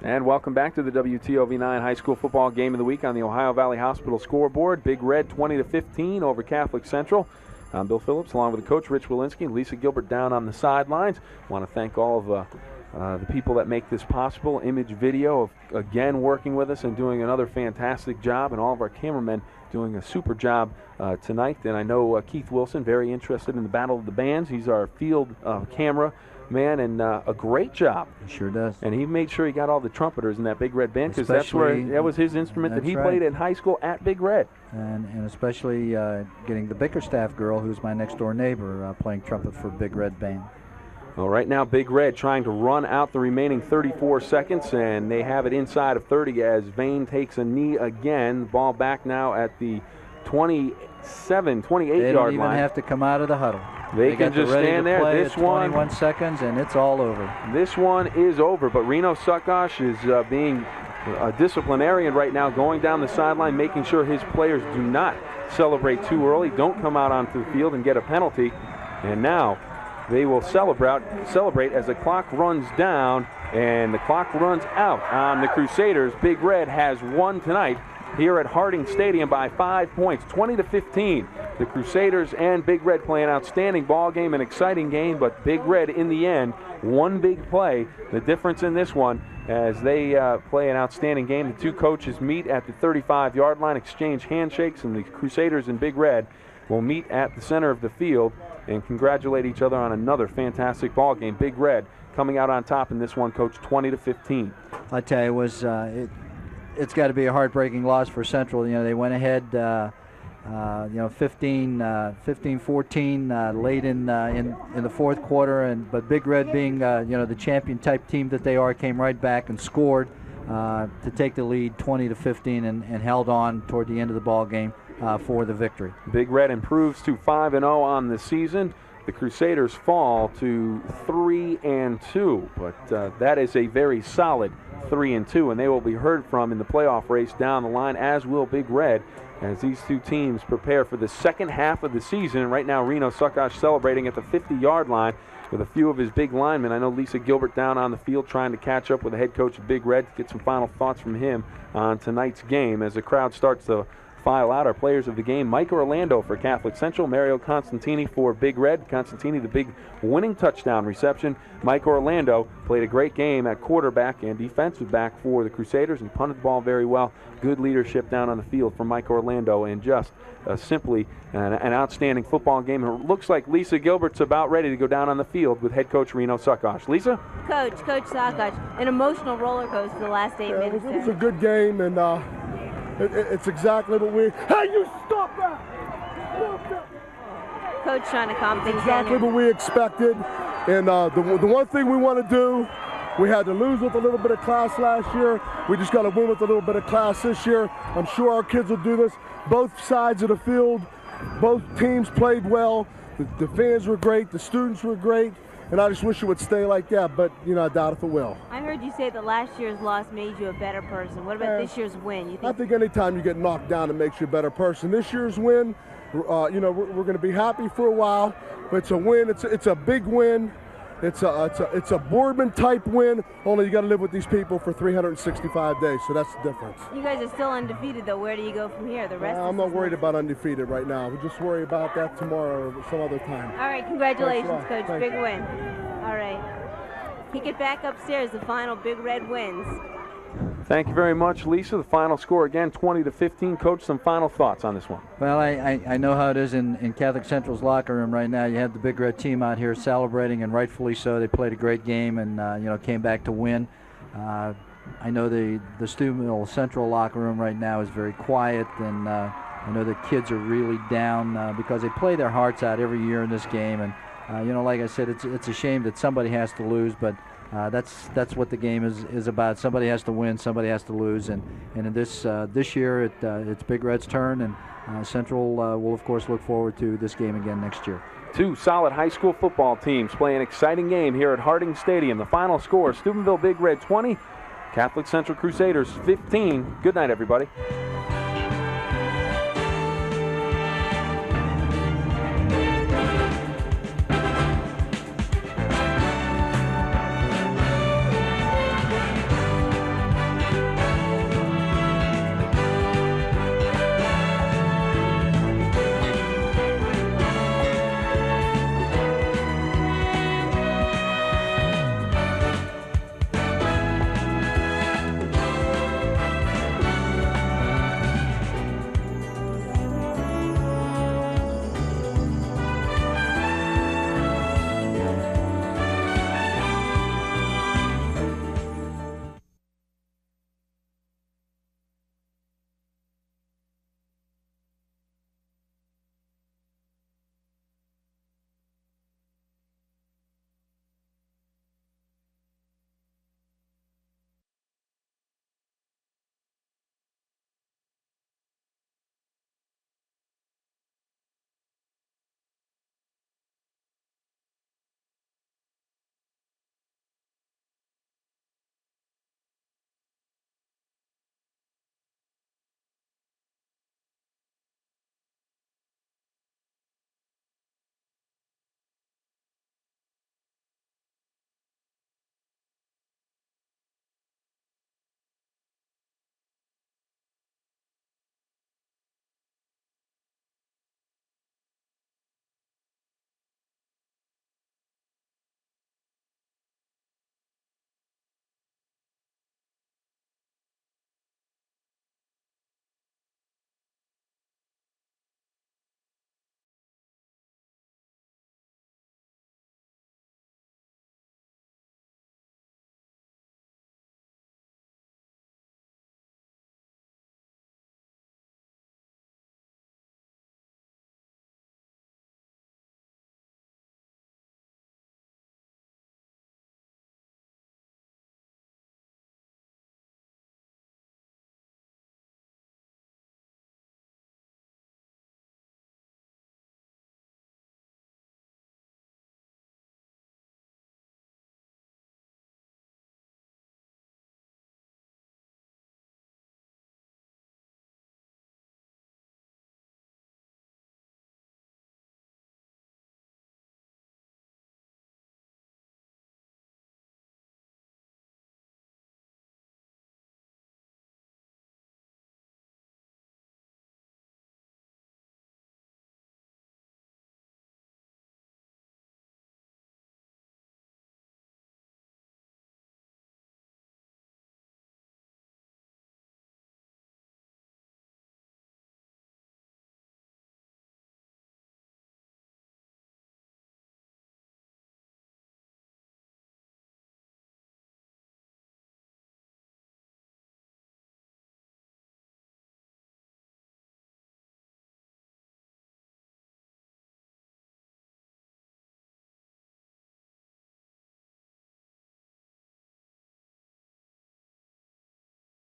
And welcome back to the WTOV9 High School Football Game of the Week on the Ohio Valley Hospital scoreboard. Big Red 20-15 over Catholic Central. I'm Bill Phillips along with the coach Rich Wilinski and Lisa Gilbert down on the sidelines. I want to thank all of the people that make this possible. Image Video, again, working with us and doing another fantastic job, and all of our cameramen doing a super job tonight. And I know Keith Wilson, very interested in the Battle of the Bands. He's our field camera man, and a great job. He sure does. And he made sure he got all the trumpeters in that Big Red band, because that was his instrument that he played in high school at Big Red. And especially getting the Bickerstaff girl, who's my next door neighbor, playing trumpet for Big Red Band. Well, right now Big Red trying to run out the remaining 34 seconds, and they have it inside of 30 as Bahen takes a knee again. The ball back now at the 28-yard line. They don't even have to come out of the huddle. They can just stand there. This one, 21 seconds, and it's all over. This one is over, but Reno Saccoccia is being a disciplinarian right now, going down the sideline, making sure his players do not celebrate too early, don't come out onto the field and get a penalty. And now they will celebrate as the clock runs down and the clock runs out on the Crusaders. Big Red has won tonight here at Harding Stadium by 5 points, 20-15. The Crusaders and Big Red play an outstanding ball game, an exciting game, but Big Red in the end, one big play, the difference in this one as they play an outstanding game. The two coaches meet at the 35-yard line, exchange handshakes, and the Crusaders and Big Red will meet at the center of the field and congratulate each other on another fantastic ball game. Big Red coming out on top in this one, Coach, 20-15. I tell you, it's got to be a heartbreaking loss for Central. You know, they went ahead, 15-14 late in the fourth quarter, but Big Red, being the champion type team that they are, came right back and scored to take the lead 20-15 and held on toward the end of the ball game for the victory. Big Red improves to 5-0 on the season. The Crusaders fall to 3-2, but that is a very solid 3-2, and they will be heard from in the playoff race down the line, as will Big Red, as these two teams prepare for the second half of the season. And right now, Reno Saccoccia celebrating at the 50-yard line with a few of his big linemen. I know Lisa Gilbert down on the field trying to catch up with the head coach of Big Red to get some final thoughts from him on tonight's game as the crowd starts to file out. Our players of the game: Mike Orlando for Catholic Central, Mario Constantini for Big Red. Constantini, the big winning touchdown reception. Mike Orlando played a great game at quarterback and defensive back for the Crusaders and punted the ball very well. Good leadership down on the field from Mike Orlando, and just simply an outstanding football game. It looks like Lisa Gilbert's about ready to go down on the field with head coach Reno Saccoccia. Lisa? Coach Saccoccia, an emotional roller coaster the last 8 minutes. It was a good game, and it's exactly what we... Hey, you stop that! Stop that! Coach trying to calm things down. Exactly what we expected, and the one thing we want to do, we had to lose with a little bit of class last year. We just got to win with a little bit of class this year. I'm sure our kids will do this. Both sides of the field, both teams played well. The fans were great, the students were great, and I just wish it would stay like that, but, you know, I doubt if it will. I heard you say that last year's loss made you a better person. What about this year's win? I think anytime you get knocked down, it makes you a better person. This year's win, you know, we're going to be happy for a while, but it's a win. It's a big win. It's a Boardman type win, only you got to live with these people for 365 days, so that's the difference. You guys are still undefeated, though. Where do you go from here? The rest I'm not worried about undefeated right now. We'll just worry about that tomorrow or some other time. All right, congratulations, Coach. Big win. All right. Kick it back upstairs, the final Big Red wins. Thank you very much, Lisa. The final score again, 20-15. Coach, some final thoughts on this one? Well, I know how it is in Catholic Central's locker room right now. You have the Big Red team out here celebrating, and rightfully so. They played a great game and you know, came back to win. I know the Steubenville Central locker room right now is very quiet, and I know the kids are really down because they play their hearts out every year in this game. And you know, like I said, it's a shame that somebody has to lose, but that's what the game is about. Somebody has to win, somebody has to lose, and in this year it's Big Red's turn, and Central will of course look forward to this game again next year. Two solid high school football teams play an exciting game here at Harding Stadium. The final score: Steubenville Big Red 20, Catholic Central Crusaders 15. Good night, everybody.